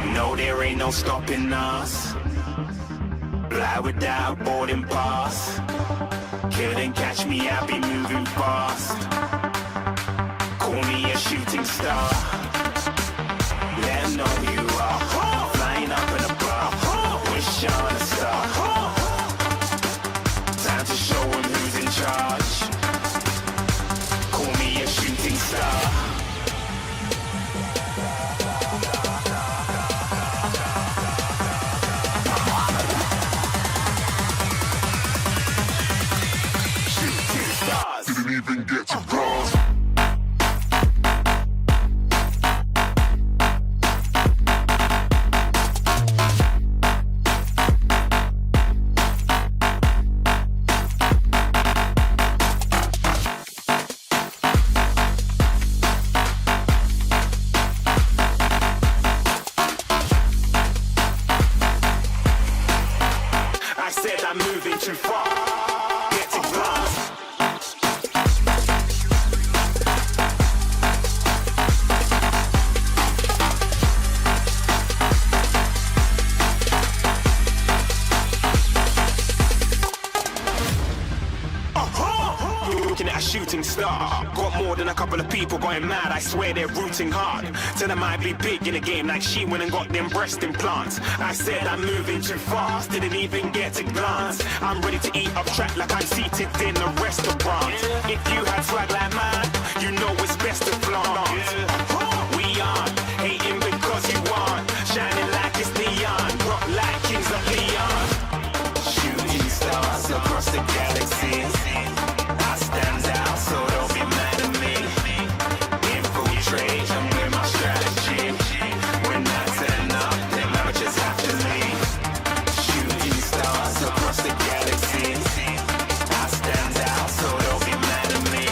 No, there ain't no stopping us. Fly without a boarding pass. Couldn't catch me, I'll be moving fast. Call me a shooting star. Let 'em know who you are. Flying up in a bar. Wish on a star. Time to show 'em who's in charge. Call me a shooting star. Didn't even get to cross. I said I'm moving too far. Get to glass. Looking at a shooting star. Got more than a couple of people going mad. I swear they're rooting hard. Tell them I'd be big in the game like she went and got them breast implants. I said I'm moving too fast. Didn't even get to glance. I'm ready to eat up track like I'm seated in a restaurant. If you had swag like mine, you know it's best to flaunt. We aren't hating because you aren't. Shining like it's neon. Rock like kings of Leon. Shooting stars across the galaxy. I stand out, so don't be mad at me. Infiltrate, I'm with my strategy. When I turn up, then I just have to leave. Shooting stars across the galaxy. I stand out, so don't be mad at me.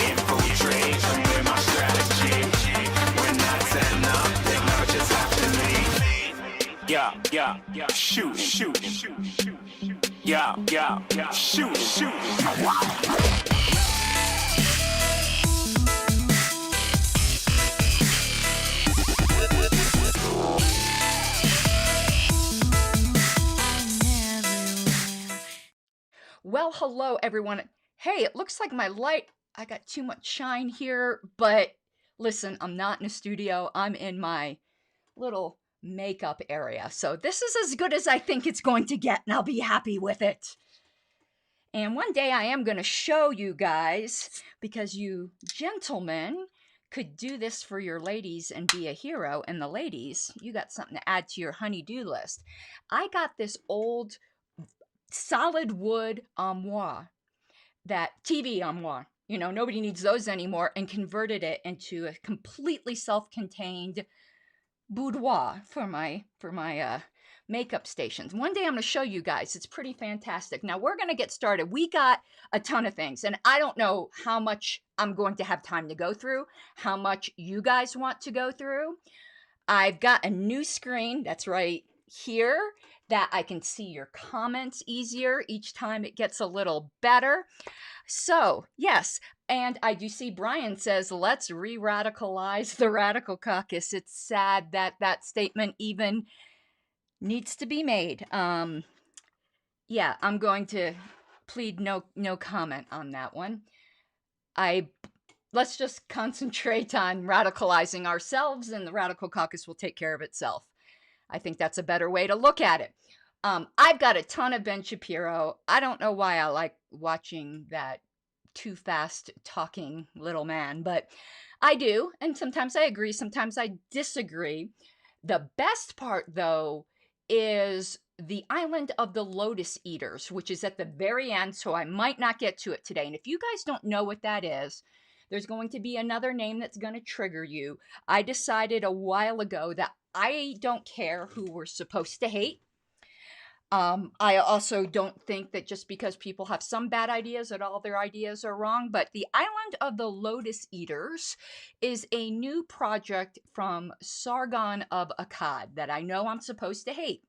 Infiltrate, I'm with my strategy. When I turn up, then I just have to leave. Yeah, shoot. Yeah, shoot. Well, hello everyone. Hey, it looks like my light, I got too much shine here, but listen, I'm not in a studio. I'm in my little makeup area. So this is as good as I think it's going to get, and I'll be happy with it. And one day I am going to show you guys, because you gentlemen could do this for your ladies and be a hero, and the ladies, you got something to add to your honey-do list. I got this old solid wood armoire, that TV armoire, you know, nobody needs those anymore, and converted it into a completely self-contained boudoir for my makeup stations. One day I'm going to show you guys. It's pretty fantastic. Now we're going to get started. We got a ton of things, and I don't know how much I'm going to have time to go through, how much you guys want to go through. I've got a new screen that's right here that I can see your comments easier. Each time it gets a little better. So, yes, and I do see Brian says, let's re-radicalize the radical caucus. It's sad that that statement even needs to be made. Yeah, I'm going to plead no comment on that one. Let's just concentrate on radicalizing ourselves, and the radical caucus will take care of itself. I think that's a better way to look at it. I've got a ton of Ben Shapiro. I don't know why I like watching that too fast talking little man, but I do. And sometimes I agree, sometimes I disagree. The best part, though, is the Island of the Lotus Eaters, which is at the very end, so I might not get to it today. And if you guys don't know what that is, there's going to be another name that's going to trigger you. I decided a while ago that I don't care who we're supposed to hate. I also don't think that just because people have some bad ideas that all their ideas are wrong. But the Island of the Lotus Eaters is a new project from Sargon of Akkad that I know I'm supposed to hate,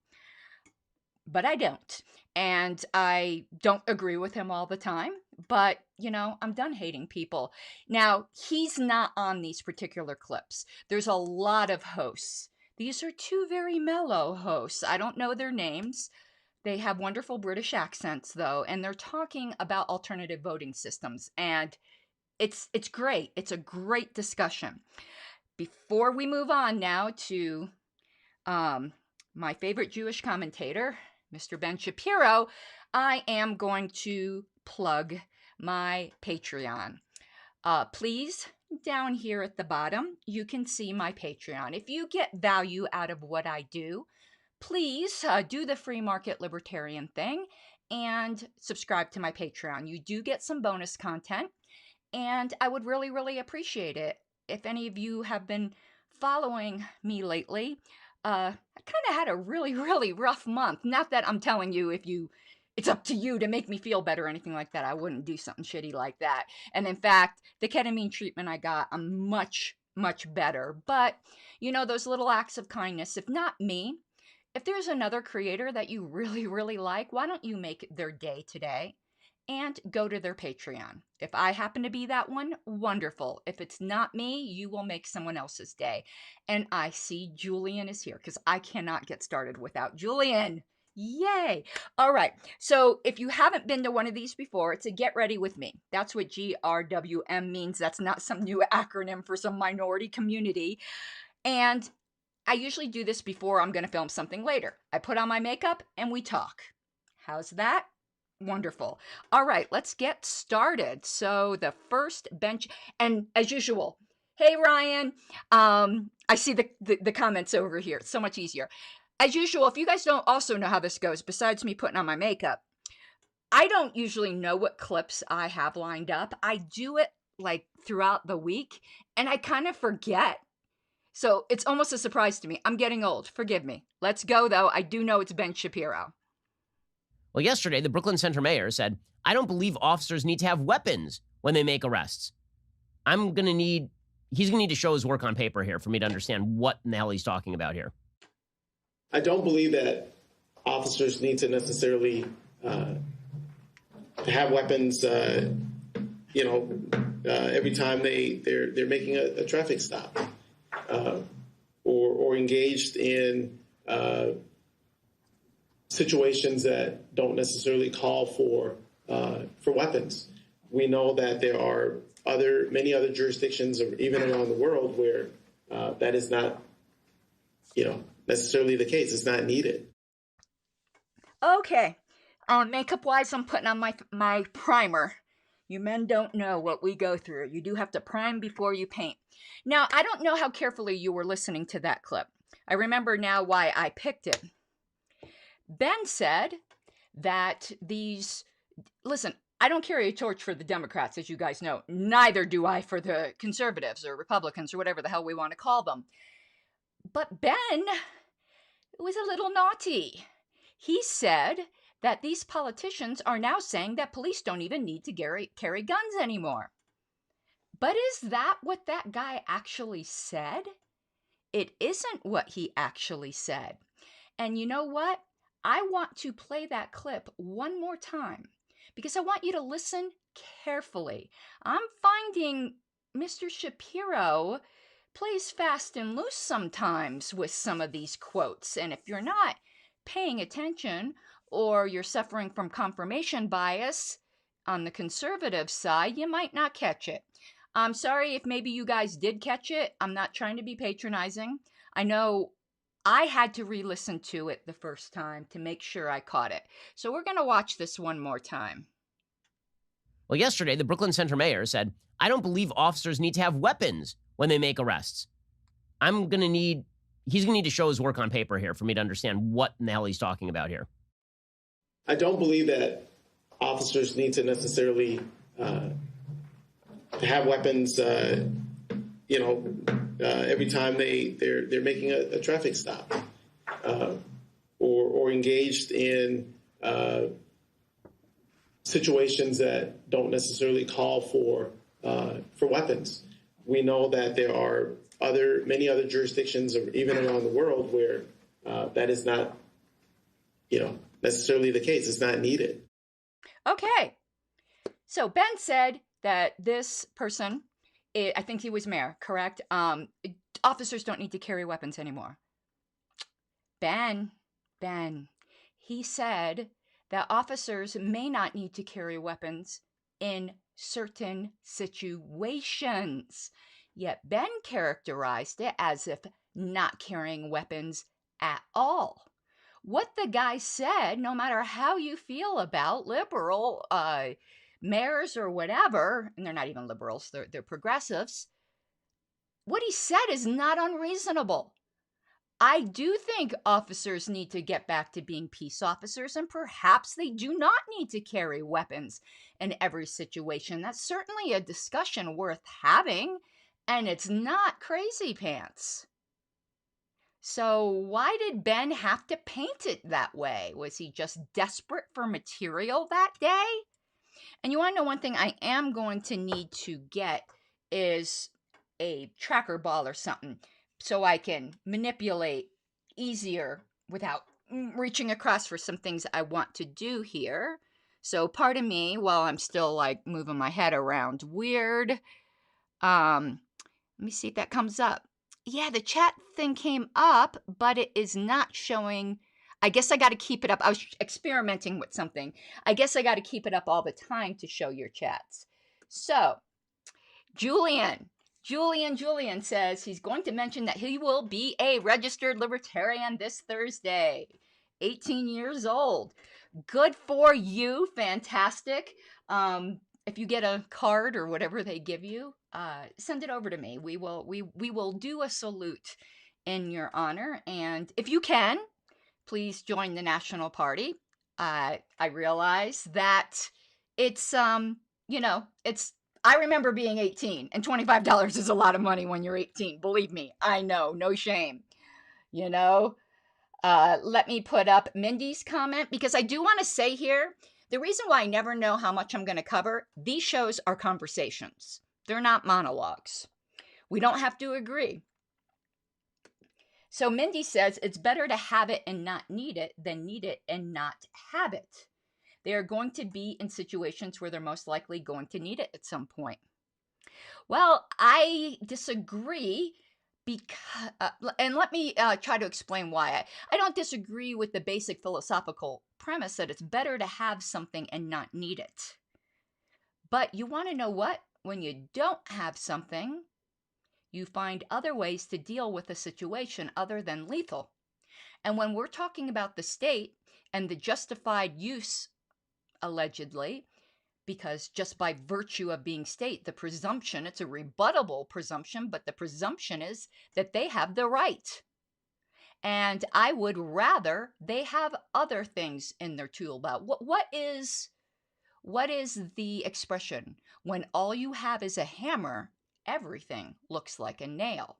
but I don't. And I don't agree with him all the time. But, you know, I'm done hating people. Now, he's not on these particular clips. There's a lot of hosts. These are two very mellow hosts. I don't know their names. They have wonderful British accents, though, and they're talking about alternative voting systems. And it's great. It's a great discussion. Before we move on now to my favorite Jewish commentator, Mr. Ben Shapiro, I am going to plug my Patreon. Please, down here at the bottom, you can see my Patreon. If you get value out of what I do, please do the free market libertarian thing and subscribe to my Patreon. You do get some bonus content, and I would really, really appreciate it. If any of you have been following me lately, I kind of had a really, really rough month. Not that I'm telling you it's up to you to make me feel better or anything like that. I wouldn't do something shitty like that. And in fact, the ketamine treatment I got, I'm much, much better. But, those little acts of kindness, if not me, if there's another creator that you really, really like, why don't you make their day today and go to their Patreon? If I happen to be that one, wonderful. If it's not me, you will make someone else's day. And I see Julian is here because I cannot get started without Julian. Yay. All right. So if you haven't been to one of these before, it's a get ready with me. That's what GRWM means. That's not some new acronym for some minority community. And I usually do this before I'm going to film something later. I put on my makeup and we talk. How's that? Wonderful. All right, let's get started. So the first bench, and as usual, hey Ryan, I see the comments over here. It's so much easier. As usual, if you guys don't also know how this goes, besides me putting on my makeup, I don't usually know what clips I have lined up. I do it like throughout the week, and I kind of forget. So it's almost a surprise to me. I'm getting old. Forgive me. Let's go, though. I do know it's Ben Shapiro. Well, yesterday, the Brooklyn Center mayor said, I don't believe officers need to have weapons when they make arrests. He's going to need to show his work on paper here for me to understand what in the hell he's talking about here. I don't believe that officers need to necessarily have weapons, every time they're making a traffic stop or engaged in situations that don't necessarily call for weapons. We know that there are many other jurisdictions, or even around the world, where that is not, necessarily the case. It's not needed. Okay. Makeup-wise, I'm putting on my primer. You men don't know what we go through. You do have to prime before you paint. Now, I don't know how carefully you were listening to that clip. I remember now why I picked it. Ben said that listen, I don't carry a torch for the Democrats, as you guys know. Neither do I for the conservatives or Republicans or whatever the hell we want to call them. But Ben was a little naughty. He said that these politicians are now saying that police don't even need to carry guns anymore. But is that what that guy actually said? It isn't what he actually said. And you know what? I want to play that clip one more time because I want you to listen carefully. I'm finding Mr. Shapiro plays fast and loose sometimes with some of these quotes. And if you're not paying attention or you're suffering from confirmation bias on the conservative side, you might not catch it. I'm sorry if maybe you guys did catch it. I'm not trying to be patronizing. I know I had to re-listen to it the first time to make sure I caught it. So we're going to watch this one more time. Well, yesterday, the Brooklyn Center mayor said, I don't believe officers need to have weapons when they make arrests. He's going to need to show his work on paper here for me to understand what in the hell he's talking about here. I don't believe that officers need to necessarily have weapons, every time they're making a traffic stop or engaged in situations that don't necessarily call for weapons. We know that there are many other jurisdictions, or even around the world, where that is not, necessarily the case. It's not needed. Okay. So Ben said that this person, I think he was mayor, correct? Officers don't need to carry weapons anymore. Ben, he said that officers may not need to carry weapons in certain situations. Yet Ben characterized it as if not carrying weapons at all. What the guy said, no matter how you feel about liberal mayors or whatever, and they're not even liberals, they're progressives, what he said is not unreasonable. I do think officers need to get back to being peace officers, and perhaps they do not need to carry weapons in every situation. That's certainly a discussion worth having, and it's not crazy pants. So why did Ben have to paint it that way? Was he just desperate for material that day? And you want to know one thing I am going to need to get is a tracker ball or something, so I can manipulate easier without reaching across for some things I want to do here. So pardon me while I'm still like moving my head around weird. Let me see if that comes up. Yeah, the chat thing came up, but it is not showing. I guess I got to keep it up. I was experimenting with something. I guess I got to keep it up all the time to show your chats. So, Julian says he's going to mention that he will be a registered libertarian this Thursday. 18 years old. Good for you. Fantastic. If you get a card or whatever they give you, send it over to me. We will do a salute in your honor. And if you can, please join the National Party. I realize that it's, I remember being 18, and $25 is a lot of money when you're 18. Believe me, I know, no shame. Let me put up Mindy's comment, because I do want to say here, the reason why I never know how much I'm going to cover, these shows are conversations. They're not monologues. We don't have to agree. So Mindy says it's better to have it and not need it than need it and not have it. They are going to be in situations where they're most likely going to need it at some point. Well, I disagree, because, and let me try to explain why. I don't disagree with the basic philosophical premise that it's better to have something and not need it. But you want to know what? When you don't have something, you find other ways to deal with a situation other than lethal. And when we're talking about the state and the justified use, allegedly, because just by virtue of being state, the presumption, it's a rebuttable presumption, but the presumption is that they have the right. And I would rather they have other things in their tool belt. What is the expression? When all you have is a hammer, everything looks like a nail.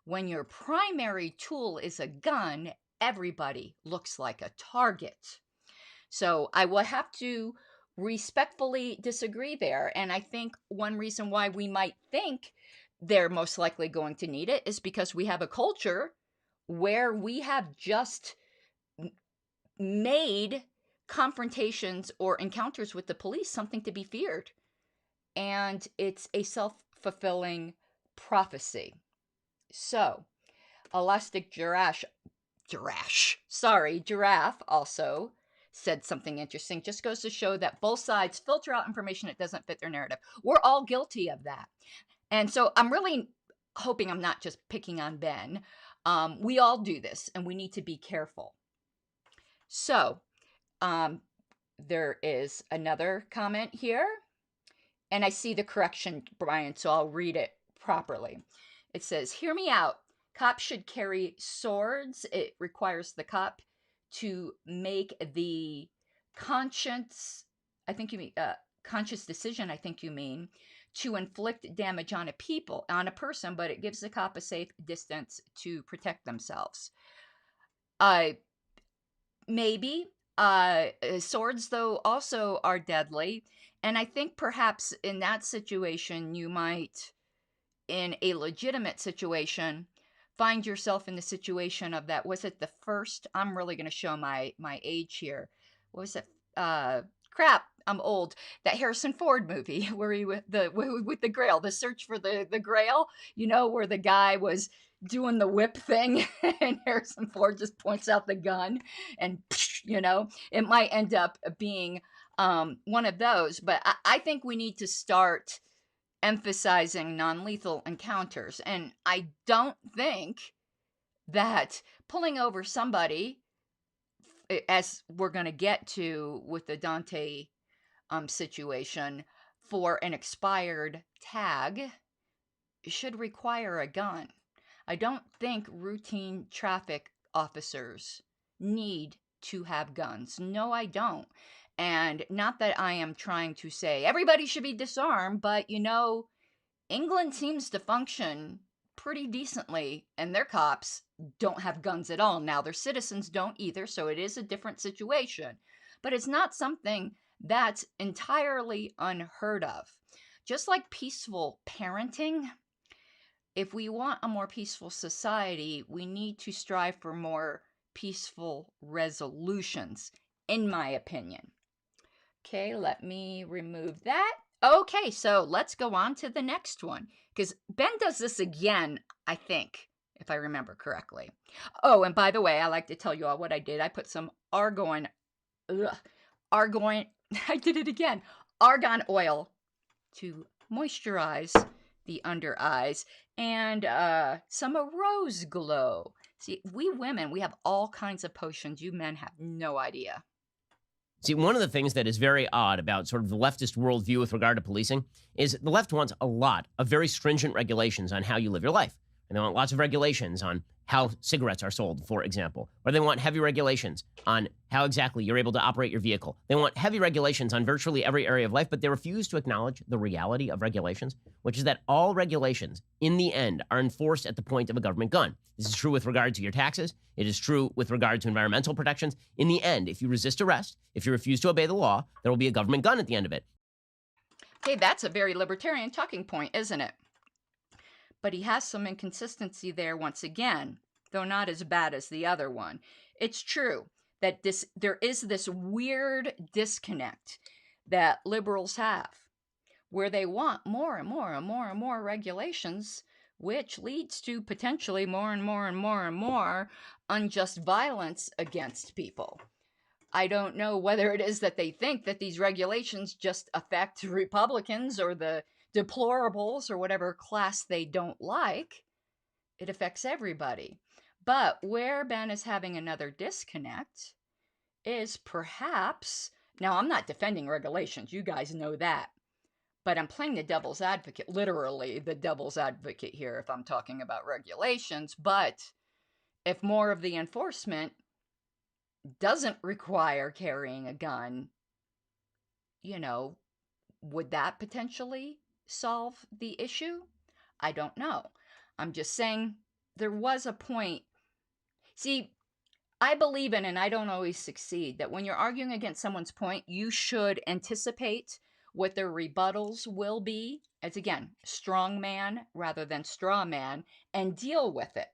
When your primary tool is a gun, everybody looks like a target. So I will have to respectfully disagree there. And I think one reason why we might think they're most likely going to need it is because we have a culture where we have just made confrontations or encounters with the police something to be feared. And it's a self-fulfilling prophecy. So, Elastic Giraffe also said something interesting. Just goes to show that both sides filter out information that doesn't fit their narrative. We're all guilty of that. And so I'm really hoping I'm not just picking on Ben. We all do this, and we need to be careful. So, there is another comment here. And I see the correction, Brian, so I'll read it properly. It says, hear me out. Cops should carry swords. It requires the cop to make the conscious decision, I think you mean, to inflict damage on a person, but it gives the cop a safe distance to protect themselves. Maybe. Swords, though, also are deadly. And I think perhaps in that situation, you might, in a legitimate situation, find yourself in the situation of that. Was it the first? I'm really going to show my age here. What was it? Crap, I'm old. That Harrison Ford movie where he with the Grail, the search for the Grail. Where the guy was doing the whip thing, and Harrison Ford just points out the gun, and it might end up being one of those. But I think we need to start emphasizing non-lethal encounters, and I don't think that pulling over somebody, as we're going to get to with the Dante situation, for an expired tag should require a gun. I don't think routine traffic officers need to have guns. No, I don't. And not that I am trying to say everybody should be disarmed, but England seems to function pretty decently, and their cops don't have guns at all. Now, their citizens don't either, so it is a different situation. But it's not something that's entirely unheard of. Just like peaceful parenting, if we want a more peaceful society, we need to strive for more peaceful resolutions, in my opinion. Okay, let me remove that. Okay, so let's go on to the next one, because Ben does this again, I think, if I remember correctly. Oh, and by the way, I like to tell you all what I did. I put some argon, I did it again, argan oil to moisturize the under eyes, and some rose glow. See, we women, we have all kinds of potions. You men have no idea. See, one of the things that is very odd about sort of the leftist worldview with regard to policing is the left wants a lot of very stringent regulations on how you live your life. And they want lots of regulations on how cigarettes are sold, for example. Or they want heavy regulations on how exactly you're able to operate your vehicle. They want heavy regulations on virtually every area of life, but they refuse to acknowledge the reality of regulations, which is that all regulations, in the end, are enforced at the point of a government gun. This is true with regard to your taxes. It is true with regard to environmental protections. In the end, if you resist arrest, if you refuse to obey the law, there will be a government gun at the end of it. Okay, that's a very libertarian talking point, isn't it? But he has some inconsistency there once again, though not as bad as the other one. It's true that there is this weird disconnect that liberals have, where they want more and more and more and more regulations, which leads to potentially more and more and more and more unjust violence against people. I don't know whether it is that they think that these regulations just affect Republicans or the deplorables or whatever class they don't like. It affects everybody. But where Ben is having another disconnect is perhaps, now I'm not defending regulations, you guys know that, but I'm playing the devil's advocate, literally the devil's advocate here if I'm talking about regulations. But if more of the enforcement doesn't require carrying a gun, would that potentially solve the issue? I don't know. I'm just saying there was a point. See, I believe in, and I don't always succeed, that when you're arguing against someone's point, you should anticipate what their rebuttals will be, as again, strong man rather than straw man, and deal with it.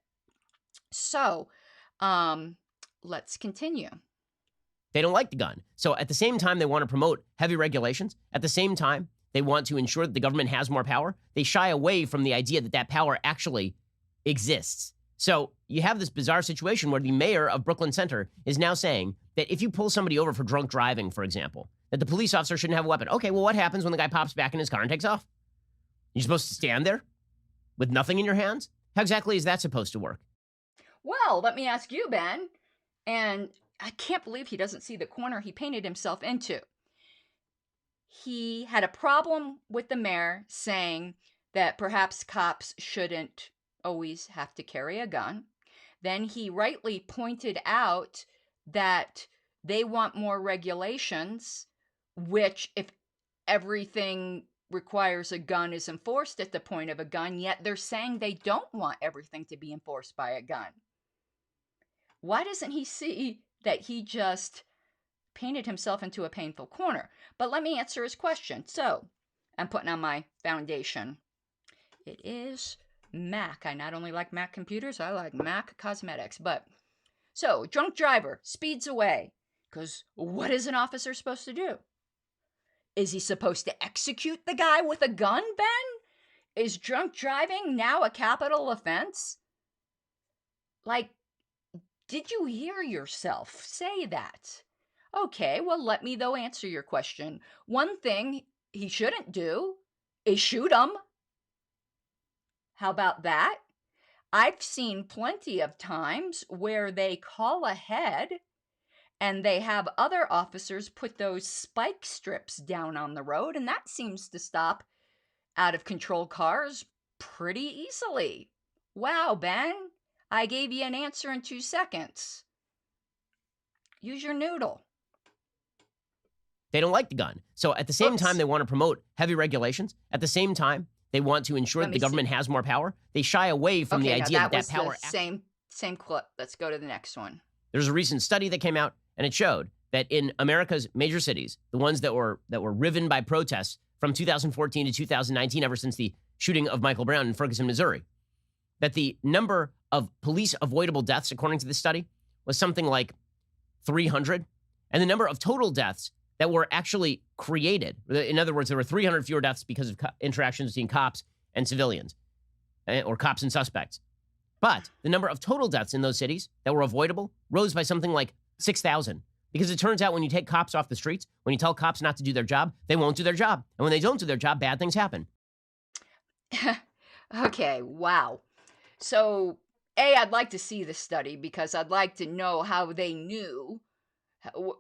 So, let's continue. They don't like the gun. So at the same time they want to promote heavy regulations, at the same time they want to ensure that the government has more power, they shy away from the idea that that power actually exists. So you have this bizarre situation where the mayor of Brooklyn Center is now saying that if you pull somebody over for drunk driving, for example, that the police officer shouldn't have a weapon. Okay, well, what happens when the guy pops back in his car and takes off? You're supposed to stand there with nothing in your hands? How exactly is that supposed to work? Well, let me ask you, Ben. And I can't believe he doesn't see the corner he painted himself into. He had a problem with the mayor saying that perhaps cops shouldn't always have to carry a gun. Then he rightly pointed out that they want more regulations, which if everything requires a gun is enforced at the point of a gun, yet they're saying they don't want everything to be enforced by a gun. Why doesn't he see that he just painted himself into a painful corner? But let me answer his question. So, I'm putting on my foundation. It is Mac. I not only like Mac computers, I like Mac cosmetics. So, drunk driver speeds away. Because what is an officer supposed to do? Is he supposed to execute the guy with a gun, Ben? Is drunk driving now a capital offense? Like, did you hear yourself say that? Okay, well, let me, though, answer your question. One thing he shouldn't do is shoot them. How about that? I've seen plenty of times where they call ahead and they have other officers put those spike strips down on the road, and that seems to stop out of control cars pretty easily. Wow, Ben, I gave you an answer in 2 seconds. Use your noodle. They don't like the gun. So at the same time, they want to promote heavy regulations. At the same time, they want to ensure that the government has more power. They shy away from the idea that that power. Same clip. Let's go to the next one. There's a recent study that came out, and it showed that in America's major cities, the ones that were riven by protests from 2014 to 2019, ever since the shooting of Michael Brown in Ferguson, Missouri, that the number of police avoidable deaths, according to the study, was something like 300, and the number of total deaths that were actually created. In other words, there were 300 fewer deaths because of interactions between cops and civilians, or cops and suspects. But the number of total deaths in those cities that were avoidable rose by something like 6,000. Because it turns out when you take cops off the streets, when you tell cops not to do their job, they won't do their job. And when they don't do their job, bad things happen. Okay, wow. So, I'd like to see the study because I'd like to know how they knew.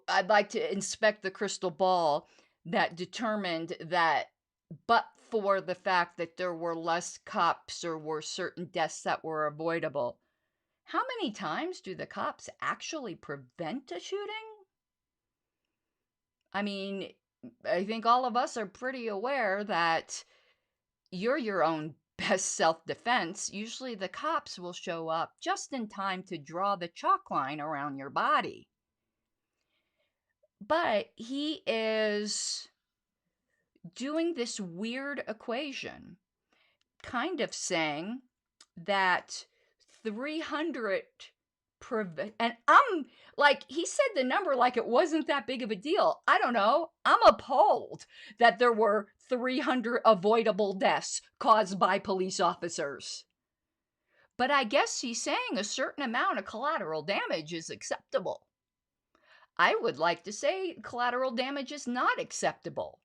I'd like to inspect the crystal ball that determined that, but for the fact that there were less cops or were certain deaths that were avoidable, how many times do the cops actually prevent a shooting? I mean, I think all of us are pretty aware that you're your own best self-defense. Usually the cops will show up just in time to draw the chalk line around your body. But he is doing this weird equation, kind of saying that 300 and I'm like, he said the number like it wasn't that big of a deal. I don't know. I'm appalled that there were 300 avoidable deaths caused by police officers. But I guess he's saying a certain amount of collateral damage is acceptable. I would like to say collateral damage is not acceptable.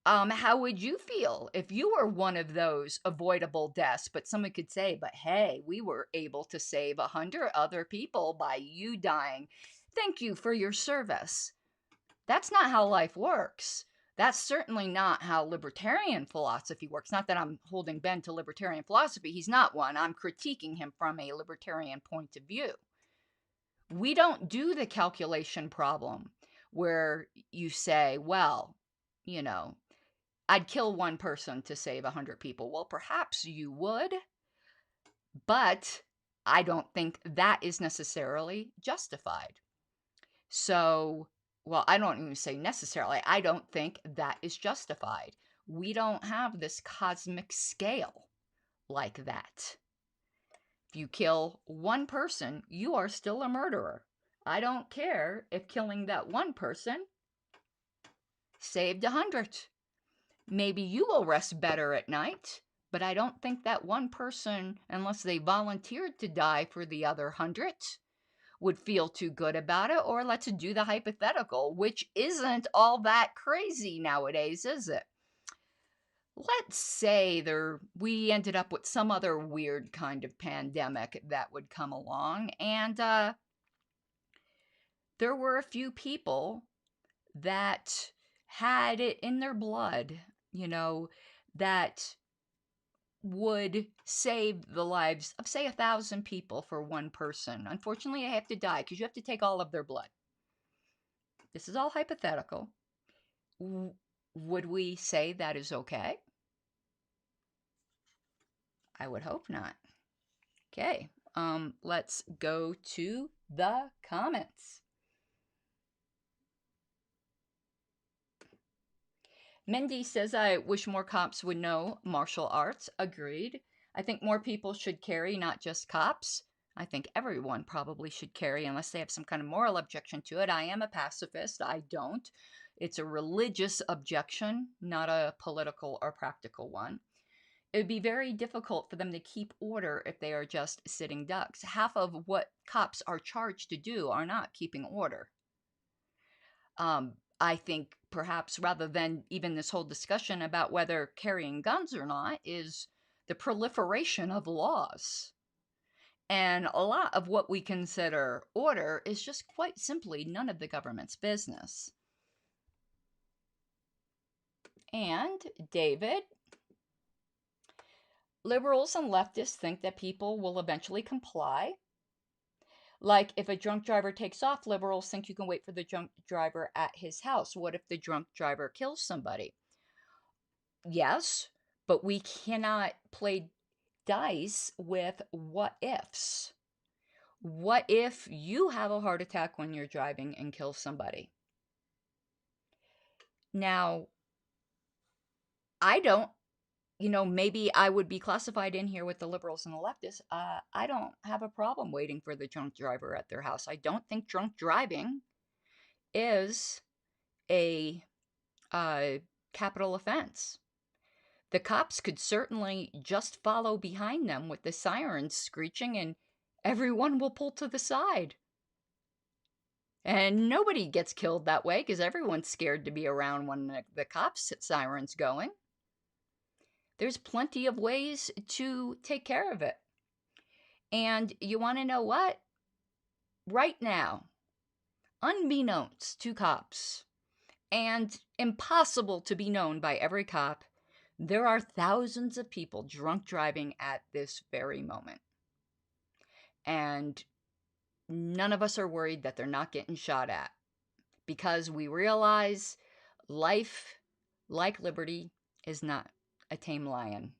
How would you feel if you were one of those avoidable deaths, but someone could say, but hey, we were able to save 100 other people by you dying. Thank you for your service. That's not how life works. That's certainly not how libertarian philosophy works. Not that I'm holding Ben to libertarian philosophy. He's not one. I'm critiquing him from a libertarian point of view. We don't do the calculation problem where you say, well, you know, I'd kill one person to save 100 people. Well, perhaps you would, but I don't think that is necessarily justified. So, well, I don't even say necessarily. I don't think that is justified. We don't have this cosmic scale like that. If you kill one person, you are still a murderer. I don't care if killing that one person saved 100. Maybe you will rest better at night, but I don't think that one person, unless they volunteered to die for the other 100, would feel too good about it. Or let's do the hypothetical, which isn't all that crazy nowadays, is it? Let's say we ended up with some other weird kind of pandemic that would come along, and there were a few people that had it in their blood, that would save the lives of, say, 1,000 people for one person. Unfortunately, they have to die because you have to take all of their blood. This is all hypothetical. Would we say that is okay? I would hope not. Okay, let's go to the comments. Mindy says, I wish more cops would know martial arts. Agreed. I think more people should carry, not just cops. I think everyone probably should carry unless they have some kind of moral objection to it. I am a pacifist. I don't. It's a religious objection, not a political or practical one. it would be very difficult for them to keep order if they are just sitting ducks. Half of what cops are charged to do are not keeping order. I think perhaps rather than even this whole discussion about whether carrying guns or not is the proliferation of laws. And a lot of what we consider order is just quite simply none of the government's business. And David, liberals and leftists think that people will eventually comply. Like if a drunk driver takes off, liberals think you can wait for the drunk driver at his house. What if the drunk driver kills somebody? Yes, but we cannot play dice with what ifs. What if you have a heart attack when you're driving and kill somebody? Now, I don't, maybe I would be classified in here with the liberals and the leftists. I don't have a problem waiting for the drunk driver at their house. I don't think drunk driving is a capital offense. The cops could certainly just follow behind them with the sirens screeching and everyone will pull to the side. And nobody gets killed that way because everyone's scared to be around when the cops' siren's going. There's plenty of ways to take care of it. And you want to know what? Right now, unbeknownst to cops, and impossible to be known by every cop, there are thousands of people drunk driving at this very moment. And none of us are worried that they're not getting shot at. Because we realize life, like liberty, is not a tame lion.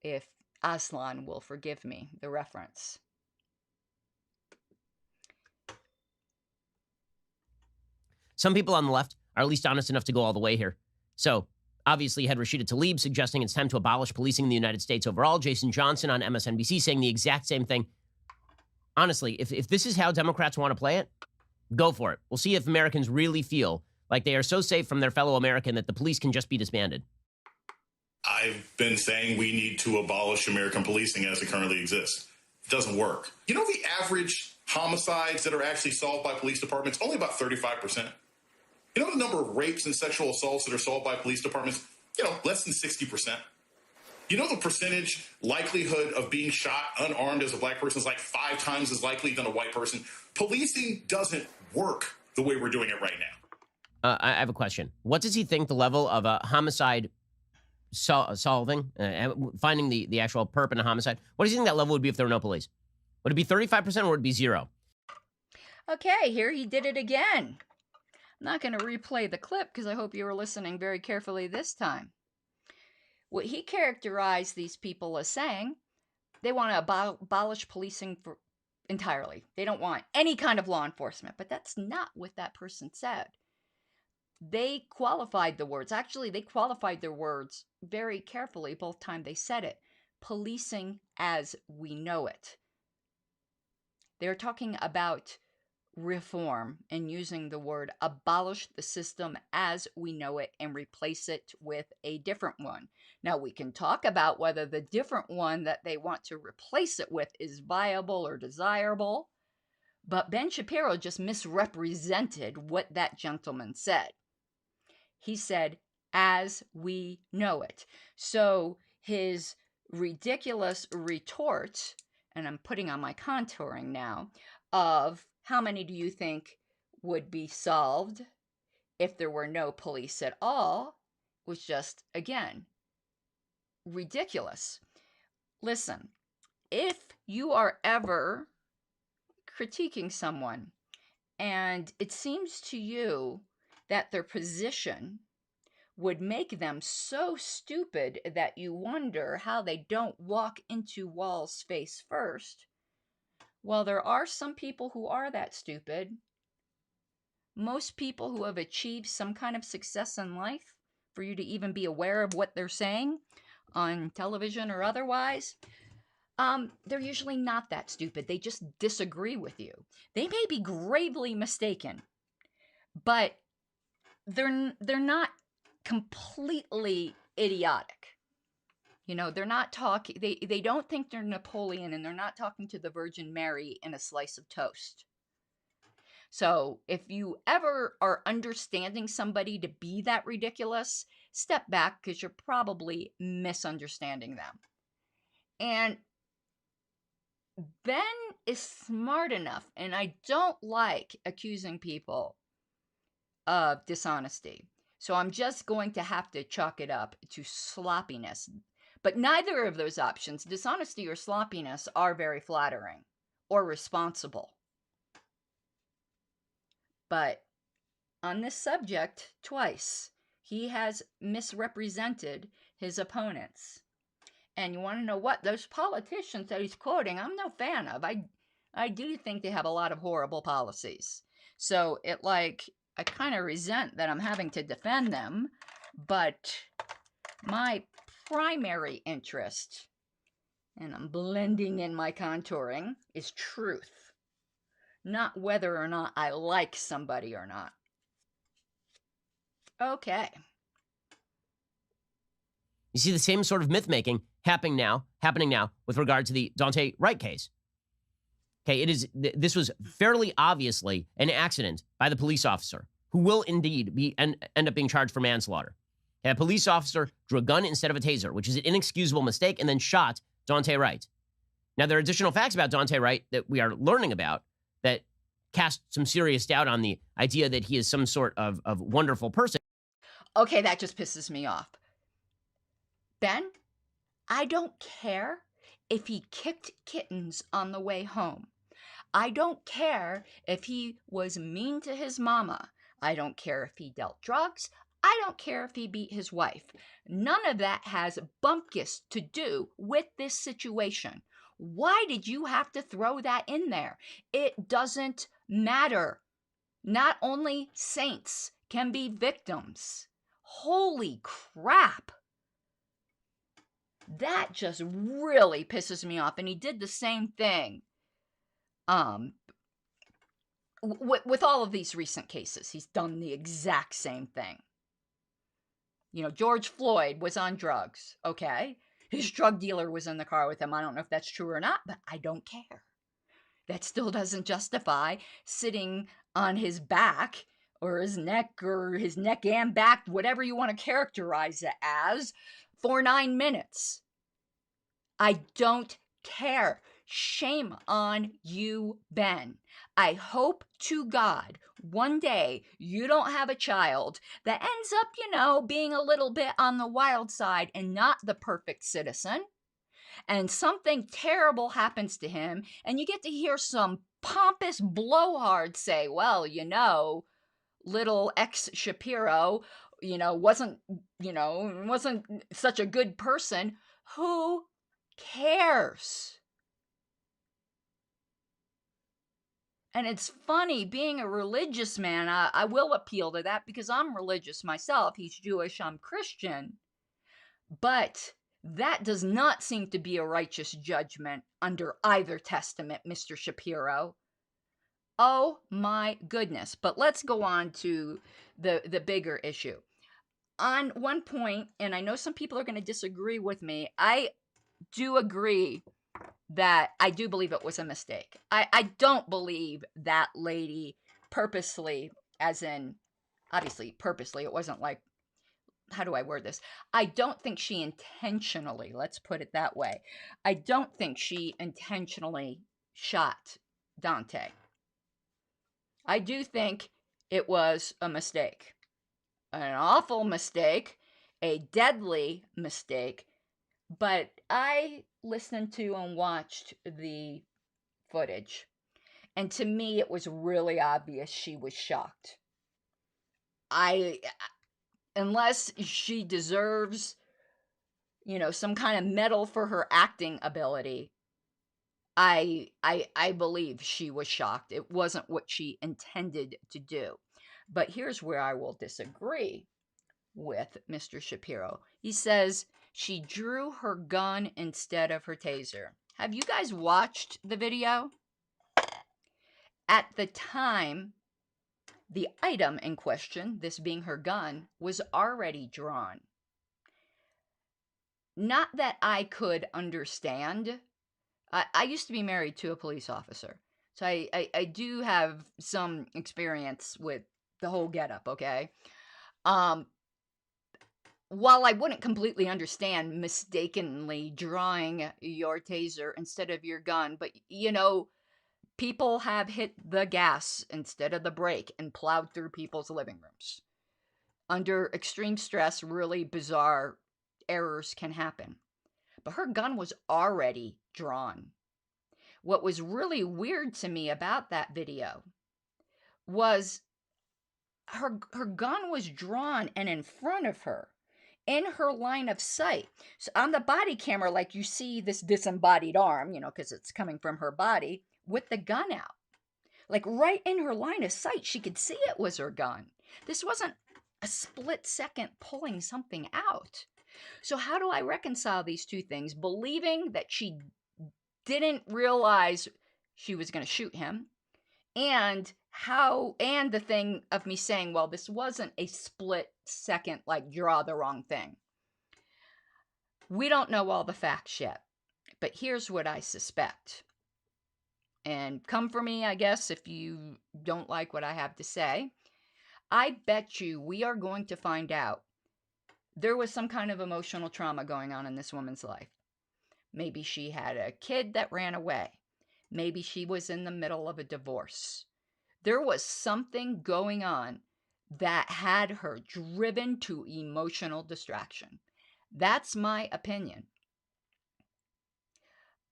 If Aslan will forgive me the reference. Some people on the left are at least honest enough to go all the way here. So, obviously, you had Rashida Tlaib suggesting it's time to abolish policing in the United States overall. Jason Johnson on MSNBC saying the exact same thing. Honestly, if this is how Democrats want to play it, go for it. We'll see if Americans really feel like they are so safe from their fellow American that the police can just be disbanded. I've been saying we need to abolish American policing as it currently exists. It doesn't work. You know, the average homicides that are actually solved by police departments, only about 35%. You know the number of rapes and sexual assaults that are solved by police departments? Less than 60%. You know the percentage likelihood of being shot unarmed as a black person is like 5 times as likely than a white person. Policing doesn't work the way we're doing it right now. I have a question. What does he think the level of a homicide solving, finding the actual perp in a homicide, what does he think that level would be if there were no police? Would it be 35% or would it be 0? Okay, here he did it again. I'm not going to replay the clip because I hope you were listening very carefully this time. What he characterized these people as saying, they want to abolish policing entirely. They don't want any kind of law enforcement, but that's not what that person said. They qualified the words. Actually, they qualified their words very carefully both times they said it. Policing as we know it. They're talking about reform and using the word abolish the system as we know it and replace it with a different one. Now, we can talk about whether the different one that they want to replace it with is viable or desirable, but Ben Shapiro just misrepresented what that gentleman said. He said, as we know it. So his ridiculous retort, and I'm putting on my contouring now, of how many do you think would be solved if there were no police at all, was just, again, ridiculous. Listen, if you are ever critiquing someone and it seems to you that their position would make them so stupid that you wonder how they don't walk into walls face first, well, there are some people who are that stupid. Most people who have achieved some kind of success in life, for you to even be aware of what they're saying on television or otherwise, they're usually not that stupid. They just disagree with you. They may be gravely mistaken, but they're not completely idiotic. You know, they're not talking, they don't think they're Napoleon, and they're not talking to the Virgin Mary in a slice of toast. So if you ever are understanding somebody to be that ridiculous, step back, because you're probably misunderstanding them. And Ben is smart enough, and I don't like accusing people of dishonesty. So I'm just going to have to chalk it up to sloppiness. But neither of those options, dishonesty or sloppiness, are very flattering or responsible. But on this subject, twice, he has misrepresented his opponents. And you want to know what? Those politicians that he's quoting, I'm no fan of. I do think they have a lot of horrible policies. So I kind of resent that I'm having to defend them. But my primary interest, and I'm blending in my contouring, is truth. Not whether or not I like somebody or not. Okay. You see the same sort of myth making happening now with regard to the Daunte Wright case. Okay, this was fairly obviously an accident by the police officer, who will indeed end up being charged for manslaughter. A police officer drew a gun instead of a taser, which is an inexcusable mistake, and then shot Daunte Wright. Now, there are additional facts about Daunte Wright that we are learning about that cast some serious doubt on the idea that he is some sort of wonderful person. Okay, that just pisses me off. Ben, I don't care if he kicked kittens on the way home. I don't care if he was mean to his mama. I don't care if he dealt drugs. I don't care if he beat his wife. None of that has bumpkus to do with this situation. Why did you have to throw that in there? It doesn't matter. Not only saints can be victims. Holy crap. That just really pisses me off. And he did the same thing with all of these recent cases. He's done the exact same thing. You know, George Floyd was on drugs, okay? His drug dealer was in the car with him. I don't know if that's true or not, but I don't care. That still doesn't justify sitting on his back or his neck and back, whatever you want to characterize it as, for 9 minutes. I don't care. Shame on you, Ben. I hope to God one day you don't have a child that ends up, being a little bit on the wild side and not the perfect citizen. And something terrible happens to him, and you get to hear some pompous blowhard say, well, little ex Shapiro, wasn't such a good person. Who cares? And it's funny, being a religious man, I will appeal to that because I'm religious myself. He's Jewish, I'm Christian. But that does not seem to be a righteous judgment under either testament, Mr. Shapiro. Oh my goodness. But let's go on to the bigger issue. On one point, and I know some people are going to disagree with me, I do agree that I do believe it was a mistake. I don't believe that lady purposely, as in, obviously purposely, it wasn't like, how do I word this? I don't think she intentionally, let's put it that way. I don't think she intentionally shot Daunte. I do think it was a mistake. An awful mistake, a deadly mistake, but I listened to and watched the footage, and to me it was really obvious she was shocked. Unless she deserves, some kind of medal for her acting ability, I believe she was shocked. It wasn't what she intended to do. But here's where I will disagree with Mr. Shapiro. He says she drew her gun instead of her taser. Have you guys watched the video? At the time, the item in question, this being her gun, was already drawn. not that I could understand. I used to be married to a police officer, so I do have some experience with the whole getup, okay? While I wouldn't completely understand mistakenly drawing your taser instead of your gun, but people have hit the gas instead of the brake and plowed through people's living rooms. Under extreme stress, really bizarre errors can happen. But her gun was already drawn. What was really weird to me about that video was her gun was drawn and in front of her, in her line of sight. So on the body camera, like you see this disembodied arm, because it's coming from her body, with the gun out. Like right in her line of sight, she could see it was her gun. This wasn't a split second pulling something out. So how do I reconcile these two things? Believing that she didn't realize she was going to shoot him, and the thing of me saying, well, this wasn't a split second, like draw the wrong thing. We don't know all the facts yet, but here's what I suspect. And come for me, I guess, if you don't like what I have to say. I bet you we are going to find out there was some kind of emotional trauma going on in this woman's life. Maybe she had a kid that ran away. Maybe she was in the middle of a divorce. There was something going on that had her driven to emotional distraction. That's my opinion.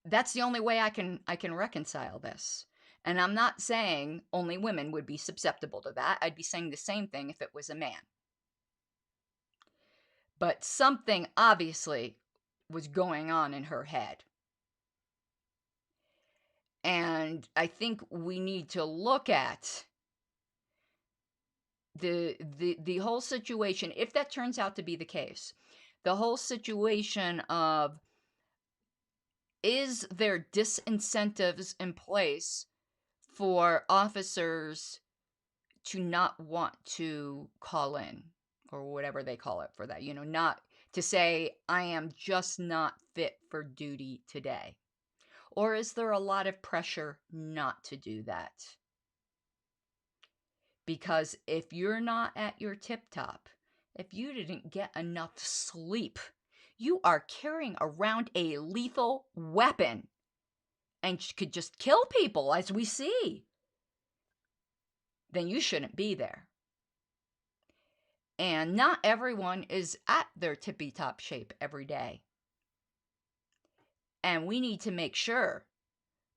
That's the only way I can reconcile this. And I'm not saying only women would be susceptible to that. I'd be saying the same thing if it was a man. But something obviously was going on in her head. And I think we need to look at the whole situation, if that turns out to be the case, the whole situation of, is there disincentives in place for officers to not want to call in, or whatever they call it for that, not to say, I am just not fit for duty today? Or is there a lot of pressure not to do that? Because if you're not at your tip top, if you didn't get enough sleep, you are carrying around a lethal weapon and could just kill people, as we see, then you shouldn't be there. And not everyone is at their tippy top shape every day. And we need to make sure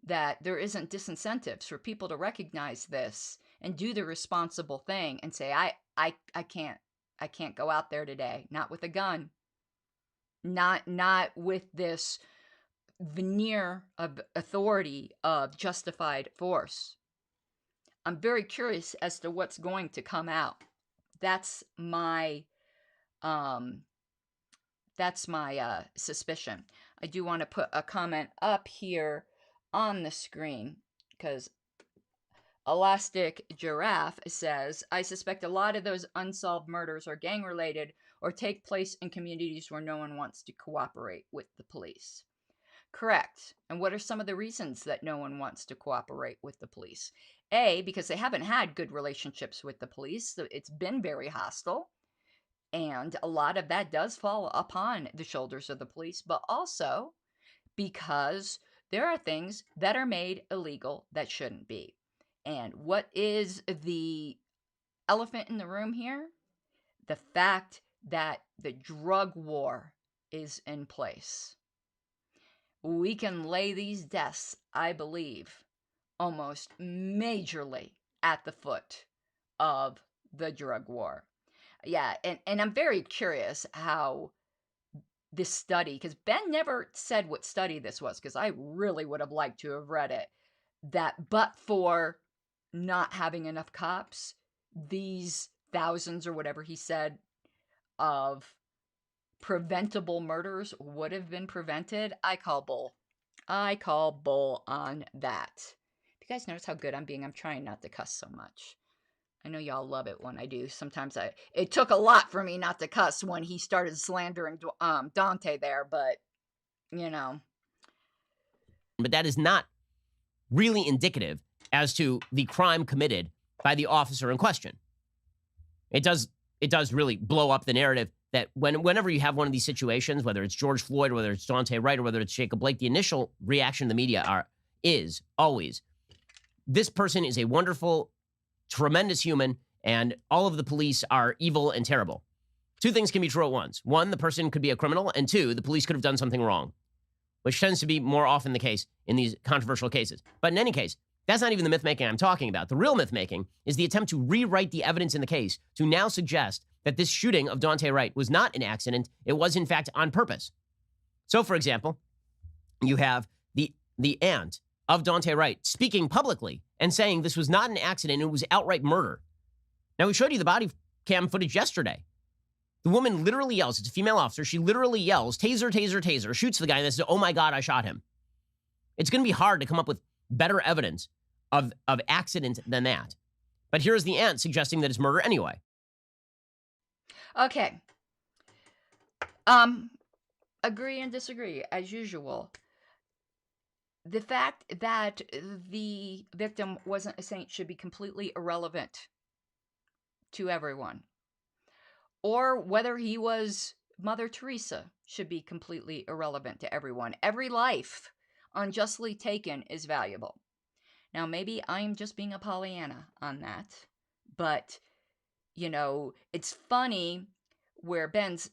that there isn't disincentives for people to recognize this and do the responsible thing and say, I can't go out there today, not with a gun, not with this veneer of authority of justified force. I'm very curious as to what's going to come out. That's my suspicion. I do want to put a comment up here on the screen, because Elastic Giraffe says, I suspect a lot of those unsolved murders are gang related or take place in communities where no one wants to cooperate with the police. Correct. And what are some of the reasons that no one wants to cooperate with the police? A, because they haven't had good relationships with the police. So it's been very hostile. And a lot of that does fall upon the shoulders of the police, but also because there are things that are made illegal that shouldn't be. And what is the elephant in the room here? The fact that the drug war is in place. We can lay these deaths, I believe, almost majorly at the foot of the drug war. Yeah, and I'm very curious how this study, because Ben never said what study this was, because I really would have liked to have read it, that but for not having enough cops, these thousands or whatever he said of preventable murders would have been prevented. I call bull. I call bull on that. You guys notice how good I'm being? I'm trying not to cuss so much. I know y'all love it when I do. Sometimes it took a lot for me not to cuss when he started slandering Dante there, but you know. But that is not really indicative as to the crime committed by the officer in question. It does really blow up the narrative that whenever you have one of these situations, whether it's George Floyd or whether it's Dante Wright or whether it's Jacob Blake, the initial reaction of the media is always, this person is a wonderful, tremendous human, and all of the police are evil and terrible. Two things can be true at once. One, the person could be a criminal, and two, the police could have done something wrong, which tends to be more often the case in these controversial cases. But in any case, that's not even the myth-making I'm talking about. The real myth-making is the attempt to rewrite the evidence in the case to now suggest that this shooting of Dante Wright was not an accident. It was, in fact, on purpose. So, for example, you have the aunt of Dante Wright speaking publicly and saying this was not an accident, it was outright murder. Now, we showed you the body cam footage yesterday. The woman literally yells, it's a female officer, she literally yells, taser, taser, taser, shoots the guy and says, oh my God, I shot him. It's going to be hard to come up with better evidence of accident than that. But here's the aunt suggesting that it's murder anyway. Okay. Agree and disagree, as usual. The fact that the victim wasn't a saint should be completely irrelevant to everyone. Or whether he was Mother Teresa should be completely irrelevant to everyone. Every life unjustly taken is valuable. Now, maybe I'm just being a Pollyanna on that, but, you know, it's funny where Ben's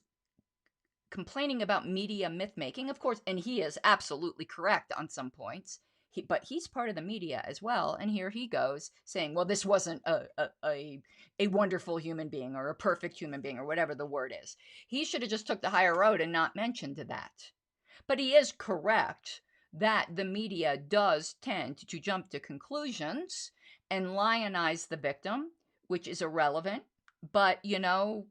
complaining about media myth-making, of course, and he is absolutely correct on some points, but he's part of the media as well, and here he goes saying, well, this wasn't a wonderful human being or a perfect human being or whatever the word is. He should have just took the higher road and not mentioned that. But he is correct that the media does tend to jump to conclusions and lionize the victim, which is irrelevant. But, you know,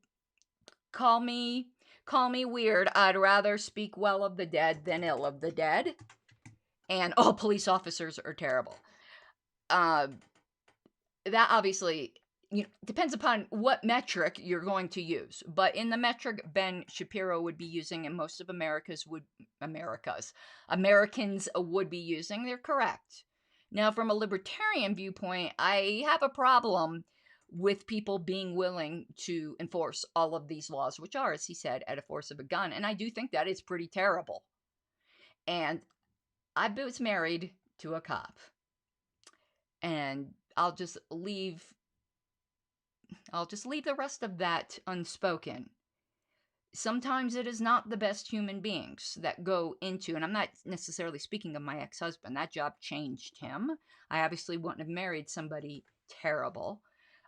call me weird. I'd rather speak well of the dead than ill of the dead. And all police officers are terrible. That obviously depends upon what metric you're going to use. But in the metric Ben Shapiro would be using, and most of Americans would be using, they're correct. Now, from a libertarian viewpoint, I have a problem with people being willing to enforce all of these laws, which are, as he said, at a force of a gun. And I do think that is pretty terrible. And I was married to a cop. And I'll just leave the rest of that unspoken. Sometimes it is not the best human beings that go into, and I'm not necessarily speaking of my ex-husband. That job changed him. I obviously wouldn't have married somebody terrible.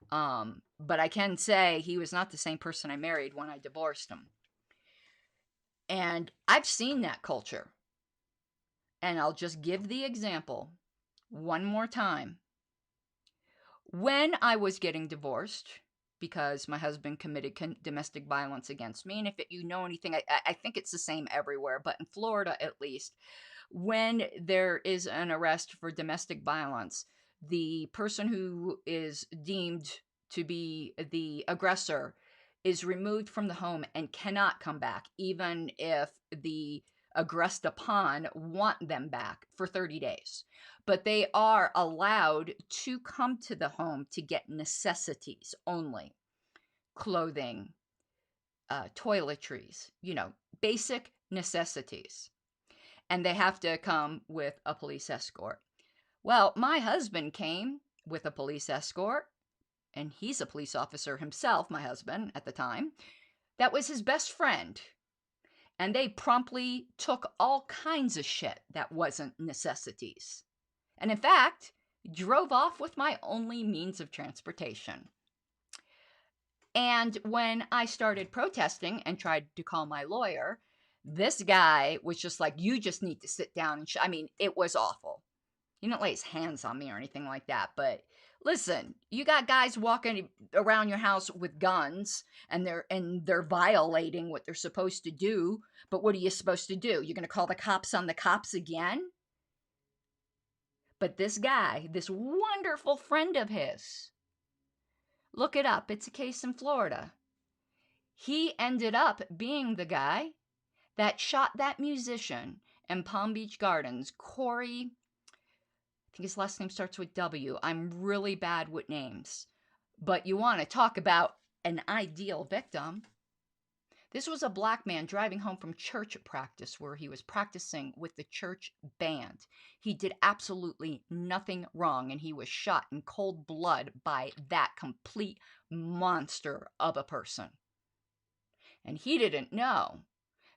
But I can say he was not the same person I married when I divorced him. And I've seen that culture. And I'll just give the example one more time. When I was getting divorced, because my husband committed domestic violence against me, and if you know anything, I think it's the same everywhere, but in Florida at least, when there is an arrest for domestic violence, the person who is deemed to be the aggressor is removed from the home and cannot come back, even if the aggressed upon want them back for 30 days. But they are allowed to come to the home to get necessities only. Clothing, toiletries, basic necessities. And they have to come with a police escort. Well, my husband came with a police escort, and he's a police officer himself, my husband, at the time. That was his best friend. And they promptly took all kinds of shit that wasn't necessities. And in fact, drove off with my only means of transportation. And when I started protesting and tried to call my lawyer, this guy was just like, you just need to sit down. And it was awful. He didn't lay his hands on me or anything like that. But listen, you got guys walking around your house with guns and they're violating what they're supposed to do. But what are you supposed to do? You're going to call the cops on the cops again? But this guy, this wonderful friend of his, Look it up. It's a case in Florida. He ended up being the guy that shot that musician in Palm Beach Gardens, Corey. I think his last name starts with W. I'm really bad with names. But you want to talk about an ideal victim. This was a black man driving home from church practice where he was practicing with the church band. He did absolutely nothing wrong, and he was shot in cold blood by that complete monster of a person. And he didn't know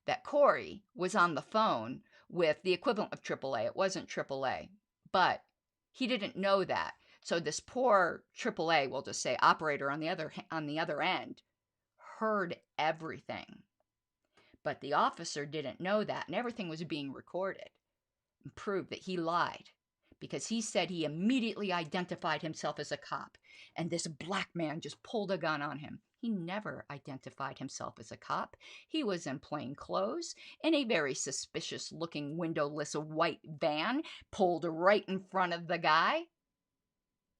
that Corey was on the phone with the equivalent of AAA. It wasn't AAA, but he didn't know that. So this poor AAA, we'll just say operator on the other end, heard everything. But the officer didn't know that, and everything was being recorded and proved that he lied because he said he immediately identified himself as a cop, and this black man just pulled a gun on him. He never identified himself as a cop. He was in plain clothes, in a very suspicious-looking windowless white van, pulled right in front of the guy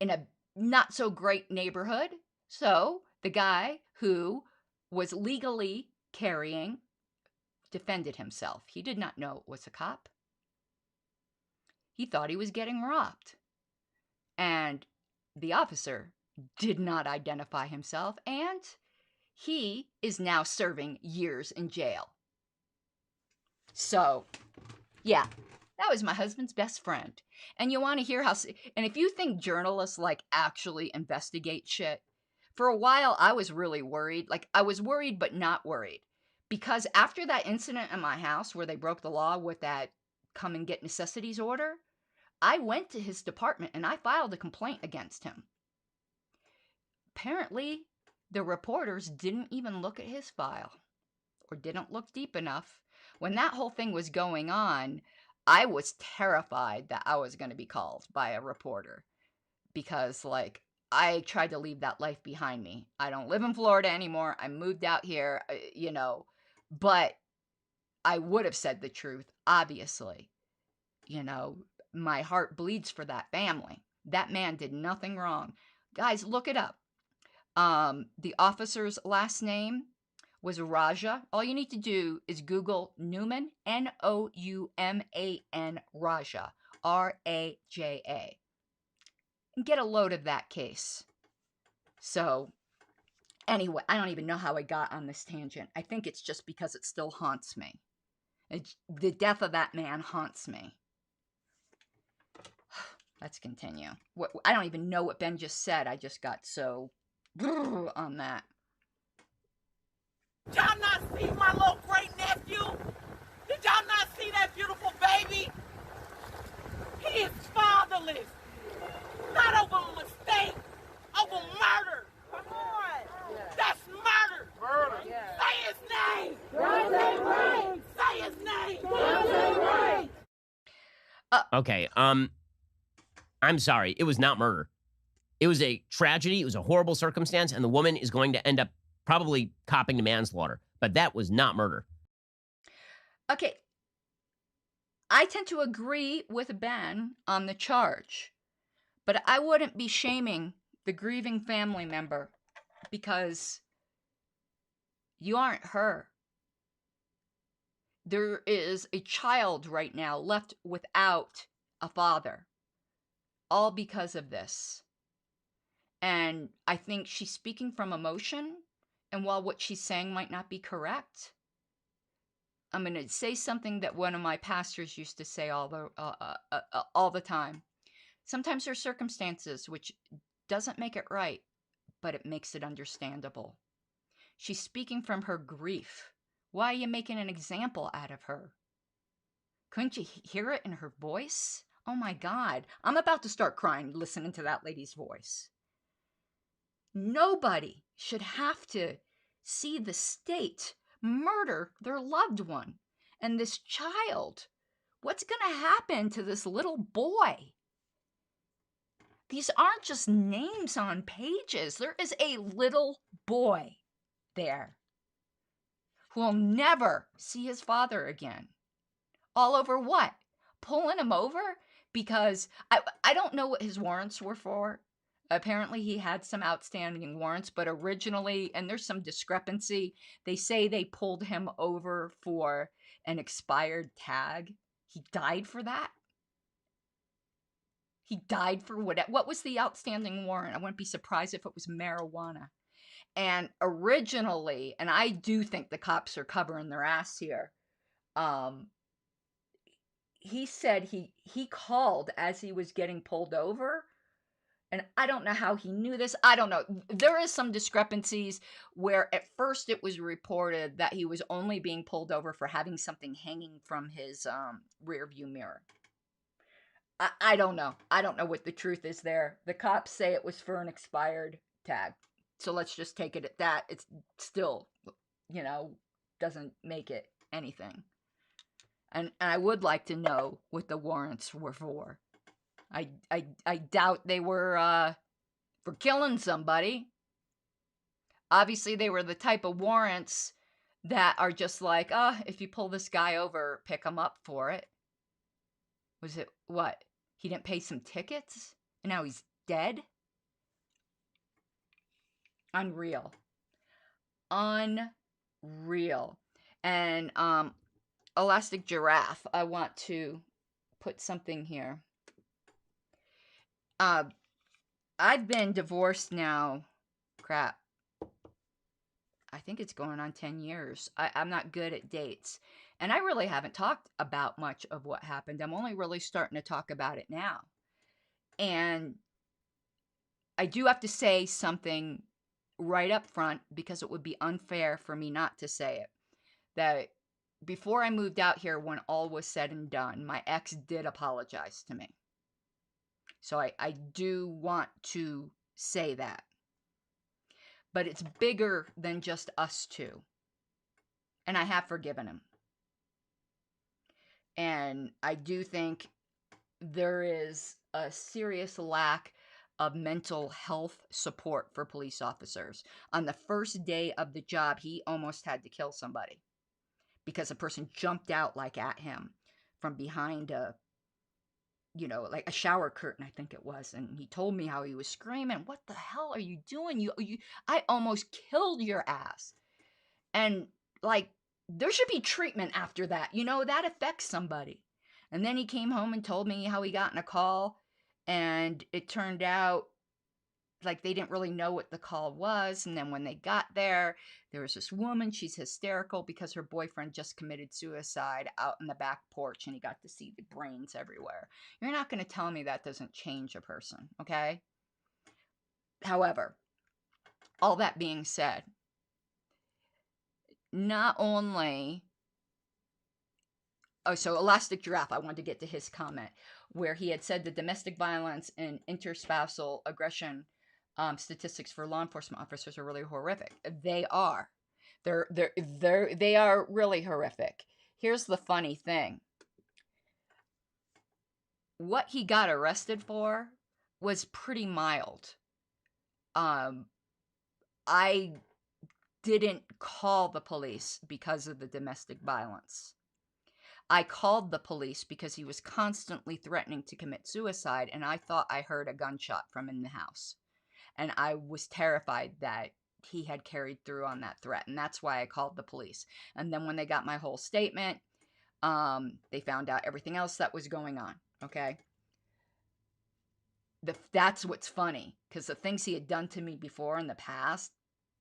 in a not-so-great neighborhood. So the guy who was legally carrying defended himself. He did not know it was a cop. He thought he was getting robbed. And the officer did not identify himself, and he is now serving years in jail. So, yeah, that was my husband's best friend. And you want to hear how, and if you think journalists like actually investigate shit, for a while I was really worried. Like, I was worried but not worried. Because after that incident in my house where they broke the law with that come and get necessities order, I went to his department and I filed a complaint against him. Apparently, the reporters didn't even look at his file or didn't look deep enough. When that whole thing was going on, I was terrified that I was going to be called by a reporter because, like, I tried to leave that life behind me. I don't live in Florida anymore. I moved out here, but I would have said the truth, obviously. My heart bleeds for that family. That man did nothing wrong. Guys, look it up. The officer's last name was Raja. All you need to do is Google Newman, Nouman, Raja, Raja, and get a load of that case. So, anyway, I don't even know how I got on this tangent. I think it's just because it still haunts me. The death of that man haunts me. Let's continue. I don't even know what Ben just said. I just got so on that. Did y'all not see my little great nephew? Did y'all not see that beautiful baby? He is fatherless. Not over a mistake, over murder. Come on. Yeah. That's murder. Murder. Yeah. Say his name. Right. Say his name. Right. Okay, I'm sorry. It was not murder. It was a tragedy. It was a horrible circumstance, and the woman is going to end up probably copping to manslaughter. But that was not murder. Okay. I tend to agree with Ben on the charge, but I wouldn't be shaming the grieving family member because you aren't her. There is a child right now left without a father, all because of this. And I think she's speaking from emotion, and while what she's saying might not be correct, I'm going to say something that one of my pastors used to say all the time. Sometimes there are circumstances which doesn't make it right, but it makes it understandable. She's speaking from her grief. Why are you making an example out of her? Couldn't you hear it in her voice? Oh my God, I'm about to start crying listening to that lady's voice. Nobody should have to see the state murder their loved one. And this child, what's going to happen to this little boy? These aren't just names on pages. There is a little boy there who will never see his father again. All over what? Pulling him over? Because I don't know what his warrants were for. Apparently he had some outstanding warrants, but originally, and there's some discrepancy, they say they pulled him over for an expired tag. He died for that? He died for what was the outstanding warrant? I wouldn't be surprised if it was marijuana. And originally, and I do think the cops are covering their ass here, he said he called as he was getting pulled over. And I don't know how he knew this. I don't know. There is some discrepancies where at first it was reported that he was only being pulled over for having something hanging from his rear view mirror. I don't know. I don't know what the truth is there. The cops say it was for an expired tag. So let's just take it at that. It's still, doesn't make it anything. And I would like to know what the warrants were for. I doubt they were for killing somebody. Obviously, they were the type of warrants that are just like, if you pull this guy over, pick him up for it. Was it what? He didn't pay some tickets? And now he's dead? Unreal. Unreal. And Elastic Giraffe, I want to put something here. I've been divorced now, crap, I think it's going on 10 years. I'm not good at dates. And I really haven't talked about much of what happened. I'm only really starting to talk about it now. And I do have to say something right up front because it would be unfair for me not to say it. That before I moved out here, when all was said and done, my ex did apologize to me. So I do want to say that. But it's bigger than just us two. And I have forgiven him. And I do think there is a serious lack of mental health support for police officers. On the first day of the job, he almost had to kill somebody because a person jumped out like at him from behind a, like a shower curtain, I think it was. And he told me how he was screaming, "What the hell are you doing? I almost killed your ass." And like, there should be treatment after that. That affects somebody. And then he came home and told me how he got in a call. And it turned out like they didn't really know what the call was. And then when they got there, there was this woman. She's hysterical because her boyfriend just committed suicide out in the back porch and he got to see the brains everywhere. You're not going to tell me that doesn't change a person, okay? However, all that being said, not only... Oh, so Elastic Giraffe, I wanted to get to his comment where he had said the domestic violence and interspousal aggression statistics for law enforcement officers are really horrific. They are. They are really horrific. Here's the funny thing. What he got arrested for was pretty mild. I didn't call the police because of the domestic violence. I called the police because he was constantly threatening to commit suicide, and I thought I heard a gunshot from in the house. And I was terrified that he had carried through on that threat, and that's why I called the police. And then when they got my whole statement, they found out everything else that was going on, okay? That's what's funny, because the things he had done to me before in the past,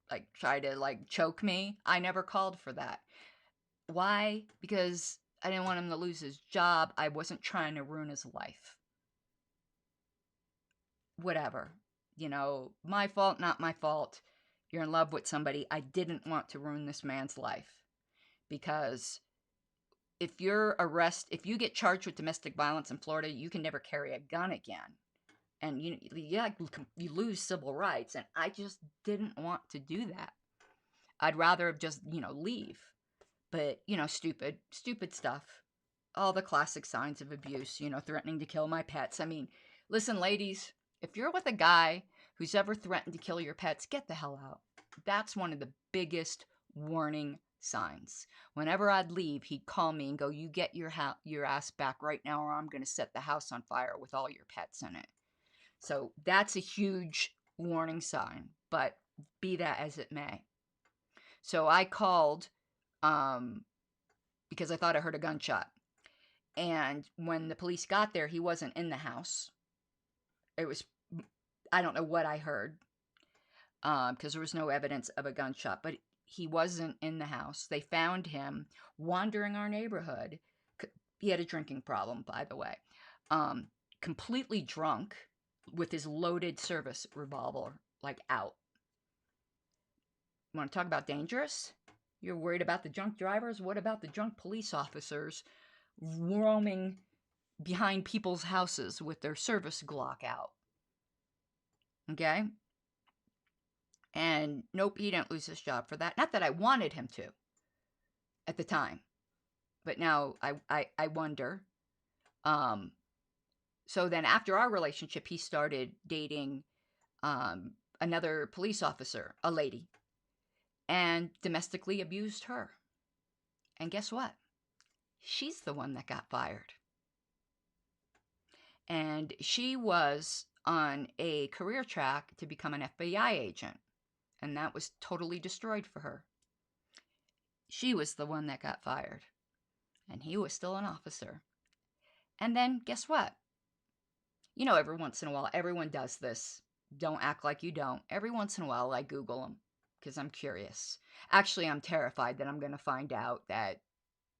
like try to like choke me, I never called for that. Why? Because I didn't want him to lose his job. I wasn't trying to ruin his life. Whatever. My fault, not my fault. You're in love with somebody. I didn't want to ruin this man's life. Because if you get charged with domestic violence in Florida, you can never carry a gun again. And you lose civil rights. And I just didn't want to do that. I'd rather have just, leave. But, stupid stuff. All the classic signs of abuse, threatening to kill my pets. I mean, listen, ladies, if you're with a guy who's ever threatened to kill your pets, get the hell out. That's one of the biggest warning signs. Whenever I'd leave, he'd call me and go, "You get your ass back right now or I'm going to set the house on fire with all your pets in it." So that's a huge warning sign, but be that as it may. So I called because I thought I heard a gunshot. And when the police got there, he wasn't in the house. It was, I don't know what I heard, because there was no evidence of a gunshot, but he wasn't in the house. They found him wandering our neighborhood. He had a drinking problem, by the way. Completely drunk with his loaded service revolver, like, out. Want to talk about dangerous? You're worried about the drunk drivers? What about the drunk police officers roaming behind people's houses with their service Glock out? Okay? And nope, he didn't lose his job for that. Not that I wanted him to at the time, but now I wonder. So then after our relationship, he started dating another police officer, a lady, and domestically abused her. And guess what? She's the one that got fired. And she was on a career track to become an FBI agent. And that was totally destroyed for her. She was the one that got fired. And he was still an officer. And then, guess what? You know, every once in a while, everyone does this. Don't act like you don't. Every once in a while, I Google them because I'm curious. Actually, I'm terrified that I'm going to find out that,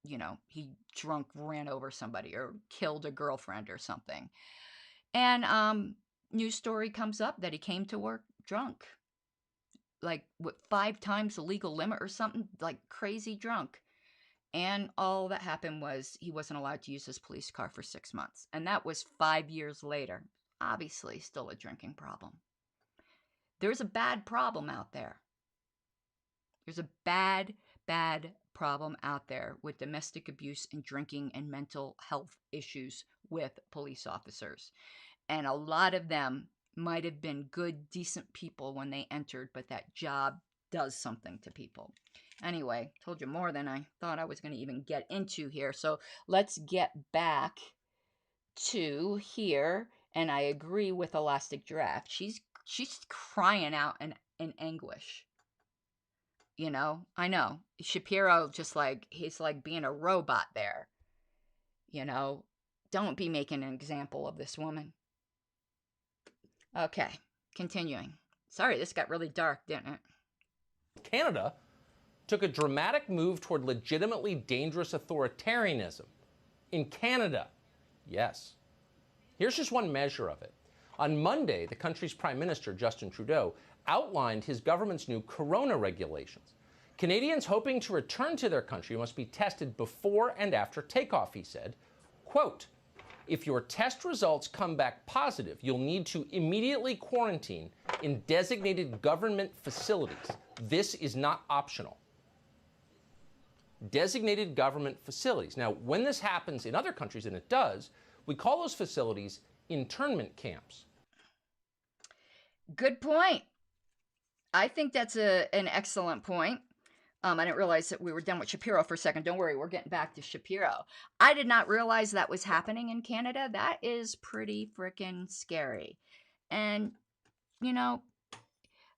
you know, he drunk ran over somebody or killed a girlfriend or something. And news story comes up that he came to work drunk. Like, what, 5 times the legal limit or something? Like, crazy drunk. And all that happened was he wasn't allowed to use his police car for 6 months. And that was 5 years later. Obviously, still a drinking problem. There's a bad problem out there. There's a bad problem out there with domestic abuse and drinking and mental health issues with police officers. And a lot of them might have been good, decent people when they entered, but that job does something to people. Anyway, told you more than I thought I was going to even get into here. So let's get back to here. And I agree with Elastic Giraffe. She's crying out in anguish. You know, I know. Shapiro just like, he's like being a robot there. You know, don't be making an example of this woman. Okay, continuing. Sorry, this got really dark, didn't it? Canada took a dramatic move toward legitimately dangerous authoritarianism. In Canada, yes. Here's just one measure of it. On Monday, the country's Prime Minister, Justin Trudeau, outlined his government's new corona regulations. Canadians hoping to return to their country must be tested before and after takeoff, he said. Quote, if your test results come back positive, you'll need to immediately quarantine in designated government facilities. This is not optional. Designated government facilities. Now, when this happens in other countries, and it does, we call those facilities internment camps. Good point. I think that's an excellent point. I didn't realize that we were done with Shapiro for a second. Don't worry, we're getting back to Shapiro. I did not realize that was happening in Canada. That is pretty freaking scary. And, you know,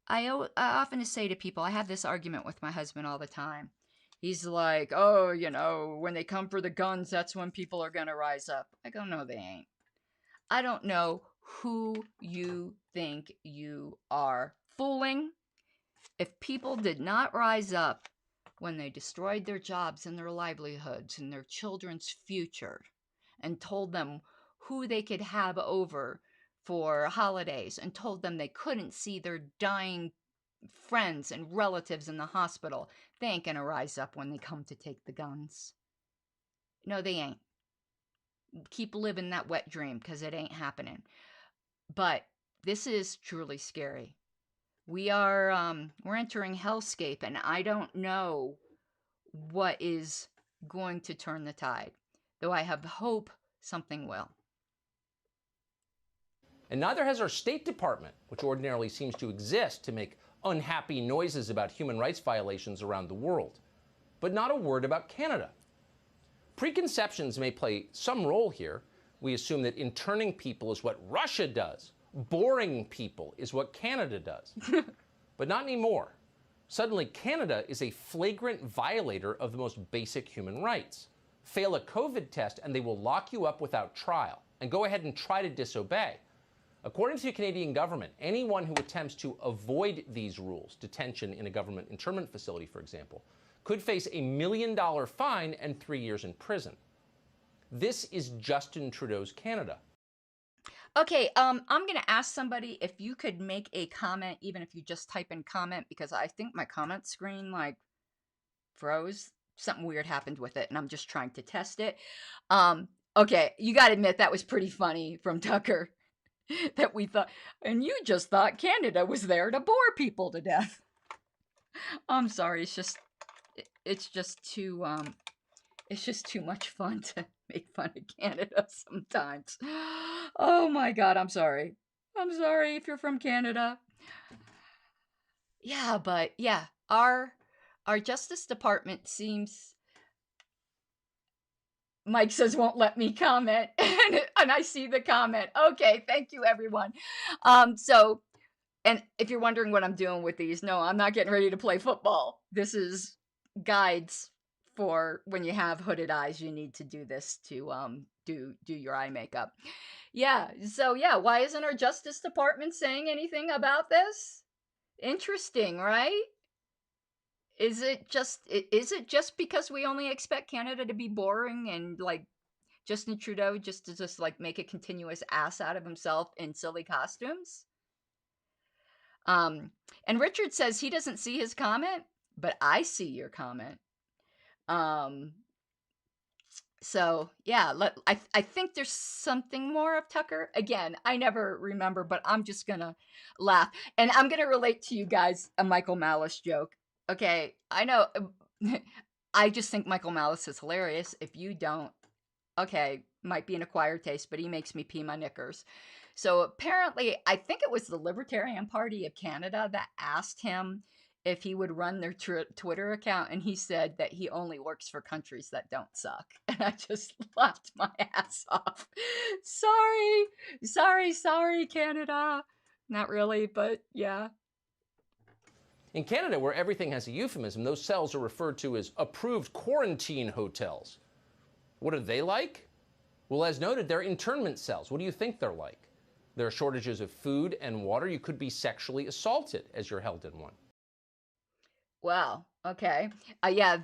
I often say to people, I have this argument with my husband all the time. He's like, oh, you know, when they come for the guns, that's when people are going to rise up. I go, no, they ain't. I don't know who you think you are fooling. If people did not rise up when they destroyed their jobs and their livelihoods and their children's future and told them who they could have over for holidays and told them they couldn't see their dying friends and relatives in the hospital, they ain't gonna rise up when they come to take the guns. No, they ain't. Keep living that wet dream, because it ain't happening. But this is truly scary. We're entering hellscape, and I don't know what is going to turn the tide, though I have hope something will. And neither has our State Department, which ordinarily seems to exist to make unhappy noises about human rights violations around the world. But not a word about Canada. Preconceptions may play some role here. We assume that interning people is what Russia does, Boring people is what Canada does. But not anymore. Suddenly, Canada is a flagrant violator of the most basic human rights. Fail a COVID test and they will lock you up without trial and go ahead and try to disobey. According to the Canadian government, anyone who attempts to avoid these rules, detention in a government internment facility, for example, could face $1 million fine and 3 years in prison. This is Justin Trudeau's Canada. Okay, I'm going to ask somebody if you could make a comment, even if you just type in comment, because I think my comment screen, like, froze. Something weird happened with it, and I'm just trying to test it. Okay, you got to admit that was pretty funny from Tucker. That we thought, and you just thought Canada was there to bore people to death. I'm sorry, it's just too much fun to make fun of Canada sometimes. Oh my God, I'm sorry. I'm sorry if you're from Canada. Yeah, but yeah, our Justice Department seems. Mike says won't let me comment, and I see the comment. Okay, thank you, everyone. So, and if you're wondering what I'm doing with these, no, I'm not getting ready to play football. This is guides for when you have hooded eyes. You need to do this to do your eye makeup. Yeah. So yeah, why isn't our Justice Department saying anything about this? Interesting, right? Is it just because we only expect Canada to be boring and like Justin Trudeau just to like make a continuous ass out of himself in silly costumes? And Richard says he doesn't see his comment, but I see your comment. So yeah, I think there's something more of Tucker. Again, I never remember, but I'm just gonna laugh. And I'm gonna relate to you guys a Michael Malus joke. Okay, I know. I just think Michael Malus is hilarious. If you don't, okay, might be an acquired taste, but he makes me pee my knickers. So apparently, I think it was the Libertarian Party of Canada that asked him if he would run their Twitter account, and he said that he only works for countries that don't suck. And I just laughed my ass off. Sorry, Canada. Not really, but yeah. In Canada, where everything has a euphemism, those cells are referred to as approved quarantine hotels. What are they like? Well, as noted, they're internment cells. What do you think they're like? There are shortages of food and water. You could be sexually assaulted as you're held in one. Wow. Okay. Yeah,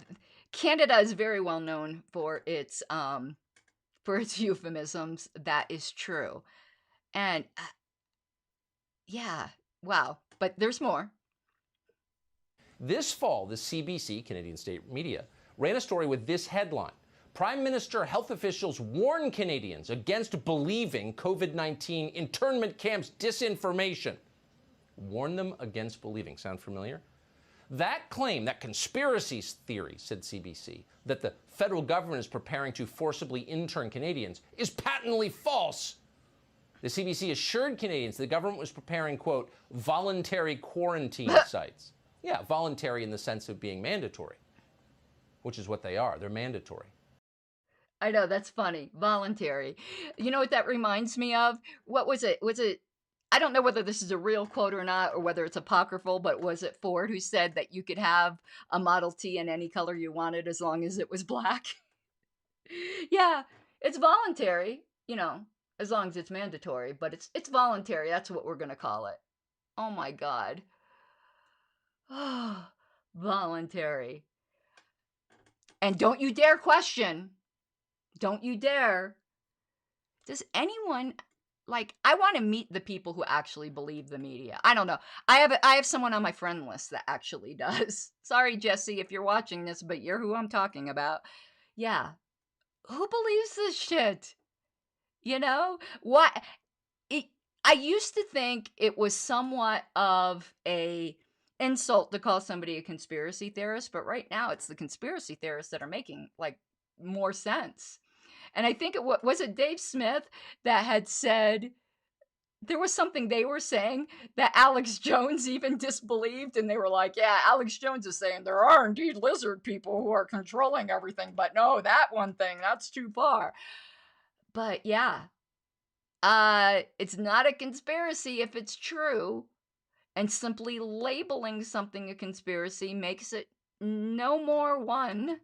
Canada is very well known for its euphemisms. That is true. And yeah, wow. But there's more. This fall, the CBC, Canadian State Media, ran a story with this headline: Prime Minister health officials warn Canadians against believing COVID-19 internment camps disinformation. Warn them against believing. Sound familiar? That claim, that conspiracy theory, said CBC, that the federal government is preparing to forcibly intern Canadians is patently false. The CBC assured Canadians the government was preparing, quote, voluntary quarantine sites. Yeah, voluntary in the sense of being mandatory, which is what they are. They're mandatory. I know, that's funny. Voluntary. You know what that reminds me of? What was it? I don't know whether this is a real quote or not, or whether it's apocryphal, but was it Ford who said that you could have a Model T in any color you wanted as long as it was black? Yeah, it's voluntary, as long as it's mandatory, but it's voluntary. That's what we're going to call it. Oh my God. Oh, voluntary. And don't you dare question. Don't you dare. Does anyone, I want to meet the people who actually believe the media. I don't know. I have someone on my friend list that actually does. Sorry, Jesse, if you're watching this, but you're who I'm talking about. Yeah. Who believes this shit? What? I used to think it was somewhat of a insult to call somebody a conspiracy theorist, but right now it's the conspiracy theorists that are making more sense. And I think was it Dave Smith that had said there was something they were saying that Alex Jones even disbelieved, and they were like, yeah, Alex Jones is saying there are indeed lizard people who are controlling everything, but no, that one thing, that's too far. But yeah, It's not a conspiracy if it's true, and simply labeling something a conspiracy makes it no more one.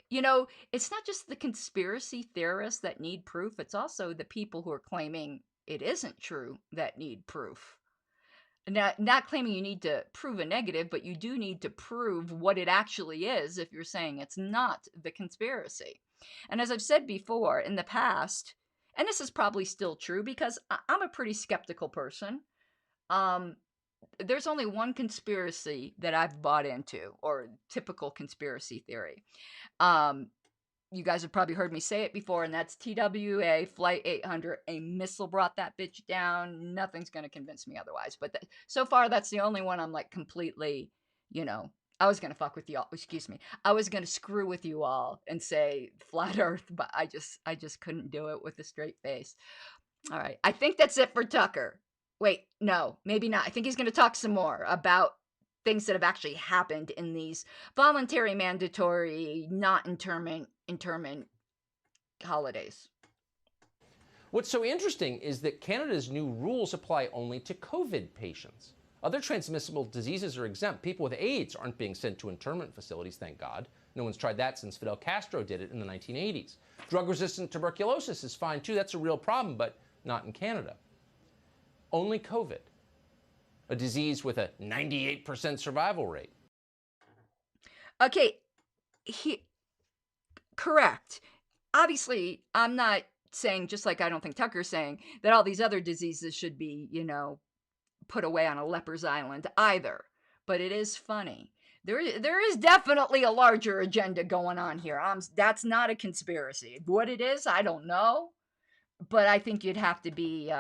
You know, it's not just the conspiracy theorists that need proof, it's also the people who are claiming it isn't true that need proof. Not claiming you need to prove a negative, but you do need to prove what it actually is if you're saying it's not the conspiracy. And as I've said before in the past, and this is probably still true because I'm a pretty skeptical person, there's only one conspiracy that I've bought into, or typical conspiracy theory. You guys have probably heard me say it before, and that's TWA Flight 800. A missile brought that bitch down. Nothing's going to convince me otherwise. But so far, that's the only one I'm like completely, you know, I was going to fuck with y'all. Excuse me. I was going to screw with you all and say flat Earth, but I just couldn't do it with a straight face. All right. I think that's it for Tucker. Wait, no, maybe not. I think he's going to talk some more about things that have actually happened in these voluntary, mandatory, not interment holidays. What's so interesting is that Canada's new rules apply only to COVID patients. Other transmissible diseases are exempt. People with AIDS aren't being sent to internment facilities, thank God. No one's tried that since Fidel Castro did it in the 1980s. Drug-resistant tuberculosis is fine too. That's a real problem, but not in Canada. Only COVID, a disease with a 98% survival rate. Okay, correct. Obviously, I'm not saying, just like I don't think Tucker's saying, that all these other diseases should be, you know, put away on a leper's island either. But it is funny. There is definitely a larger agenda going on here. That's not a conspiracy. What it is, I don't know. But I think you'd have to be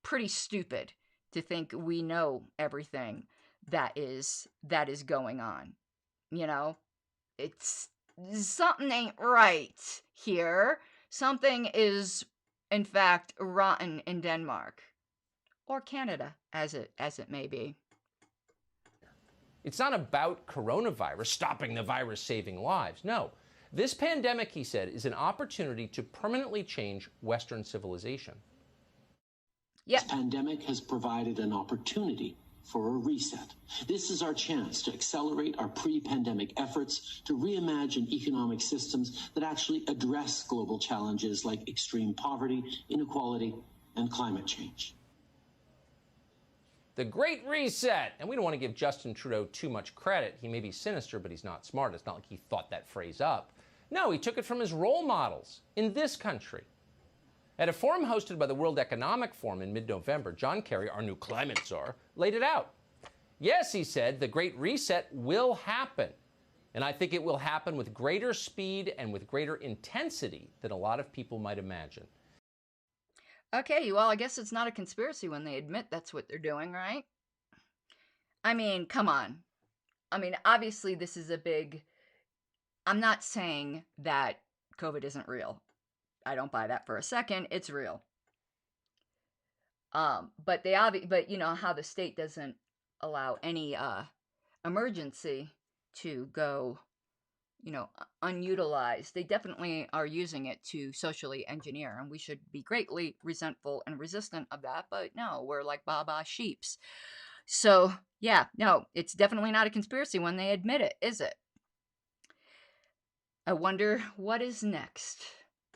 pretty stupid to think we know everything that is going on. You know, it's something ain't right here. Something is, in fact, rotten in Denmark or Canada, as it may be. It's not about coronavirus stopping the virus saving lives. No. This pandemic, he said, is an opportunity to permanently change Western civilization. Yep. This pandemic has provided an opportunity for a reset. This is our chance to accelerate our pre-pandemic efforts to reimagine economic systems that actually address global challenges like extreme poverty, inequality, and climate change. The Great Reset. And we don't want to give Justin Trudeau too much credit. He may be sinister, but he's not smart. It's not like he thought that phrase up. No, he took it from his role models in this country. At a forum hosted by the World Economic Forum in mid-November, John Kerry, our new climate czar, laid it out. Yes, he said, the Great Reset will happen. And I think it will happen with greater speed and with greater intensity than a lot of people might imagine. Okay, well, I guess it's not a conspiracy when they admit that's what they're doing, right? I mean, come on. I mean, obviously this is a big... I'm not saying that COVID isn't real. I don't buy that for a second. It's real. But you know how the state doesn't allow any emergency to go, you know, unutilized. They definitely are using it to socially engineer, and we should be greatly resentful and resistant of that. But no, we're like Baba sheeps. So yeah, no, it's definitely not a conspiracy when they admit it, is it? I wonder what is next.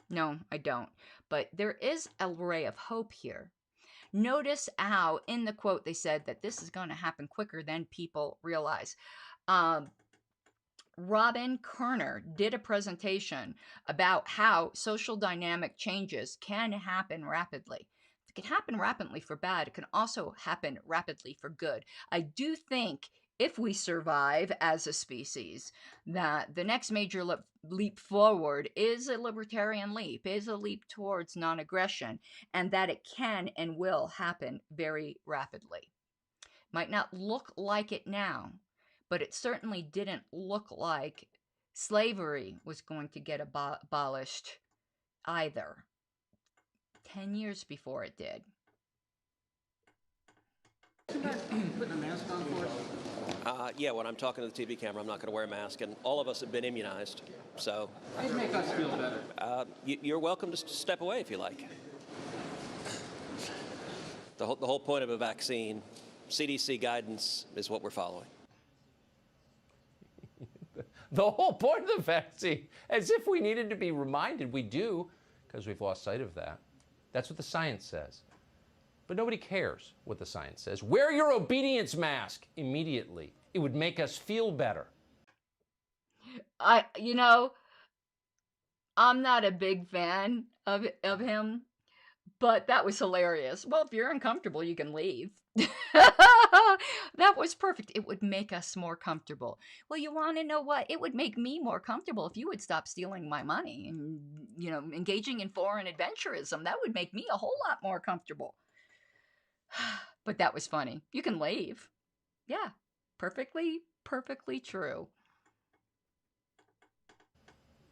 No, I don't. But there is a ray of hope here. Notice how in the quote they said that this is going to happen quicker than people realize. Robin Kerner did a presentation about how social dynamic changes can happen rapidly. It can happen rapidly for bad. It can also happen rapidly for good. I do think if we survive as a species, that the next major leap forward is a libertarian leap, is a leap towards non-aggression, and that it can and will happen very rapidly. Might not look like it now, but it certainly didn't look like slavery was going to get abolished either. 10 years before it did. Putting a mask on for us? Yeah, when I'm talking to the TV camera, I'm not going to wear a mask, and all of us have been immunized, so... It'd make us feel better. You're welcome to step away if you like. The whole point of a vaccine, CDC guidance, is what we're following. The whole point of the vaccine, as if we needed to be reminded. We do, because we've lost sight of that. That's what the science says. But nobody cares what the science says. Wear your obedience mask immediately. It would make us feel better. You know, I'm not a big fan of him, but that was hilarious. Well, if you're uncomfortable, you can leave. That was perfect. It would make us more comfortable. Well, you want to know what? It would make me more comfortable if you would stop stealing my money and, you know, engaging in foreign adventurism. That would make me a whole lot more comfortable. But that was funny. You can leave. Yeah, perfectly true.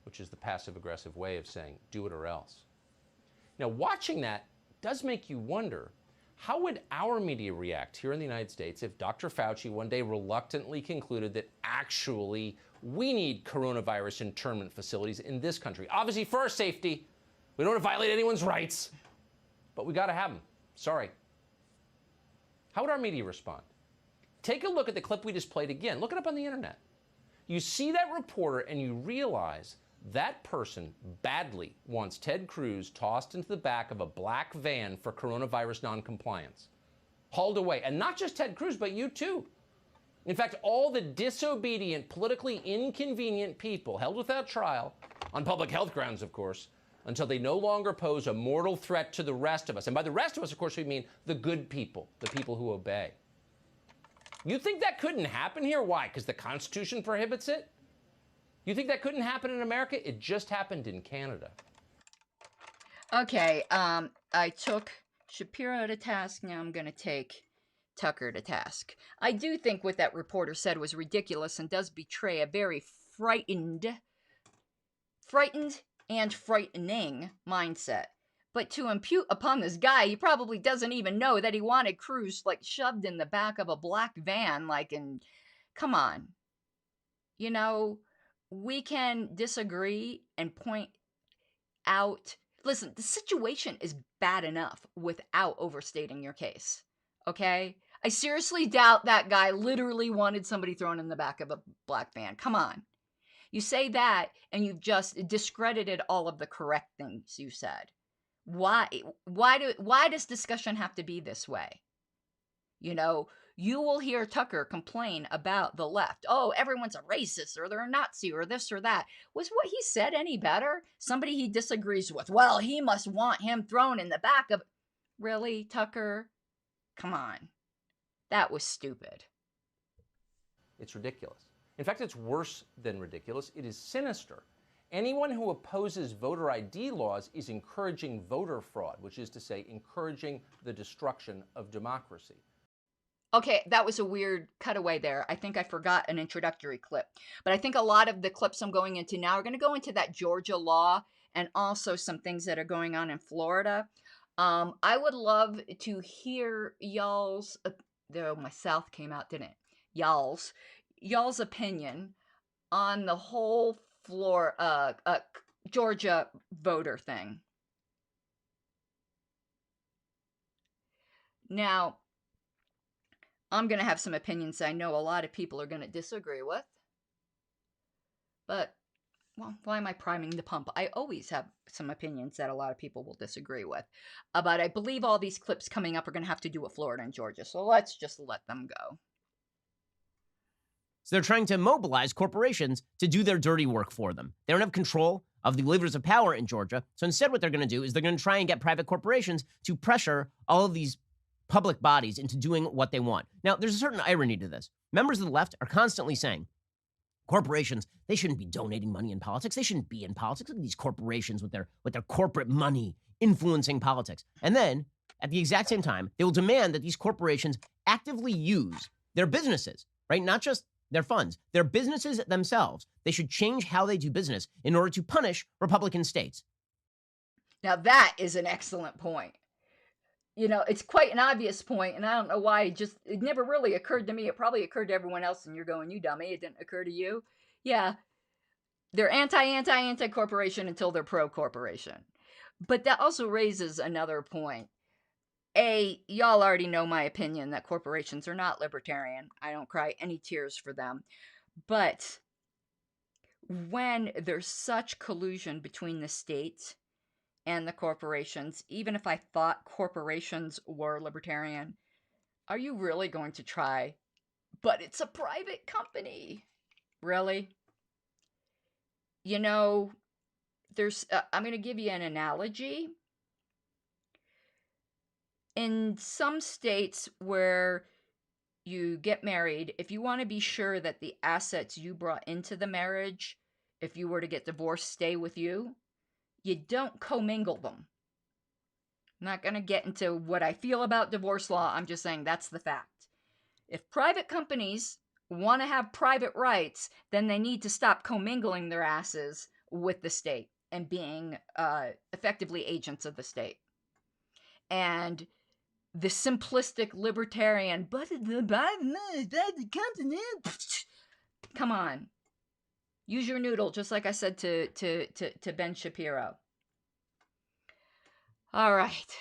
Which is the passive-aggressive way of saying, do it or else. Now, watching that does make you wonder, how would our media react here in the United States if Dr. Fauci one day reluctantly concluded that actually we need coronavirus internment facilities in this country? Obviously, for our safety, we don't want to violate anyone's rights, but we got to have them. Sorry. How would our media respond? Take a look at the clip we just played again. Look it up on the internet. You see that reporter and you realize that person badly wants Ted Cruz tossed into the back of a black van for coronavirus noncompliance. Hauled away. And not just Ted Cruz, but you too. In fact, all the disobedient, politically inconvenient people held without trial, on public health grounds, of course, until they no longer pose a mortal threat to the rest of us. And by the rest of us, of course, we mean the good people, the people who obey. You think that couldn't happen here? Why? Because the Constitution prohibits it? You think that couldn't happen in America? It just happened in Canada. Okay, I took Shapiro to task. Now I'm going to take Tucker to task. I do think what that reporter said was ridiculous and does betray a very frightened and frightening mindset. But to impute upon this guy, he probably doesn't even know that he wanted Cruz, like, shoved in the back of a black van, like, and come on. You know, we can disagree and point out, listen, the situation is bad enough without overstating your case, okay? I seriously doubt that guy literally wanted somebody thrown in the back of a black van. Come on. You say that, and you've just discredited all of the correct things you said. Why does discussion have to be this way? You know, you will hear Tucker complain about the left. Oh, everyone's a racist, or they're a Nazi, or this or that. Was what he said any better? Somebody he disagrees with. Well, he must want him thrown in the back of... Really, Tucker? Come on. That was stupid. It's ridiculous. In fact, it's worse than ridiculous. It is sinister. Anyone who opposes voter ID laws is encouraging voter fraud, which is to say, encouraging the destruction of democracy. Okay, that was a weird cutaway there. I think I forgot an introductory clip. But I think a lot of the clips I'm going into now are going to go into that Georgia law and also some things that are going on in Florida. I would love to hear y'all's... my South came out, didn't it? Y'all's opinion on the whole Georgia voter thing. Now, I'm going to have some opinions I know a lot of people are going to disagree with. But, well, why am I priming the pump? I always have some opinions that a lot of people will disagree with. But I believe all these clips coming up are going to have to do with Florida and Georgia. So let's just let them go. So they're trying to mobilize corporations to do their dirty work for them. They don't have control of the levers of power in Georgia. So instead what they're going to do is they're going to try and get private corporations to pressure all of these public bodies into doing what they want. Now, there's a certain irony to this. Members of the left are constantly saying, corporations, they shouldn't be donating money in politics. They shouldn't be in politics. Look at these corporations with their corporate money influencing politics. And then, at the exact same time, they will demand that these corporations actively use their businesses, right? Not just their funds, their businesses themselves. They should change how they do business in order to punish Republican states. Now that is an excellent point. You know, it's quite an obvious point, and I don't know why it never really occurred to me. It probably occurred to everyone else, and you're going, you dummy, it didn't occur to you. Yeah, they're anti-corporation until they're pro-corporation. But that also raises another point. Y'all already know my opinion that corporations are not libertarian. I don't cry any tears for them. But when there's such collusion between the state and the corporations, even if I thought corporations were libertarian, are you really going to try? But it's a private company. Really? You know, I'm going to give you an analogy. In some states where you get married, if you want to be sure that the assets you brought into the marriage, if you were to get divorced, stay with you, you don't commingle them. I'm not going to get into what I feel about divorce law. I'm just saying that's the fact. If private companies want to have private rights, then they need to stop commingling their asses with the state and being effectively agents of the state. And the simplistic libertarian, but the company, come on. Use your noodle, just like I said to Ben Shapiro. All right.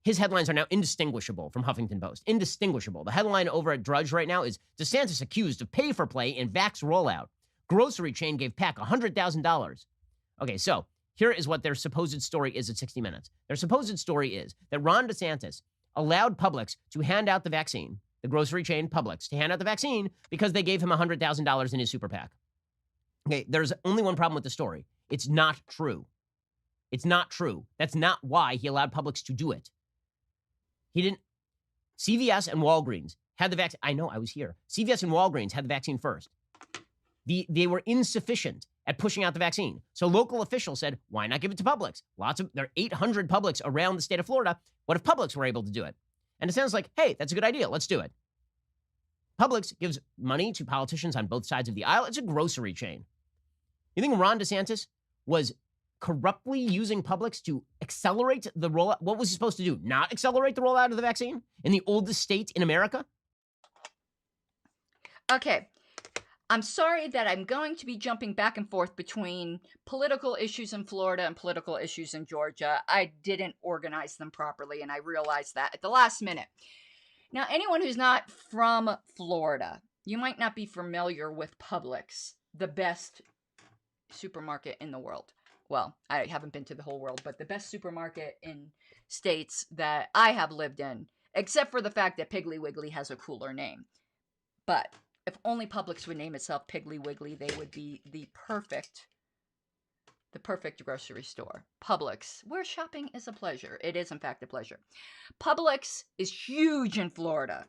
His headlines are now indistinguishable from Huffington Post. Indistinguishable. The headline over at Drudge right now is DeSantis accused of pay-for-play in vax rollout. Grocery chain gave PAC $100,000. Okay, so here is what their supposed story is at 60 Minutes. Their supposed story is that Ron DeSantis allowed Publix to hand out the vaccine, the grocery chain Publix, to hand out the vaccine because they gave him $100,000 in his super PAC. Okay, there's only one problem with the story. It's not true. It's not true. That's not why he allowed Publix to do it. He didn't. CVS and Walgreens had the vaccine. I know, I was here. CVS and Walgreens had the vaccine first. They were insufficient at pushing out the vaccine. So local officials said, why not give it to Publix? There are 800 Publix around the state of Florida. What if Publix were able to do it? And it sounds like, hey, that's a good idea. Let's do it. Publix gives money to politicians on both sides of the aisle. It's a grocery chain. You think Ron DeSantis was corruptly using Publix to accelerate the rollout? What was he supposed to do? Not accelerate the rollout of the vaccine in the oldest state in America? Okay. I'm sorry that I'm going to be jumping back and forth between political issues in Florida and political issues in Georgia. I didn't organize them properly, and I realized that at the last minute. Now, anyone who's not from Florida, you might not be familiar with Publix, the best supermarket in the world. Well, I haven't been to the whole world, but the best supermarket in states that I have lived in, except for the fact that Piggly Wiggly has a cooler name. But if only Publix would name itself Piggly Wiggly, they would be the perfect grocery store. Publix, where shopping is a pleasure. It is, in fact, a pleasure. Publix is huge in Florida.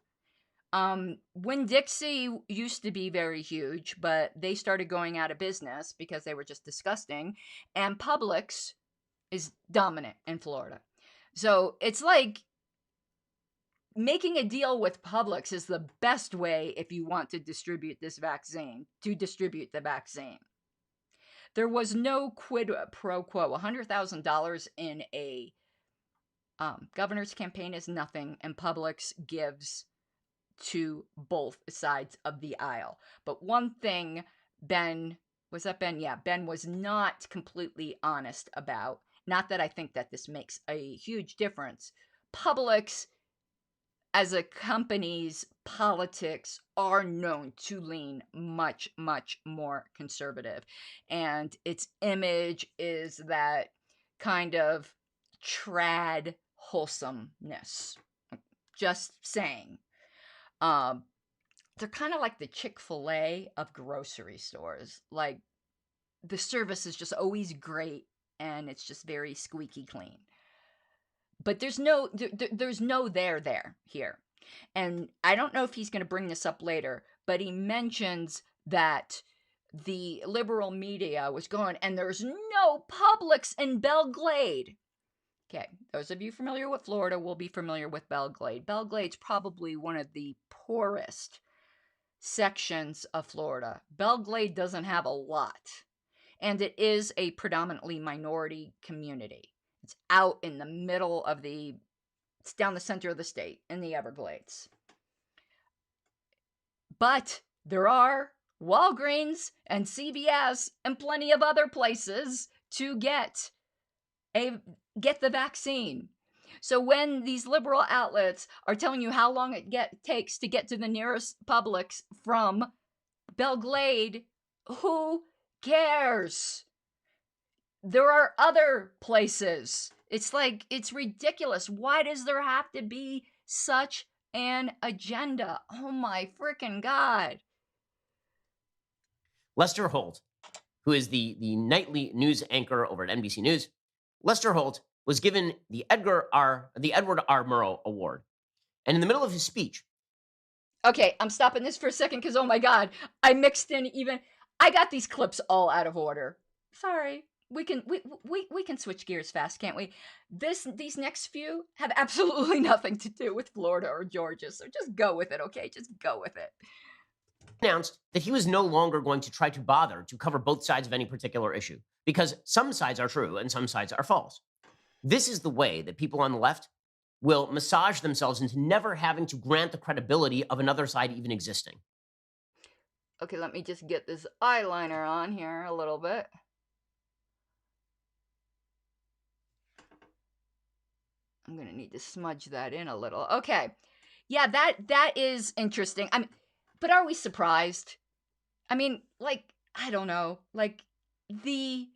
Winn-Dixie used to be very huge, but they started going out of business because they were just disgusting. And Publix is dominant in Florida. So it's like making a deal with Publix is the best way if you want to distribute this vaccine, to distribute the vaccine. There was no quid pro quo. $100,000 in a governor's campaign is nothing, and Publix gives to both sides of the aisle. But one thing Ben was not completely honest about, not that I think that this makes a huge difference. Publix as a company's politics are known to lean much, much more conservative. And its image is that kind of trad wholesomeness. Just saying. They're kind of like the Chick-fil-A of grocery stores. Like, the service is just always great, and it's just very squeaky clean. But there's no there here. And I don't know if he's going to bring this up later, but he mentions that the liberal media was going, and there's no Publix in Belle Glade. Okay, those of you familiar with Florida will be familiar with Belle Glade. Belle Glade's probably one of the poorest sections of Florida. Belle Glade doesn't have a lot, and it is a predominantly minority community. It's out in the middle of it's down the center of the state in the Everglades. But there are Walgreens and CVS and plenty of other places to get the vaccine. So when these liberal outlets are telling you how long it takes to get to the nearest Publix from Belglade, who cares? There are other places. It's like, it's ridiculous. Why does there have to be such an agenda? Oh my freaking God. Lester Holt, who is the nightly news anchor over at NBC News, Lester Holt was given the Edward R. Murrow Award. And in the middle of his speech... Okay, I'm stopping this for a second because, oh my God, I mixed in even... I got these clips all out of order. Sorry. We can switch gears fast, can't we? These next few have absolutely nothing to do with Florida or Georgia, so just go with it, okay? Just go with it. Announced that he was no longer going to try to bother to cover both sides of any particular issue, because some sides are true and some sides are false. This is the way that people on the left will massage themselves into never having to grant the credibility of another side even existing. Okay, let me just get this eyeliner on here a little bit. I'm going to need to smudge that in a little. Okay. Yeah, that is interesting. I mean, but are we surprised? I mean, like, I don't know. Like, the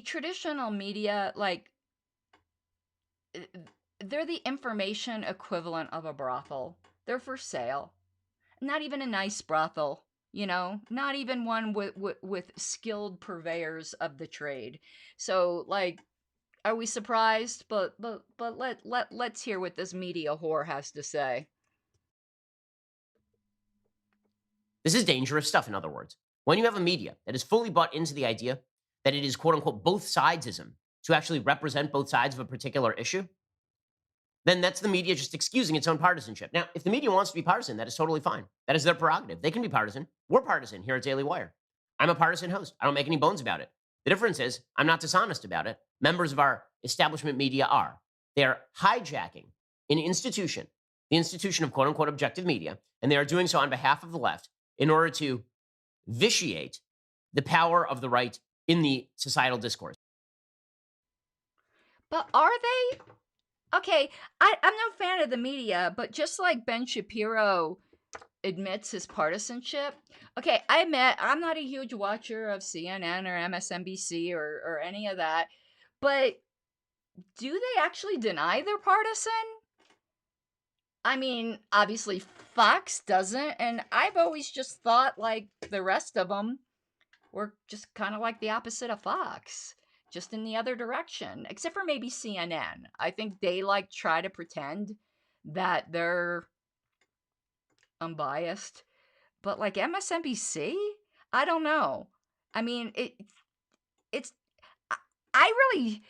traditional media, like, they're the information equivalent of a brothel. They're for sale. Not even a nice brothel, you know, not even one with skilled purveyors of the trade. So, like, are we surprised? But let's hear what this media whore has to say. This is dangerous stuff, in other words. When you have a media that is fully bought into the idea that it is, quote unquote, both sidesism to actually represent both sides of a particular issue, then that's the media just excusing its own partisanship. Now, if the media wants to be partisan, that is totally fine. That is their prerogative. They can be partisan. We're partisan here at Daily Wire. I'm a partisan host. I don't make any bones about it. The difference is I'm not dishonest about it. Members of our establishment media are. They are hijacking an institution, the institution of quote unquote objective media, and they are doing so on behalf of the left in order to vitiate the power of the right in the societal discourse. But are they? Okay, I'm no fan of the media, but just like Ben Shapiro admits his partisanship. Okay, I admit I'm not a huge watcher of CNN or MSNBC or any of that, but do they actually deny they're partisan? I mean, obviously Fox doesn't, and I've always just thought like the rest of them were just kind of like the opposite of Fox, just in the other direction, except for maybe CNN. I think they like try to pretend that they're unbiased, but like MSNBC, I don't know. I mean, it's I really,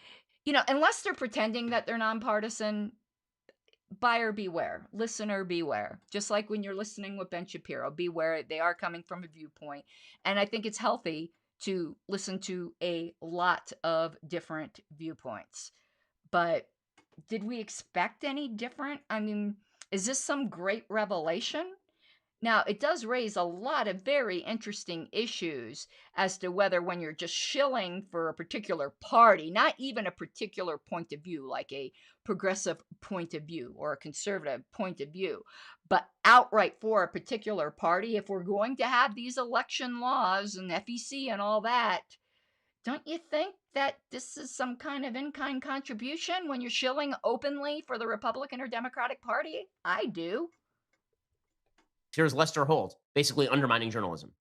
you know, unless they're pretending that they're nonpartisan, buyer beware, listener beware. Just like when you're listening with Ben Shapiro, beware, they are coming from a viewpoint. And I think it's healthy to listen to a lot of different viewpoints. But did we expect any different? I mean, is this some great revelation? Now, it does raise a lot of very interesting issues as to whether when you're just shilling for a particular party, not even a particular point of view, like a progressive point of view or a conservative point of view, but outright for a particular party, if we're going to have these election laws and FEC and all that, don't you think that this is some kind of in-kind contribution when you're shilling openly for the Republican or Democratic Party? I do. Here's Lester Holt basically undermining journalism.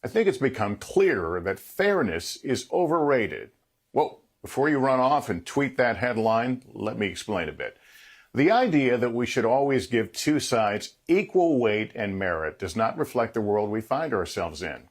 I think it's become clearer that fairness is overrated. Well, before you run off and tweet that headline, let me explain a bit. The idea that we should always give two sides equal weight and merit does not reflect the world we find ourselves in.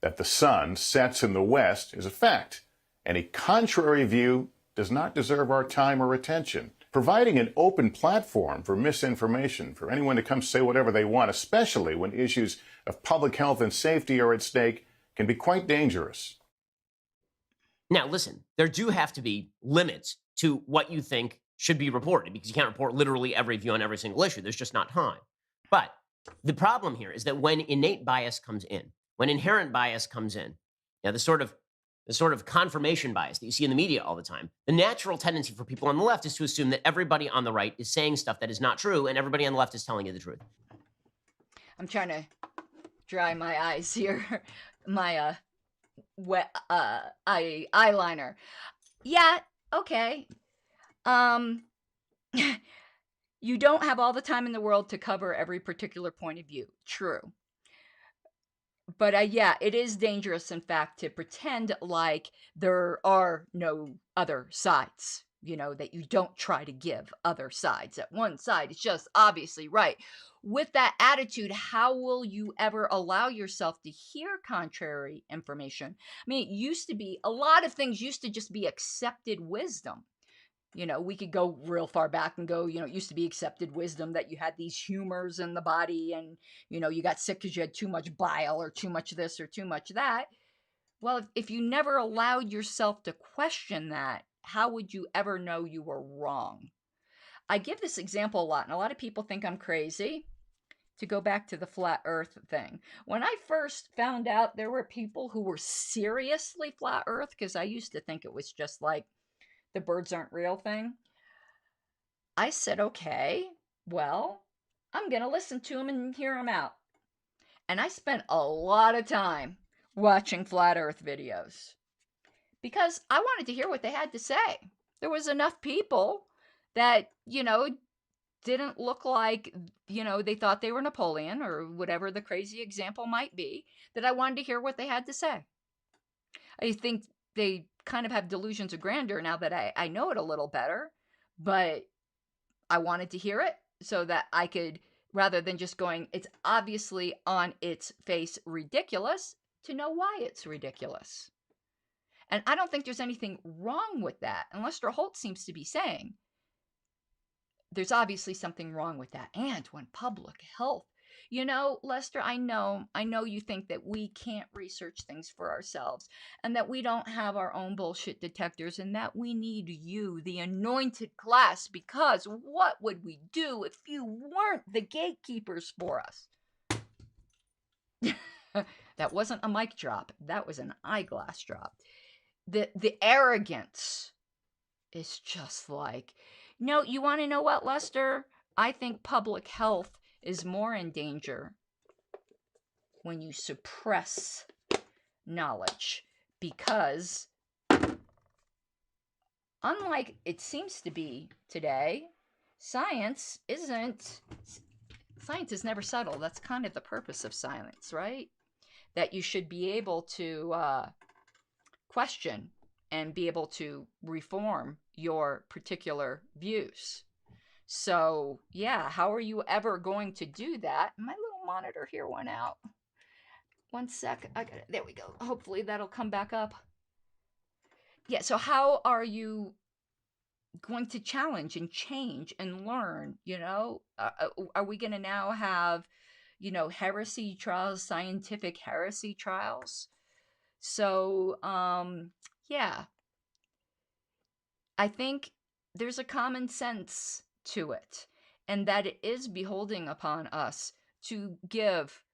That the sun sets in the west is a fact. Any contrary view does not deserve our time or attention. Providing an open platform for misinformation, for anyone to come say whatever they want, especially when issues of public health and safety are at stake, can be quite dangerous. Now, listen, there do have to be limits to what you think should be reported, because you can't report literally every view on every single issue. There's just not time. But the problem here is that when innate bias comes in, when inherent bias comes in, now the sort of the sort of confirmation bias that you see in the media all the time. The natural tendency for people on the left is to assume that everybody on the right is saying stuff that is not true, and everybody on the left is telling you the truth. I'm trying to dry my eyes here. My wet eyeliner. Yeah, okay. You don't have all the time in the world to cover every particular point of view. True. But yeah, it is dangerous, in fact, to pretend like there are no other sides, you know, that you don't try to give other sides. That one side is just obviously right. With that attitude, how will you ever allow yourself to hear contrary information? I mean, it used to be, a lot of things used to just be accepted wisdom. You know, we could go real far back and go, you know, it used to be accepted wisdom that you had these humors in the body and, you know, you got sick because you had too much bile or too much this or too much that. Well, if you never allowed yourself to question that, how would you ever know you were wrong? I give this example a lot, and a lot of people think I'm crazy. To go back to the flat earth thing. When I first found out there were people who were seriously flat earth, because I used to think it was just like the birds aren't real thing, I said, okay, well, I'm going to listen to them and hear them out. And I spent a lot of time watching flat earth videos because I wanted to hear what they had to say. There was enough people that, you know, didn't look like, you know, they thought they were Napoleon or whatever the crazy example might be, that I wanted to hear what they had to say. I think they kind of have delusions of grandeur now that I know it a little better, but I wanted to hear it so that I could, rather than just going, it's obviously on its face ridiculous, to know why it's ridiculous. And I don't think there's anything wrong with that, and Lester Holt seems to be saying there's obviously something wrong with that. And when public health, you know, Lester, I know you think that we can't research things for ourselves and that we don't have our own bullshit detectors and that we need you, the anointed class, because what would we do if you weren't the gatekeepers for us? That wasn't a mic drop. That was an eyeglass drop. The arrogance is just like, no, you want to know what, Lester? I think public health is more in danger when you suppress knowledge, because unlike it seems to be today, science is never settled. That's kind of the purpose of science, right? That you should be able to question and be able to reform your particular views. So, yeah, how are you ever going to do that? My little monitor here went out. One sec. There we go. Hopefully that'll come back up. Yeah, so how are you going to challenge and change and learn, you know? Are we going to now have, you know, heresy trials, scientific heresy trials? So, yeah. I think there's a common sense to it, and that it is beholding upon us to give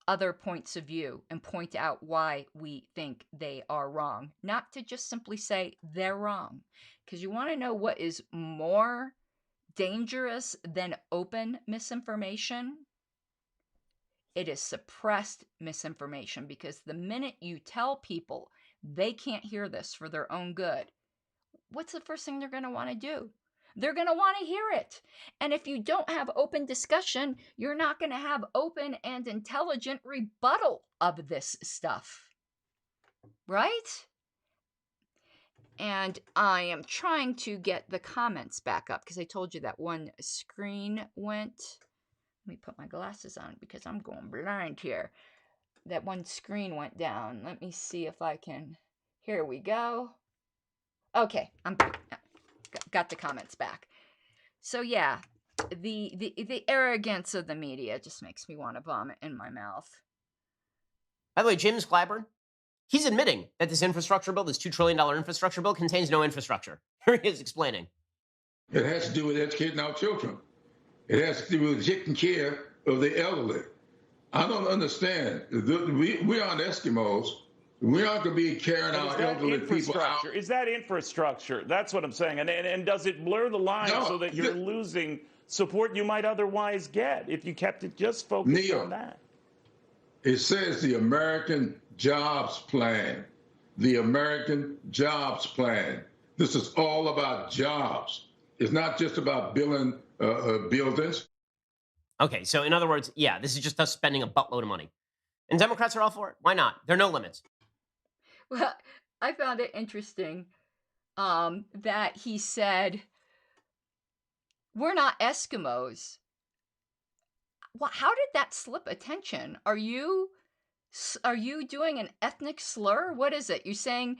other points of view and point out why we think they are wrong, not to just simply say they're wrong. Because you want to know what is more dangerous than open misinformation? It is suppressed misinformation, because the minute you tell people they can't hear this for their own good, what's the first thing they're going to want to do? They're going to want to hear it. And if you don't have open discussion, you're not going to have open and intelligent rebuttal of this stuff. Right? And I am trying to get the comments back up because I told you that one screen went. Let me put my glasses on because I'm going blind here. That one screen went down. Let me see if I can. Here we go. Okay, I'm got the comments back. So yeah, the arrogance of the media just makes me want to vomit in my mouth. By the way, James Clyburn, he's admitting that this infrastructure bill, this $2 trillion infrastructure bill, contains no infrastructure. Here he is explaining. It has to do with educating our children. It has to do with taking care of the elderly. I don't understand. We aren't Eskimos. We aren't going to be carrying our elderly people out. Is that infrastructure? That's what I'm saying. And does it blur the line so that you're losing support you might otherwise get if you kept it just focused on that? It says the American Jobs Plan. The American Jobs Plan. This is all about jobs. It's not just about building buildings. Okay, so in other words, yeah, this is just us spending a buttload of money. And Democrats are all for it. Why not? There are no limits. Well, I found it interesting that he said, we're not Eskimos. Well, how did that slip attention? Are you doing an ethnic slur? What is it? You're saying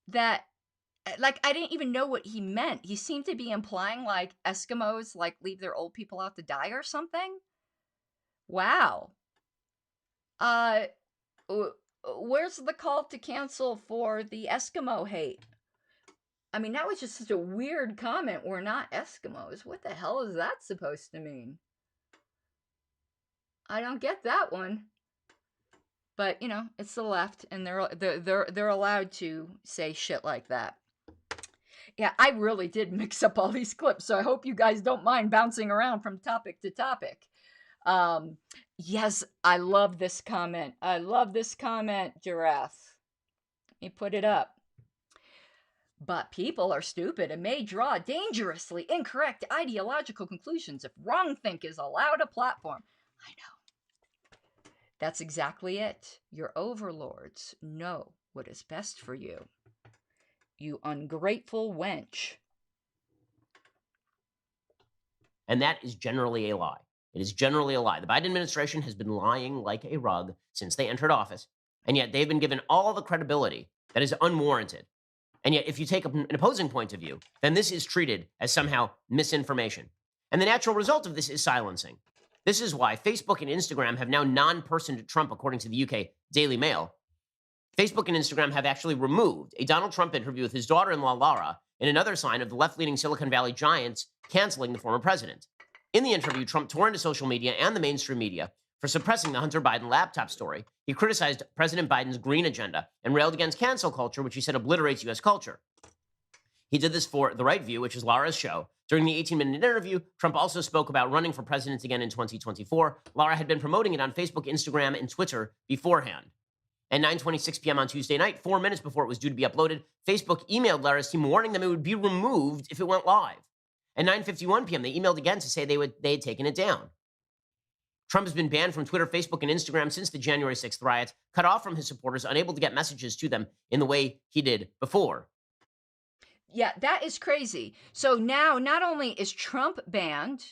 that, like, I didn't even know what he meant. He seemed to be implying, like, Eskimos, like, leave their old people out to die or something? Wow. Where's the call to cancel for the Eskimo hate? I mean, that was just such a weird comment. We're not Eskimos. What the hell is that supposed to mean? I don't get that one. But, you know, it's the left, and they're allowed to say shit like that. Yeah, I really did mix up all these clips, so I hope you guys don't mind bouncing around from topic to topic. Yes, I love this comment. I love this comment, Giraffe. Let me put it up. But people are stupid and may draw dangerously incorrect ideological conclusions if wrongthink is allowed a platform. I know. That's exactly it. Your overlords know what is best for you. You ungrateful wench. And that is generally a lie. It is generally a lie. The Biden administration has been lying like a rug since they entered office, and yet they've been given all the credibility that is unwarranted. And yet, if you take an opposing point of view, then this is treated as somehow misinformation. And the natural result of this is silencing. This is why Facebook and Instagram have now non-personed Trump, according to the UK Daily Mail. Facebook and Instagram have actually removed a Donald Trump interview with his daughter-in-law, Lara, in another sign of the left-leaning Silicon Valley giants canceling the former president. In the interview, Trump tore into social media and the mainstream media for suppressing the Hunter Biden laptop story. He criticized President Biden's green agenda and railed against cancel culture, which he said obliterates U.S. culture. He did this for The Right View, which is Lara's show. During the 18-minute interview, Trump also spoke about running for president again in 2024. Lara had been promoting it on Facebook, Instagram, and Twitter beforehand. At 9:26 p.m. on Tuesday night, 4 minutes before it was due to be uploaded, Facebook emailed Lara's team warning them it would be removed if it went live. At 9:51 p.m., they emailed again to say they had taken it down. Trump has been banned from Twitter, Facebook, and Instagram since the January 6th riots, cut off from his supporters, unable to get messages to them in the way he did before. Yeah, that is crazy. So now not only is Trump banned,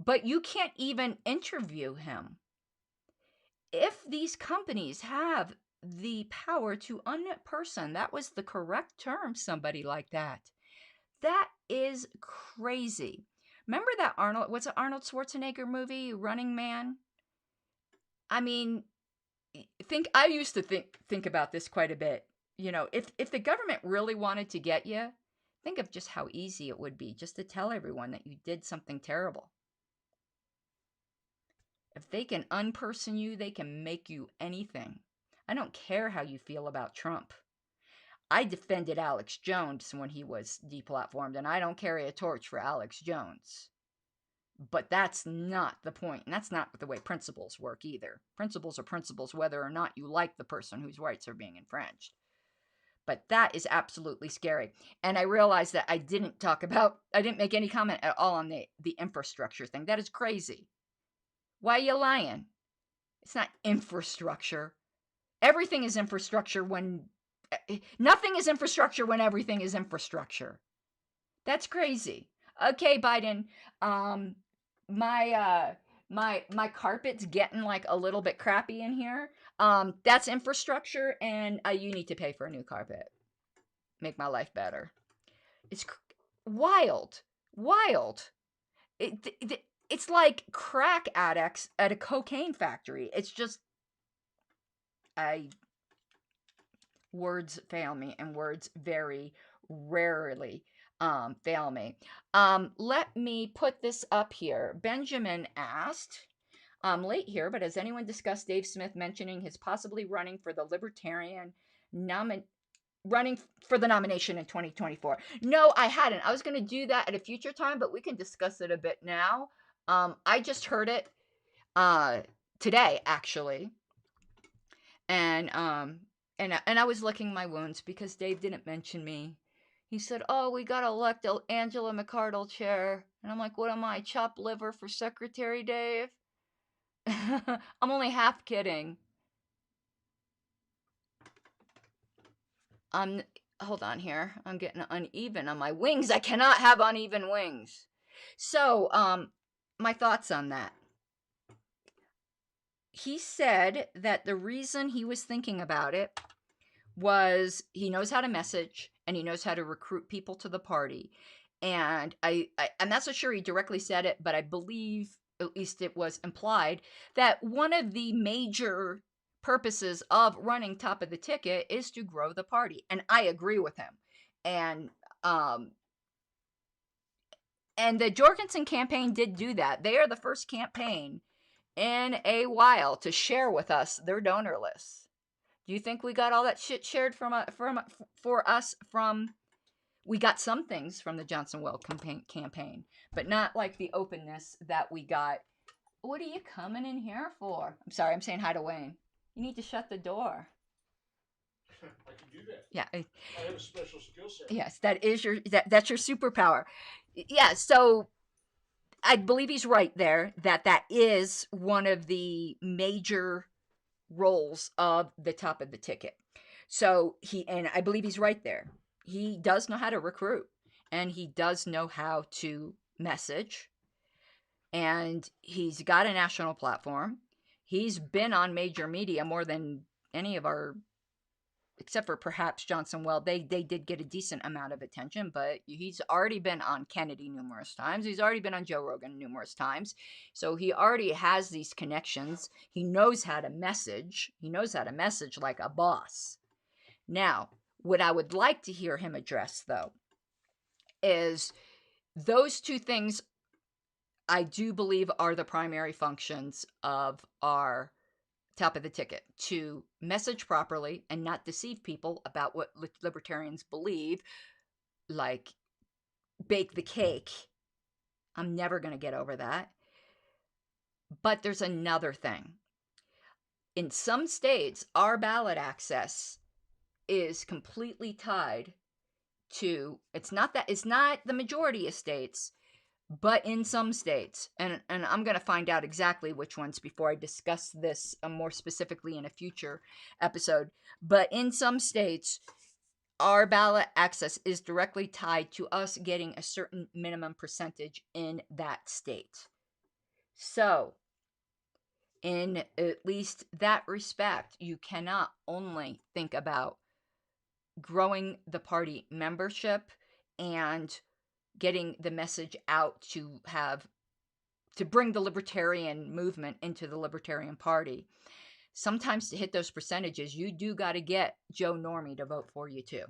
but you can't even interview him. If these companies have the power to unperson, that was the correct term, somebody like that. That is crazy. Remember that what's an Arnold Schwarzenegger movie, Running Man? I mean, I used to think about this quite a bit. You know, if the government really wanted to get you, think of just how easy it would be just to tell everyone that you did something terrible. If they can unperson you, they can make you anything. I don't care how you feel about Trump. I defended Alex Jones when he was deplatformed, and I don't carry a torch for Alex Jones. But that's not the point, and that's not the way principles work either. Principles are principles whether or not you like the person whose rights are being infringed. But that is absolutely scary. And I realized that I didn't make any comment at all on the infrastructure thing. That is crazy. Why are you lying? It's not infrastructure. Everything is infrastructure when... Nothing is infrastructure when everything is infrastructure. That's crazy. Okay, Biden. My carpet's getting like a little bit crappy in here. That's infrastructure, and you need to pay for a new carpet. Make my life better. It's wild. It's like crack addicts at a cocaine factory. It's just... Words fail me, and words very rarely fail me. Let me put this up here. Benjamin asked, late here, but has anyone discussed Dave Smith mentioning his possibly running for the Libertarian running for the nomination in 2024. No, I hadn't. I was going to do that at a future time, but we can discuss it a bit now. I just heard it today, actually. And I was licking my wounds because Dave didn't mention me. He said, "Oh, we got to elect Angela McArdle chair." And I'm like, "What am I, chopped liver for secretary, Dave?" I'm only half kidding. Hold on here. I'm getting uneven on my wings. I cannot have uneven wings. So, my thoughts on that. He said that the reason he was thinking about it was he knows how to message and he knows how to recruit people to the party. And I'm not so sure he directly said it, but I believe, at least it was implied, that one of the major purposes of running top of the ticket is to grow the party. And I agree with him. And the Jorgensen campaign did do that. They are the first campaign in a while to share with us their donor lists. Do you think we got all that shit shared for us from? We got some things from the Johnson Weld campaign, but not like the openness that we got. What are you coming in here for? I'm sorry, I'm saying hi to Wayne. You need to shut the door. I can do that. Yeah. I have a special skill set. Yes, that's your superpower. Yeah, so I believe he's right there that is one of the major roles of the top of the ticket. So and I believe he's right there. He does know how to recruit and he does know how to message, and he's got a national platform. He's been on major media more than any of our, except for perhaps Johnson Weld. They did get a decent amount of attention, but he's already been on Kennedy numerous times. He's already been on Joe Rogan numerous times. So he already has these connections. He knows how to message. He knows how to message like a boss. Now, what I would like to hear him address, though, is those two things I do believe are the primary functions of our top of the ticket: to message properly and not deceive people about what libertarians believe, like bake the cake. I'm never going to get over that. But there's another thing. In some states, our ballot access is completely tied to, it's not the majority of states, but in some states, and I'm going to find out exactly which ones before I discuss this more specifically in a future episode, but in some states, our ballot access is directly tied to us getting a certain minimum percentage in that state. So, in at least that respect, you cannot only think about growing the party membership and getting the message out to bring the libertarian movement into the Libertarian Party. Sometimes to hit those percentages, you do got to get Joe Normie to vote for you too.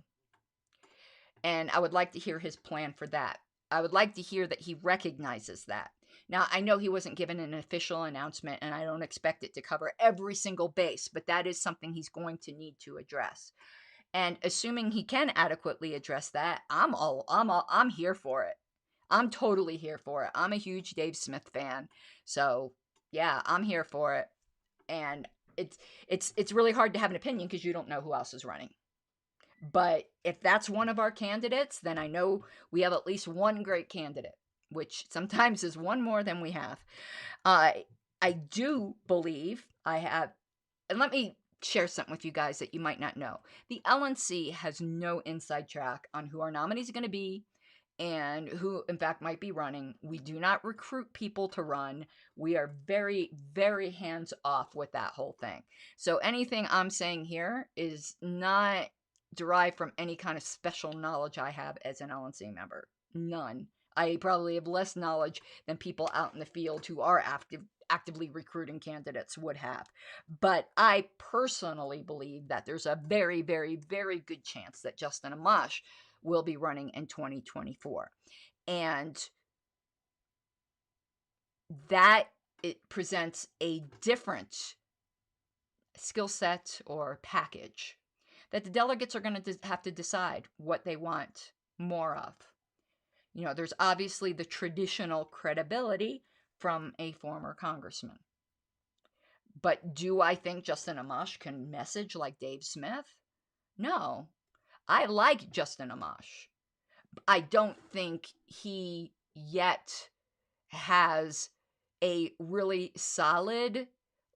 And I would like to hear his plan for that. I would like to hear that he recognizes that. Now, I know he wasn't given an official announcement, and I don't expect it to cover every single base, but that is something he's going to need to address. And assuming he can adequately address that, I'm here for it. I'm totally here for it. I'm a huge Dave Smith fan. So, yeah, I'm here for it. And it's really hard to have an opinion because you don't know who else is running. But if that's one of our candidates, then I know we have at least one great candidate, which sometimes is one more than we have. I do believe I have, and let me share something with you guys that you might not know. The LNC has no inside track on who our nominees are going to be and who, in fact, might be running. We do not recruit people to run. We are very, very hands off with that whole thing. So anything I'm saying here is not derived from any kind of special knowledge I have as an LNC member. None. I probably have less knowledge than people out in the field who are actively recruiting candidates would have. But I personally believe that there's a very, very, very good chance that Justin Amash will be running in 2024. And that it presents a different skill set or package that the delegates are going to have to decide what they want more of. You know, there's obviously the traditional credibility from a former congressman. But do I think Justin Amash can message like Dave Smith? No. I like Justin Amash. I don't think he yet has a really solid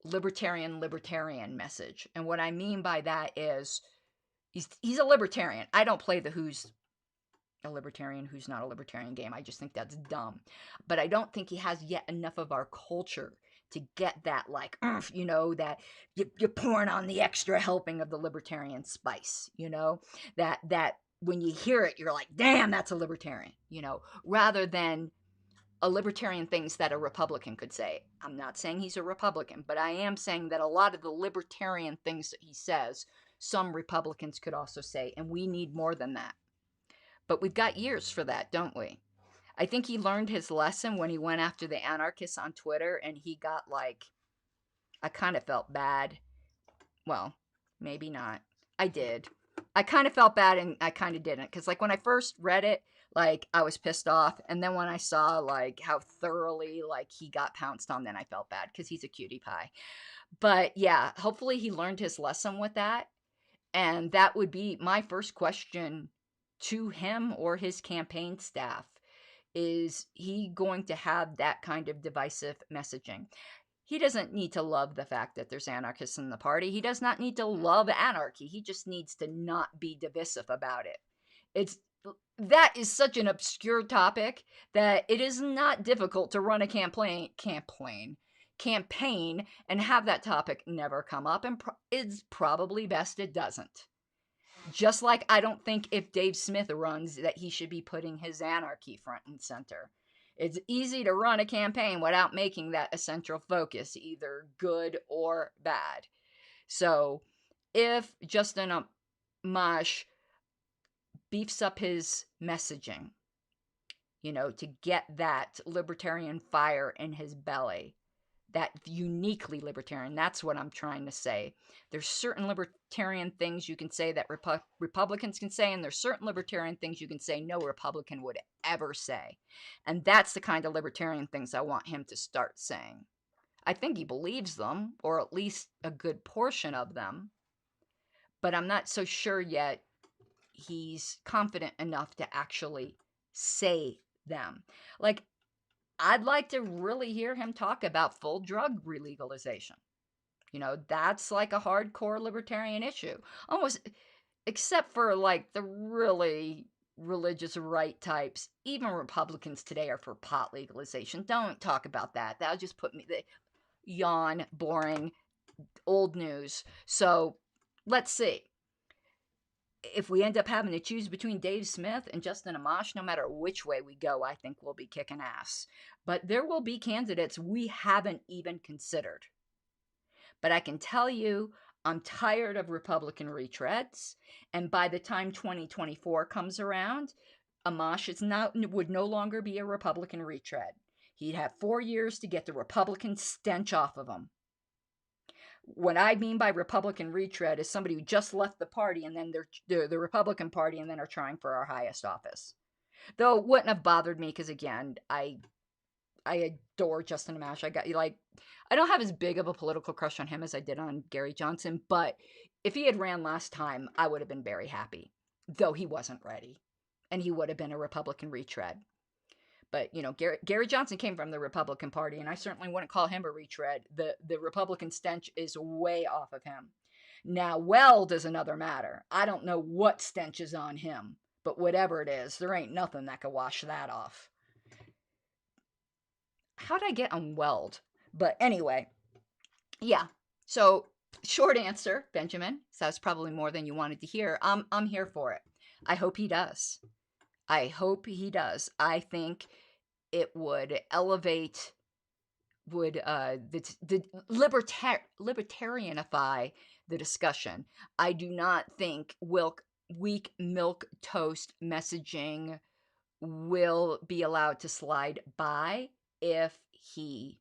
libertarian message. And what I mean by that is he's a libertarian. I don't play the who's a libertarian, who's not a libertarian game. I just think that's dumb. But I don't think he has yet enough of our culture to get that, like, you know, that you're pouring on the extra helping of the libertarian spice, you know, that when you hear it, you're like, damn, that's a libertarian, you know, rather than a libertarian things that a Republican could say. I'm not saying he's a Republican, but I am saying that a lot of the libertarian things that he says, some Republicans could also say, and we need more than that. But we've got years for that, don't we? I think he learned his lesson when he went after the anarchists on Twitter, and he got, like, I kind of felt bad. Well, maybe not. I did. I kind of felt bad, and I kind of didn't. Because, like, when I first read it, like, I was pissed off. And then when I saw, like, how thoroughly, like, he got pounced on, then I felt bad. Because he's a cutie pie. But, yeah, hopefully he learned his lesson with that. And that would be my first question to him or his campaign staff. Is he going to have that kind of divisive messaging? He doesn't need to love the fact that there's anarchists in the party. He does not need to love anarchy. He just needs to not be divisive about it. That is such an obscure topic that it is not difficult to run a campaign and have that topic never come up, and it's probably best it doesn't. Just like I don't think if Dave Smith runs that he should be putting his anarchy front and center. It's easy to run a campaign without making that a central focus, either good or bad. So if Justin Amash beefs up his messaging, you know, to get that libertarian fire in his belly, that uniquely libertarian, that's what I'm trying to say. There's certain libertarian things you can say that Republicans can say, and there's certain libertarian things you can say no Republican would ever say. And that's the kind of libertarian things I want him to start saying. I think he believes them, or at least a good portion of them, but I'm not so sure yet he's confident enough to actually say them. Like, I'd like to really hear him talk about full drug relegalization. You know, that's like a hardcore libertarian issue. Almost, except for like the really religious right types. Even Republicans today are for pot legalization. Don't talk about that. That'll just put me, yawn, boring, old news. So let's see. If we end up having to choose between Dave Smith and Justin Amash, no matter which way we go, I think we'll be kicking ass. But there will be candidates we haven't even considered. But I can tell you, I'm tired of Republican retreads. And by the time 2024 comes around, Amash would no longer be a Republican retread. He'd have 4 years to get the Republican stench off of him. What I mean by Republican retread is somebody who just left the party and then they're the Republican Party and then are trying for our highest office. Though it wouldn't have bothered me because, again, I adore Justin Amash. I don't have as big of a political crush on him as I did on Gary Johnson, but if he had ran last time, I would have been very happy, though he wasn't ready, and he would have been a Republican retread. But, you know, Gary Johnson came from the Republican Party, and I certainly wouldn't call him a retread. The Republican stench is way off of him. Now, Weld is another matter. I don't know what stench is on him, but whatever it is, there ain't nothing that could wash that off. How'd I get on Weld? But anyway, yeah. So, short answer, Benjamin. So that's probably more than you wanted to hear. I'm here for it. I hope he does. I hope he does. I think it would elevate, the libertarianify the discussion. I do not think weak milquetoast messaging will be allowed to slide by if he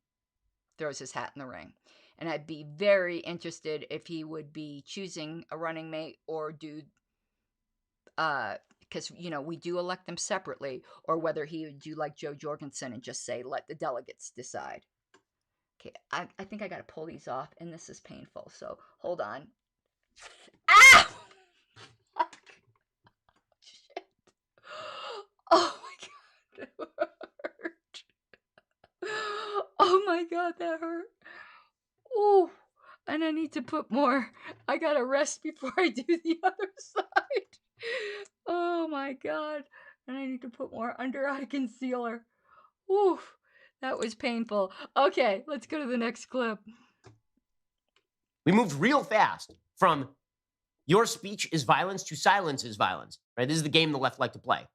throws his hat in the ring. And I'd be very interested if he would be choosing a running mate or do, because, you know, we do elect them separately, or whether he would do like Joe Jorgensen and just say, let the delegates decide. Okay, I think I got to pull these off, and this is painful, so hold on. Ah! Shit. Oh my God, that hurt. Oh my God, that hurt. Ooh, and I need to put more. I gotta rest before I do the other side. Oh my God, and I need to put more under eye concealer. Ooh, that was painful. Okay, let's go to the next clip. We moved real fast from your speech is violence to silence is violence, right? This is the game the left like to play,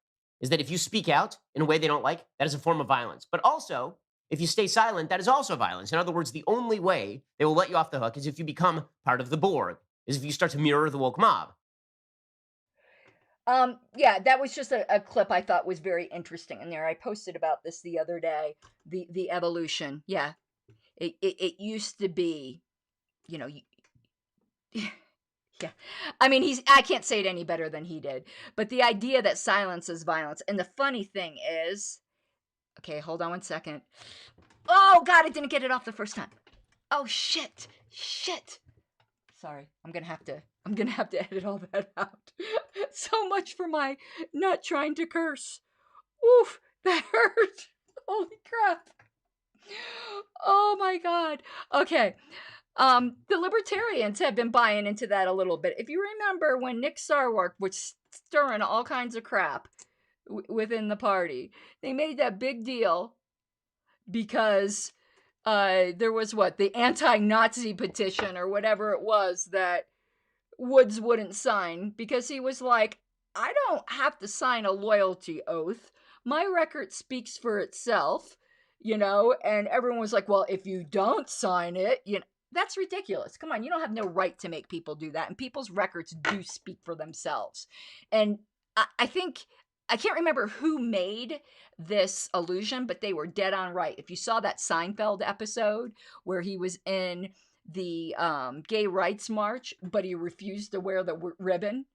is that if you speak out in a way they don't like, that is a form of violence. But also, if you stay silent, that is also violence. In other words, the only way they will let you off the hook is if you become part of the Borg, is if you start to mirror the woke mob. Yeah, that was just a clip I thought was very interesting in there. I posted about this the other day, the evolution. Yeah, it used to be, you know, yeah. I mean, I can't say it any better than he did. But the idea that silence is violence. And the funny thing is, okay, hold on 1 second. Oh God, I didn't get it off the first time. Oh shit. Sorry, I'm gonna have to edit all that out. So much for my not trying to curse. Oof, that hurt. Holy crap. Oh my God. Okay. The Libertarians have been buying into that a little bit. If you remember when Nick Sarwark was stirring all kinds of crap within the party, they made that big deal because there was the anti-Nazi petition or whatever it was that Woods wouldn't sign because he was like, I don't have to sign a loyalty oath. My record speaks for itself, you know, and everyone was like, well, if you don't sign it, you know, that's ridiculous. Come on, you don't have no right to make people do that. And people's records do speak for themselves. And I think, I can't remember who made this allusion, but they were dead on right. If you saw that Seinfeld episode where he was in the gay rights march, but he refused to wear the ribbon,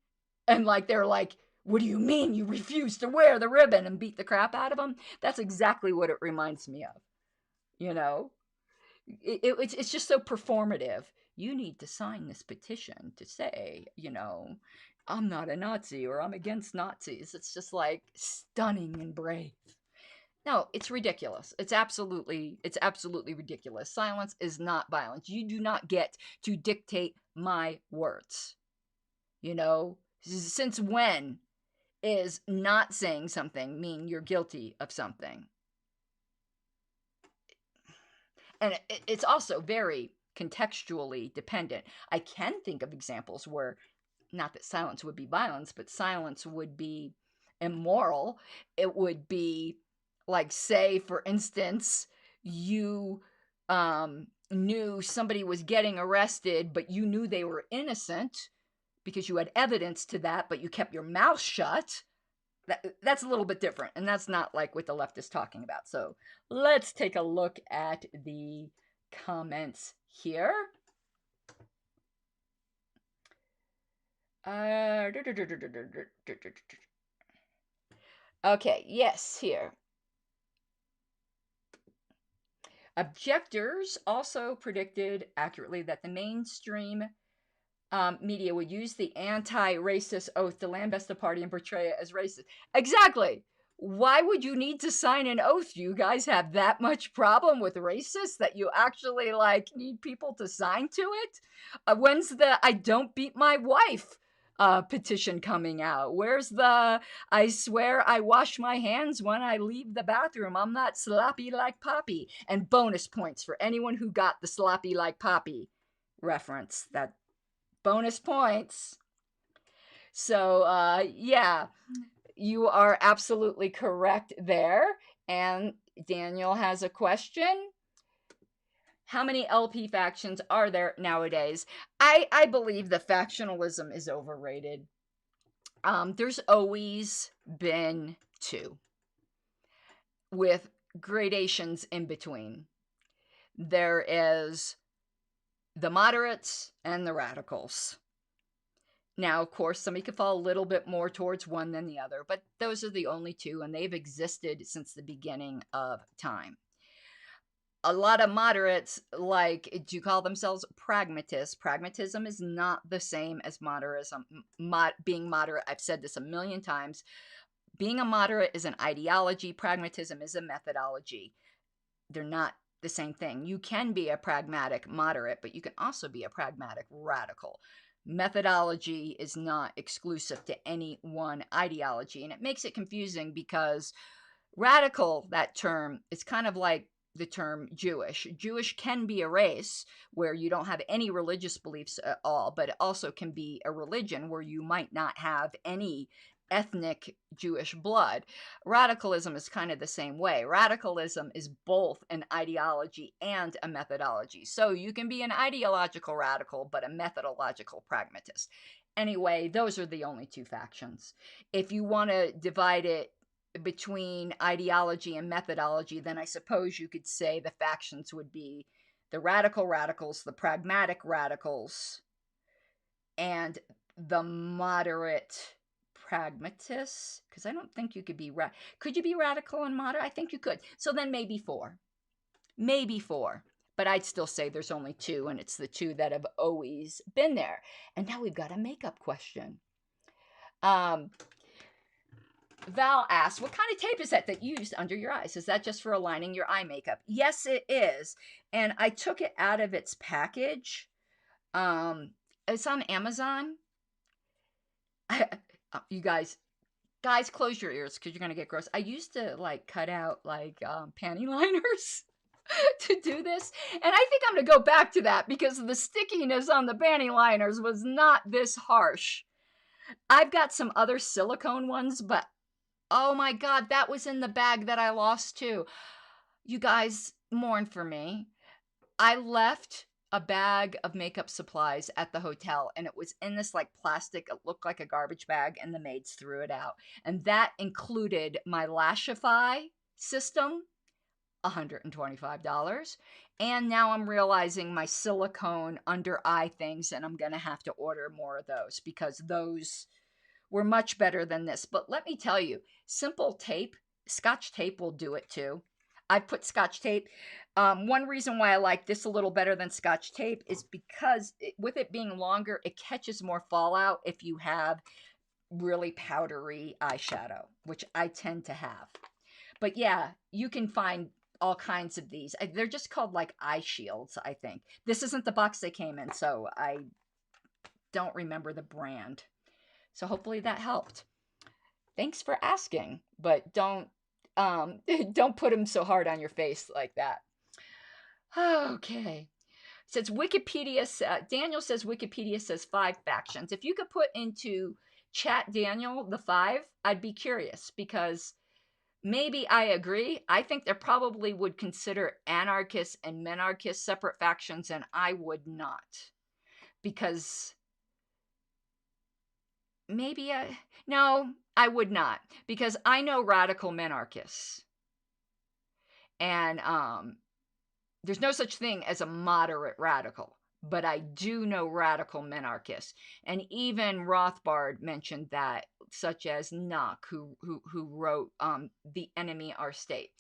and like they're like, what do you mean you refuse to wear the ribbon, and beat the crap out of him? That's exactly what it reminds me of. You know, it's just so performative. You need to sign this petition to say, you know, I'm not a Nazi or I'm against Nazis. It's just like stunning and brave. No, it's ridiculous. It's absolutely ridiculous. Silence is not violence. You do not get to dictate my words. You know, since when is not saying something mean you're guilty of something? And it's also very contextually dependent. I can think of examples where, not that silence would be violence, but silence would be immoral. It would be like, say, for instance, you knew somebody was getting arrested, but you knew they were innocent because you had evidence to that, but you kept your mouth shut. That's a little bit different, and that's not like what the left is talking about. So let's take a look at the comments here. Okay, yes, here. Objectors also predicted accurately that the mainstream media would use the anti-racist oath to lambast the party and portray it as racist. Exactly. Why would you need to sign an oath? You guys have that much problem with racists that you actually like need people to sign to it? When's the I don't beat my wife petition coming out? Where's the I swear I wash my hands when I leave the bathroom? I'm not sloppy like Poppy. And bonus points for anyone who got the sloppy like Poppy reference. That bonus points. So yeah, you are absolutely correct there. And Daniel has a question. How many LP factions are there nowadays? I believe the factionalism is overrated. There's always been two, with gradations in between. There is the moderates and the radicals. Now, of course, somebody could fall a little bit more towards one than the other, but those are the only two, and they've existed since the beginning of time. A lot of moderates do call themselves pragmatists. Pragmatism is not the same as moderatism. Being moderate, I've said this a million times. Being a moderate is an ideology. Pragmatism is a methodology. They're not the same thing. You can be a pragmatic moderate, but you can also be a pragmatic radical. Methodology is not exclusive to any one ideology, and it makes it confusing because radical, that term, is kind of like the term Jewish. Jewish can be a race where you don't have any religious beliefs at all, but it also can be a religion where you might not have any ethnic Jewish blood. Radicalism is kind of the same way. Radicalism is both an ideology and a methodology. So you can be an ideological radical, but a methodological pragmatist. Anyway, those are the only two factions. If you want to divide it between ideology and methodology, then I suppose you could say the factions would be the radical radicals, the pragmatic radicals, and the moderate pragmatists, because I don't think you could be could you be radical and moderate? I think you could. So then maybe four, but I'd still say there's only two, and it's the two that have always been there. And now we've got a makeup question. Val asks, what kind of tape is that you used under your eyes? Is that just for aligning your eye makeup? Yes, it is. And I took it out of its package. It's on Amazon. You guys, close your ears because you're going to get gross. I used to cut out panty liners to do this. And I think I'm going to go back to that because the stickiness on the panty liners was not this harsh. I've got some other silicone ones, but oh my God, that was in the bag that I lost too. You guys, mourn for me. I left a bag of makeup supplies at the hotel, and it was in this plastic, it looked like a garbage bag, and the maids threw it out. And that included my Lashify system, $125. And now I'm realizing my silicone under eye things, and I'm going to have to order more of those because those were much better than this. But let me tell you, simple tape, Scotch tape will do it too. I put Scotch tape. One reason why I like this a little better than Scotch tape is because with it being longer, it catches more fallout if you have really powdery eyeshadow, which I tend to have. But yeah, you can find all kinds of these. They're just called eye shields, I think. This isn't the box they came in, so I don't remember the brand. So hopefully that helped. Thanks for asking, but don't put them so hard on your face like that. Okay. Since Wikipedia, Daniel says Wikipedia says 5 factions. If you could put into chat, Daniel, the 5, I'd be curious because maybe I agree. I think they probably would consider anarchists and menarchists separate factions, and I would not. Because maybe no, I would not. Because I know radical menarchists. And there's no such thing as a moderate radical, but I do know radical menarchists. And even Rothbard mentioned that, such as Nock, who wrote The Enemy, Our State.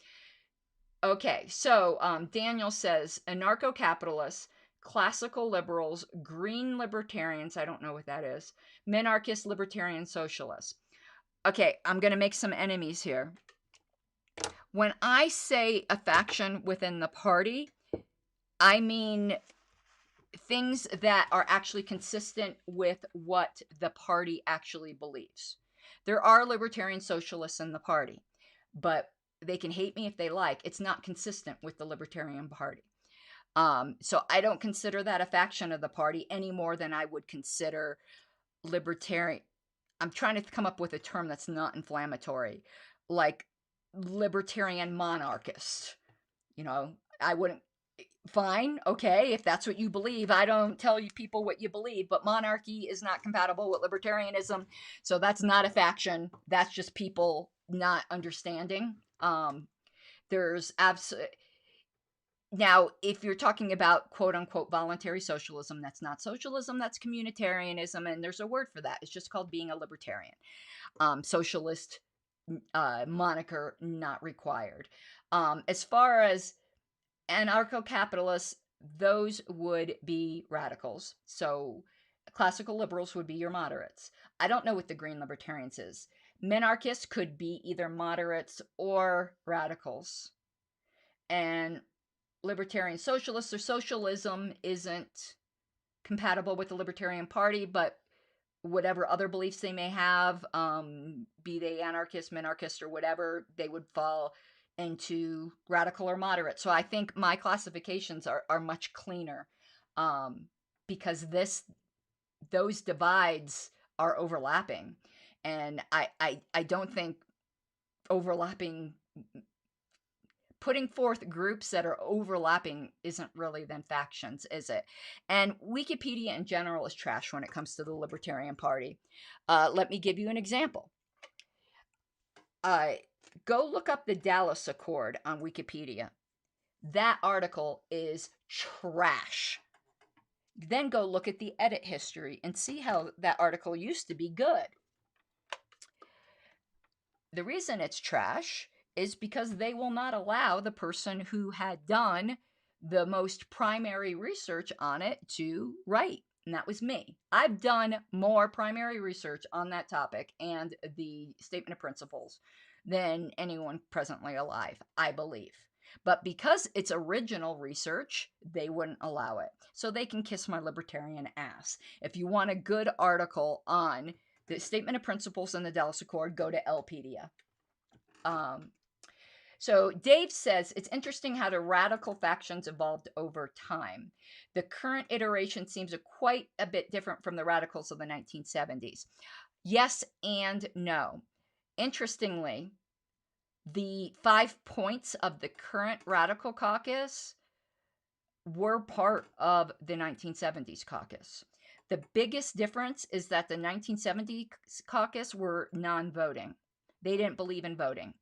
Okay, so Daniel says anarcho-capitalists, classical liberals, green libertarians, I don't know what that is, menarchist, libertarian, socialists. Okay, I'm going to make some enemies here. When I say a faction within the party, I mean things that are actually consistent with what the party actually believes. There are libertarian socialists in the party, but they can hate me if they like. It's not consistent with the Libertarian Party. So I don't consider that a faction of the party any more than I would consider libertarian. I'm trying to come up with a term that's not inflammatory, like libertarian monarchist. You know, I wouldn't. Fine, okay, if that's what you believe. I don't tell you people what you believe, but monarchy is not compatible with libertarianism, so that's not a faction. That's just people not understanding. There's Now, if you're talking about quote unquote voluntary socialism, that's not socialism, that's communitarianism, and there's a word for that. It's just called being a libertarian. Socialist moniker not required. As far as anarcho-capitalists, those would be radicals. So classical liberals would be your moderates. I don't know what the Green Libertarians is. Minarchists could be either moderates or radicals. And libertarian socialists or socialism isn't compatible with the Libertarian Party, but whatever other beliefs they may have, be they anarchist, minarchist, or whatever, they would fall into radical or moderate. So I think my classifications are much cleaner, because those divides are overlapping, and I don't think overlapping, putting forth groups that are overlapping isn't really then factions, is it? And Wikipedia in general is trash when it comes to the Libertarian Party. Let me give you an example. Go look up the Dallas Accord on Wikipedia. That article is trash. Then go look at the edit history and see how that article used to be good. The reason it's trash is because they will not allow the person who had done the most primary research on it to write. And that was me. I've done more primary research on that topic and the statement of principles than anyone presently alive, I believe. But because it's original research, they wouldn't allow it. So they can kiss my libertarian ass. If you want a good article on the statement of principles in the Dallas Accord, go to Lpedia. So Dave says, it's interesting how the radical factions evolved over time. The current iteration seems quite a bit different from the radicals of the 1970s. Yes and no. Interestingly, the 5 points of the current radical caucus were part of the 1970s caucus. The biggest difference is that the 1970s caucus were non-voting. They didn't believe in voting.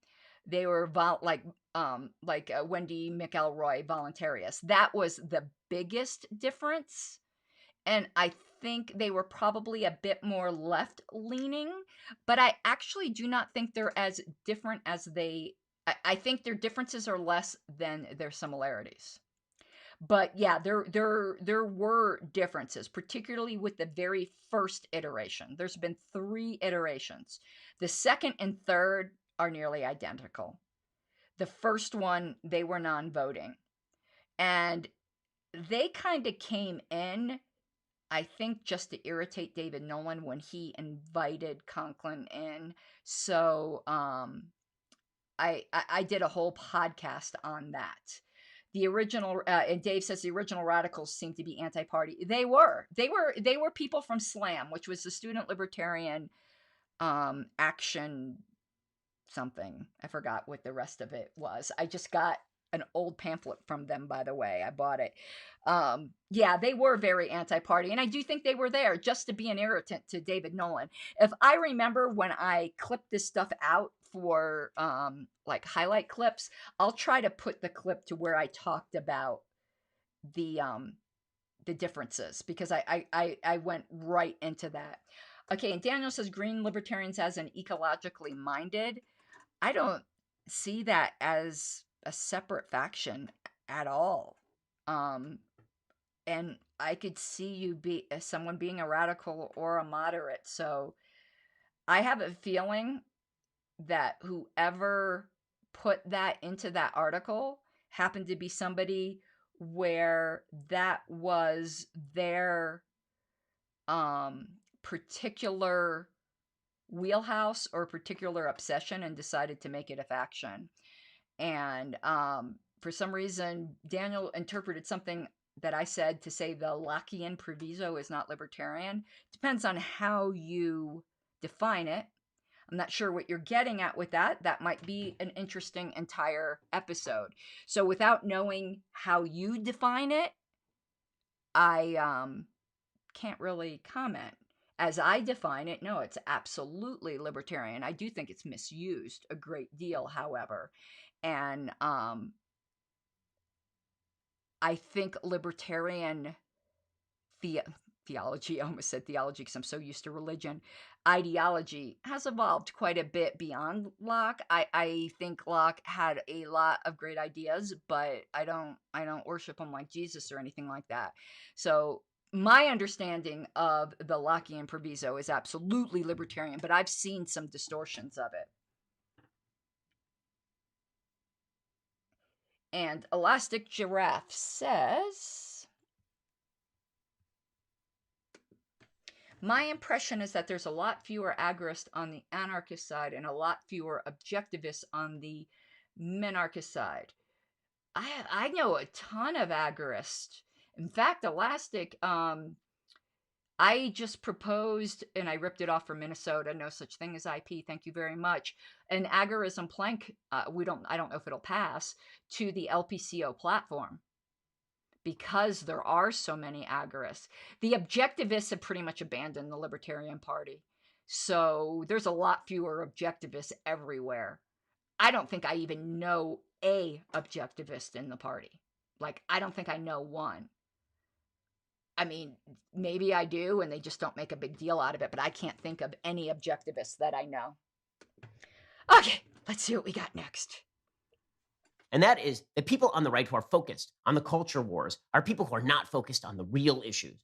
They were like Wendy McElroy voluntarists. That was the biggest difference. And I think they were probably a bit more left-leaning, but I actually do not think they're as different as I think their differences are less than their similarities. But yeah, there were differences, particularly with the very first iteration. There's been 3 iterations. The second and third are nearly identical. The first one, they were non-voting. And they kind of came in, I think, just to irritate David Nolan when he invited Conklin in. So I did a whole podcast on that. The original, and Dave says the original radicals seem to be anti-party. They were people from SLAM, which was the Student Libertarian Action something. I forgot what the rest of it was. I just got an old pamphlet from them, by the way. I bought it. Yeah, they were very anti-party, and I do think they were there just to be an irritant to David Nolan. If I remember when I clipped this stuff out for like highlight clips, I'll try to put the clip to where I talked about the differences, because I went right into that. Okay, and Daniel says Green Libertarians as an ecologically minded. I don't see that as a separate faction at all. And I could see you be someone being a radical or a moderate. So I have a feeling that whoever put that into that article happened to be somebody where that was their particular wheelhouse or particular obsession and decided to make it a faction. And for some reason, Daniel interpreted something that I said to say the Lockean proviso is not libertarian. Depends on how you define it. I'm not sure what you're getting at with that. That might be an interesting entire episode. So without knowing how you define it, I can't really comment. As I define it, no, it's absolutely libertarian. I do think it's misused a great deal, however. And I think libertarian theology, I almost said theology because I'm so used to religion, ideology has evolved quite a bit beyond Locke. I think Locke had a lot of great ideas, but I don't worship him like Jesus or anything like that. So my understanding of the Lockean proviso is absolutely libertarian, but I've seen some distortions of it. And Elastic Giraffe says, my impression is that there's a lot fewer agorists on the anarchist side and a lot fewer objectivists on the minarchist side. I know a ton of agorists. In fact, Elastic, I just proposed, and I ripped it off from Minnesota, no such thing as IP, thank you very much, an agorism plank, I don't know if it'll pass, to the LPCO platform. Because there are so many agorists. The objectivists have pretty much abandoned the Libertarian Party. So there's a lot fewer objectivists everywhere. I don't think I even know a objectivist in the party. Like, I don't think I know one. I mean, maybe I do, and they just don't make a big deal out of it, but I can't think of any objectivists that I know. Okay, let's see what we got next. And that is that people on the right who are focused on the culture wars are people who are not focused on the real issues.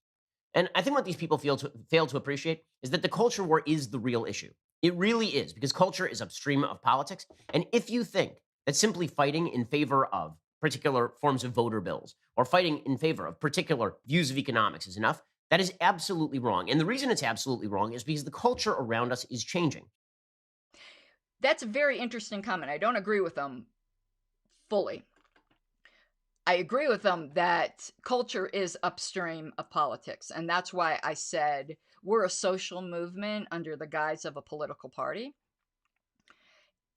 And I think what these people fail to appreciate is that the culture war is the real issue. It really is, because culture is upstream of politics. And if you think that simply fighting in favor of particular forms of voter bills or fighting in favor of particular views of economics is enough, that is absolutely wrong. And the reason it's absolutely wrong is because the culture around us is changing. That's a very interesting comment. I don't agree with them fully. I agree with them that culture is upstream of politics. And that's why I said we're a social movement under the guise of a political party.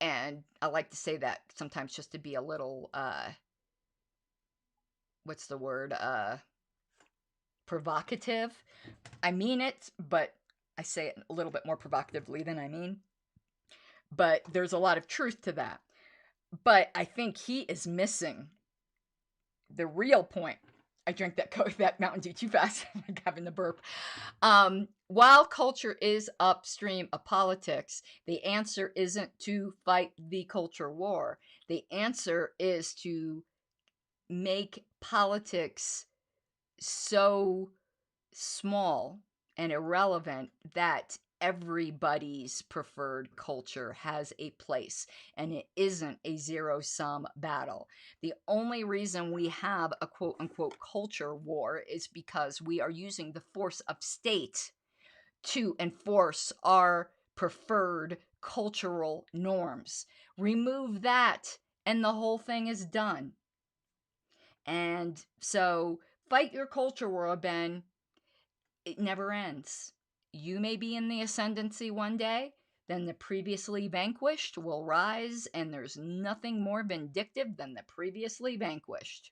And I like to say that sometimes just to be a little, what's the word? Provocative. I mean it, but I say it a little bit more provocatively than I mean. But there's a lot of truth to that. But I think he is missing the real point. I drank that Mountain Dew too fast. I'm like having the burp. While culture is upstream of politics, the answer isn't to fight the culture war. The answer is to make politics so small and irrelevant that everybody's preferred culture has a place, and it isn't a zero-sum battle. The only reason we have a quote-unquote culture war is because we are using the force of state to enforce our preferred cultural norms. Remove that, and the whole thing is done. And so, fight your culture war, Ben. It never ends. You may be in the ascendancy one day, then the previously vanquished will rise, and there's nothing more vindictive than the previously vanquished.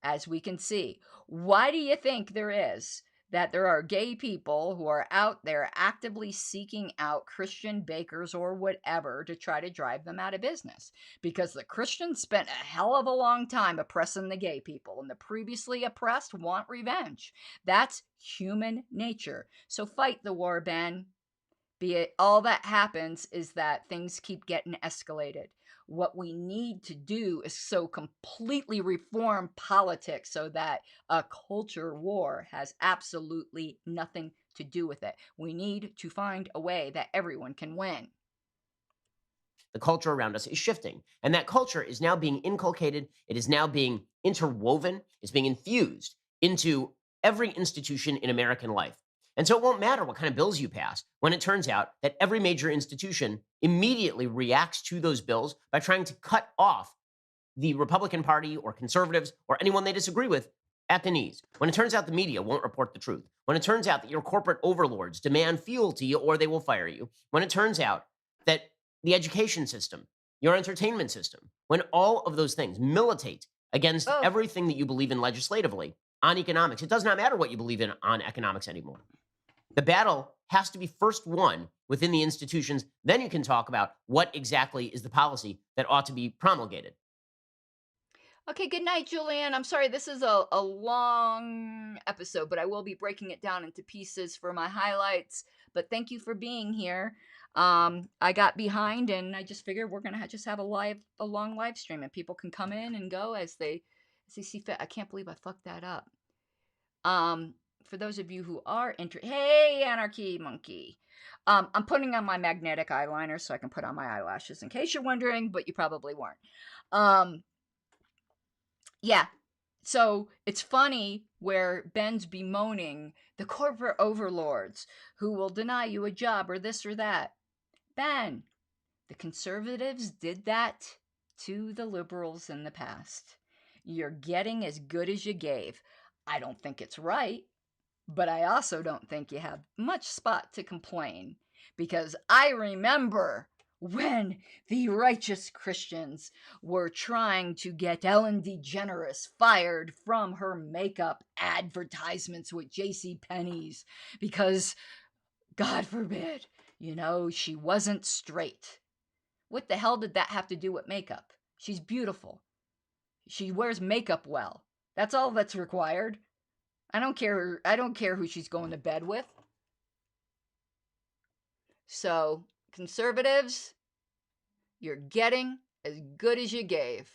As we can see, why do you think that there are gay people who are out there actively seeking out Christian bakers or whatever to try to drive them out of business? Because the Christians spent a hell of a long time oppressing the gay people, and the previously oppressed want revenge. That's human nature. So fight the war, Ben. Be it all that happens is that things keep getting escalated. What we need to do is so completely reform politics so that a culture war has absolutely nothing to do with it. We need to find a way that everyone can win. The culture around us is shifting, and that culture is now being inculcated. It is now being interwoven. It's being infused into every institution in American life. And so it won't matter what kind of bills you pass when it turns out that every major institution immediately reacts to those bills by trying to cut off the Republican Party or conservatives or anyone they disagree with at the knees. When it turns out the media won't report the truth. When it turns out that your corporate overlords demand fealty or they will fire you. When it turns out that the education system, your entertainment system, when all of those things militate against everything that you believe in legislatively on economics, it does not matter what you believe in on economics anymore. The battle has to be first won within the institutions. Then you can talk about what exactly is the policy that ought to be promulgated. Okay, good night, Julian. I'm sorry, this is a long episode, but I will be breaking it down into pieces for my highlights. But thank you for being here. I got behind, and I just figured we're gonna just have a long live stream, and people can come in and go as they see fit. I can't believe I fucked that up. For those of you who are interested, hey, Anarchy Monkey. I'm putting on my magnetic eyeliner so I can put on my eyelashes in case you're wondering, but you probably weren't. Yeah. So it's funny where Ben's bemoaning the corporate overlords who will deny you a job or this or that. Ben, the conservatives did that to the liberals in the past. You're getting as good as you gave. I don't think it's right, but I also don't think you have much spot to complain, because I remember when the righteous Christians were trying to get Ellen DeGeneres fired from her makeup advertisements with JCPenney's because, God forbid, she wasn't straight. What the hell did that have to do with makeup? She's beautiful. She wears makeup well. That's all that's required. I don't care who she's going to bed with. So, conservatives, you're getting as good as you gave.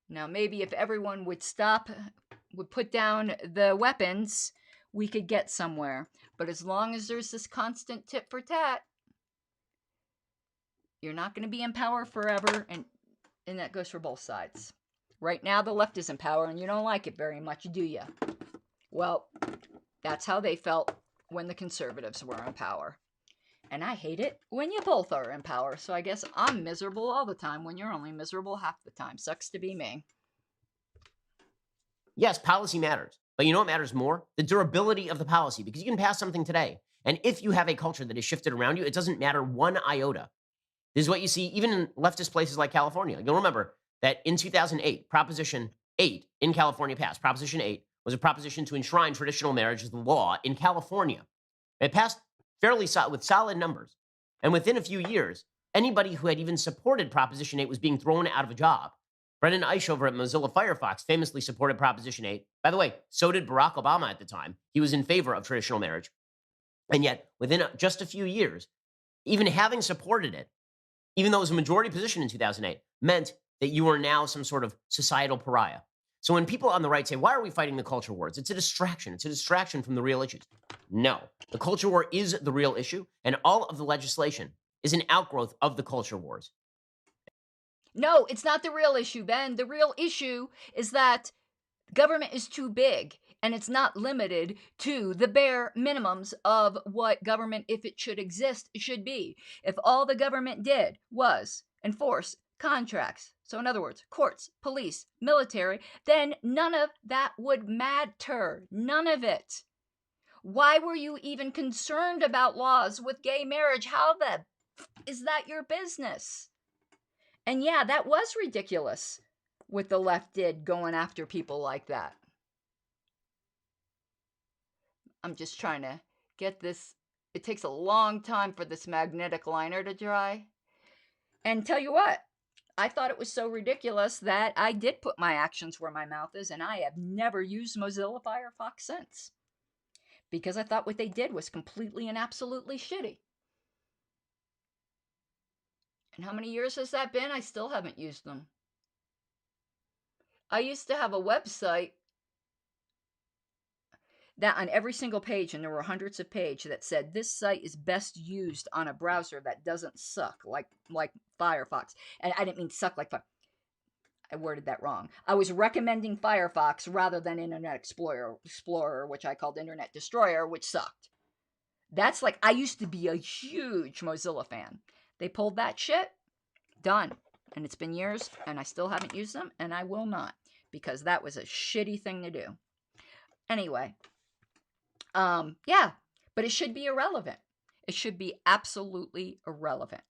Now, maybe if everyone would put down the weapons, we could get somewhere. But as long as there's this constant tit for tat, you're not going to be in power forever, and that goes for both sides. Right now, the left is in power, and you don't like it very much, do you? Well, that's how they felt when the conservatives were in power. And I hate it when you both are in power, so I guess I'm miserable all the time when you're only miserable half the time. Sucks to be me. Yes, policy matters. But you know what matters more? The durability of the policy, because you can pass something today. And if you have a culture that is shifted around you, it doesn't matter one iota. This is what you see even in leftist places like California. You'll remember that in 2008, Proposition 8 in California passed. Proposition 8 was a proposition to enshrine traditional marriage as the law in California. It passed fairly with solid numbers. And within a few years, anybody who had even supported Proposition 8 was being thrown out of a job. Brendan Eich over at Mozilla Firefox famously supported Proposition 8. By the way, so did Barack Obama at the time. He was in favor of traditional marriage. And yet, within just a few years, even having supported it, even though it was a majority position in 2008, meant that you are now some sort of societal pariah. So when people on the right say, why are we fighting the culture wars? It's a distraction. It's a distraction from the real issues. No, the culture war is the real issue, and all of the legislation is an outgrowth of the culture wars. No, it's not the real issue, Ben. The real issue is that government is too big, and it's not limited to the bare minimums of what government, if it should exist, should be. If all the government did was enforce contracts, so in other words, courts, police, military, then none of that would matter. None of it. Why were you even concerned about laws with gay marriage? How the is that your business? And yeah, that was ridiculous what the left did going after people like that. I'm just trying to get this. It takes a long time for this magnetic liner to dry. And tell you what, I thought it was so ridiculous that I did put my actions where my mouth is, and I have never used Mozilla Firefox since. Because I thought what they did was completely and absolutely shitty. And how many years has that been? I still haven't used them. I used to have a website that on every single page, and there were hundreds of pages, that said this site is best used on a browser that doesn't suck like Firefox. And I didn't mean suck like Firefox. I worded that wrong. I was recommending Firefox rather than Internet Explorer, which I called Internet Destroyer, which sucked. That's like, I used to be a huge Mozilla fan. They pulled that shit, done. And it's been years, and I still haven't used them, and I will not, because that was a shitty thing to do. Anyway, yeah, but it should be irrelevant. It should be absolutely irrelevant.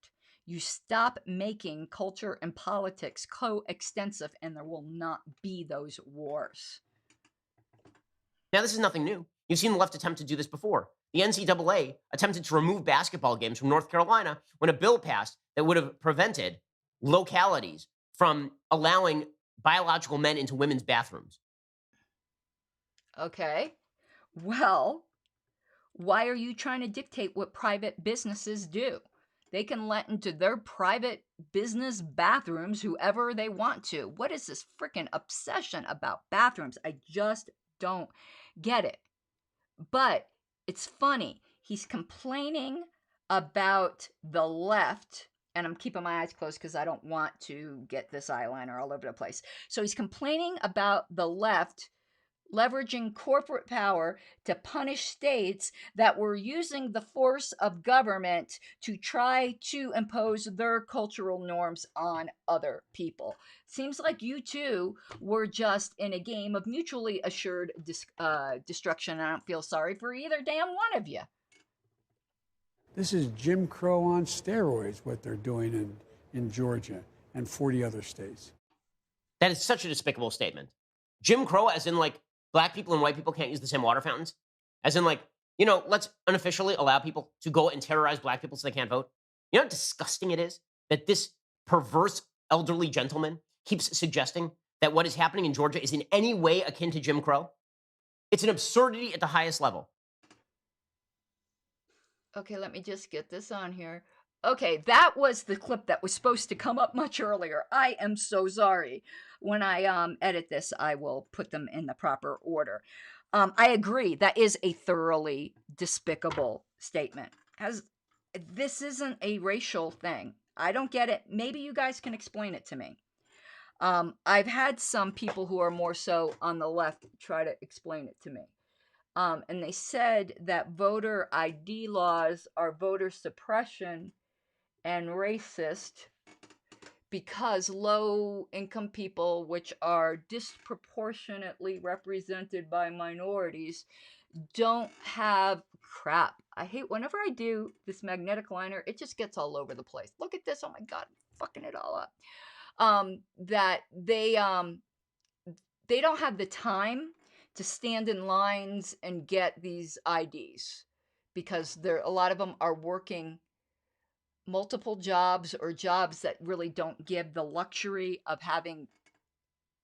You stop making culture and politics coextensive, and there will not be those wars. Now, this is nothing new. You've seen the left attempt to do this before. The NCAA attempted to remove basketball games from North Carolina when a bill passed that would have prevented localities from allowing biological men into women's bathrooms. Okay. Well, why are you trying to dictate what private businesses do? They can let into their private business bathrooms whoever they want to. What is this freaking obsession about bathrooms? I just don't get it. But it's funny. He's complaining about the left, and I'm keeping my eyes closed because I don't want to get this eyeliner all over the place. So he's complaining about the left leveraging corporate power to punish states that were using the force of government to try to impose their cultural norms on other people. Seems like you two were just in a game of mutually assured destruction. I don't feel sorry for either damn one of you. This is Jim Crow on steroids, what they're doing in Georgia and 40 other states. That is such a despicable statement. Jim Crow, as in like black people and white people can't use the same water fountains? As in like, you know, let's unofficially allow people to go and terrorize black people so they can't vote? You know how disgusting it is that this perverse elderly gentleman keeps suggesting that what is happening in Georgia is in any way akin to Jim Crow? It's an absurdity at the highest level. Okay, let me just get this on here. Okay, that was the clip that was supposed to come up much earlier. I am so sorry. When I edit this, I will put them in the proper order. I agree. That is a thoroughly despicable statement. This isn't a racial thing. I don't get it. Maybe you guys can explain it to me. I've had some people who are more so on the left try to explain it to me. And they said that voter ID laws are voter suppression and racist because low-income people, which are disproportionately represented by minorities, don't have crap. I hate whenever I do this magnetic liner, it just gets all over the place. Look at this. Oh my God, I'm fucking it all up. That they don't have the time to stand in lines and get these IDs because a lot of them are working multiple jobs or jobs that really don't give the luxury of having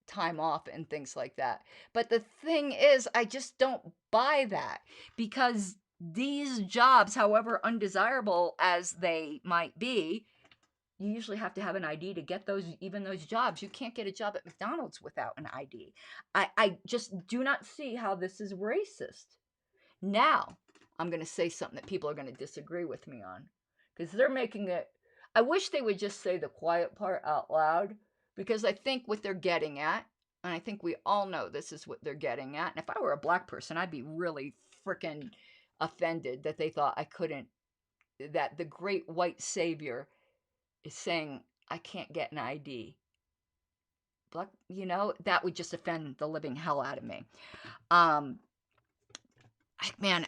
time off and things like that. But the thing is, I just don't buy that because these jobs, however undesirable as they might be, you usually have to have an ID to get those jobs. You can't get a job at McDonald's without an ID. I just do not see how this is racist. Now, I'm going to say something that people are going to disagree with me on. Because they're making it, I wish they would just say the quiet part out loud, because I think what they're getting at, and I think we all know this is what they're getting at, and if I were a black person, I'd be really freaking offended that they thought I couldn't, that the great white savior is saying, I can't get an ID. Black, you know, that would just offend the living hell out of me. Man,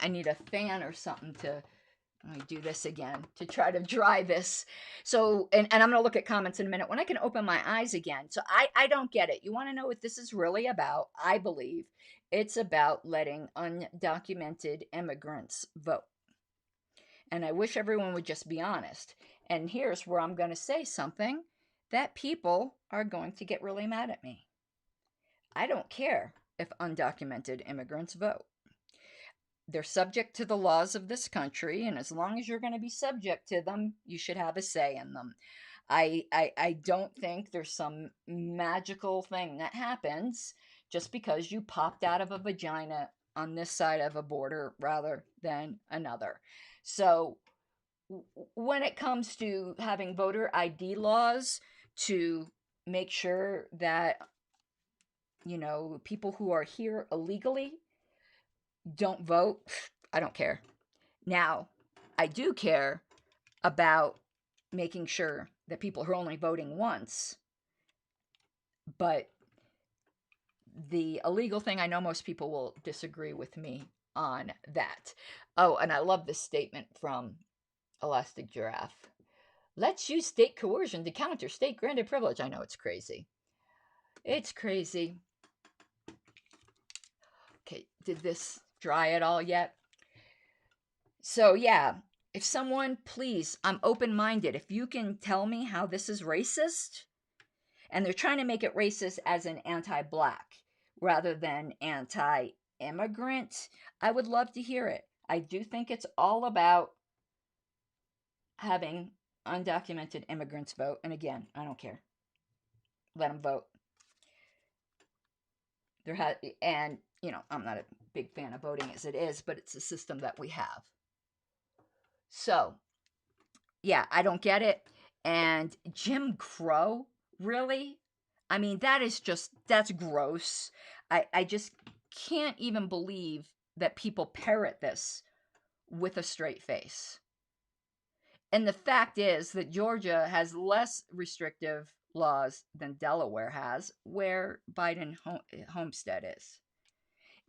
I need a fan or something to, let me do this again to try to dry this. So, and I'm going to look at comments in a minute when I can open my eyes again. So I don't get it. You want to know what this is really about? I believe it's about letting undocumented immigrants vote. And I wish everyone would just be honest. And here's where I'm going to say something that people are going to get really mad at me. I don't care if undocumented immigrants vote. They're subject to the laws of this country, and as long as you're going to be subject to them, you should have a say in them. I don't think there's some magical thing that happens just because you popped out of a vagina on this side of a border rather than another. So when it comes to having voter ID laws to make sure that, you know, people who are here illegally don't vote, I don't care. Now, I do care about making sure that people who are only voting once, but the illegal thing, I know most people will disagree with me on that. Oh, and I love this statement from Elastic Giraffe. Let's use state coercion to counter state granted privilege. I know it's crazy. It's crazy. Okay, did this dry at all yet? So yeah, if someone, please, I'm open-minded. If you can tell me how this is racist, And they're trying to make it racist as an anti-black rather than anti-immigrant. I would love to hear it. I do think it's all about having undocumented immigrants vote. And again, I don't care. Let them vote. And, you know, I'm not a big fan of voting as it is, but it's a system that we have. So, yeah, I don't get it. And Jim Crow, really? I mean, that's gross. I just can't even believe that people parrot this with a straight face. And the fact is that Georgia has less restrictive laws than Delaware has, where Biden homestead is.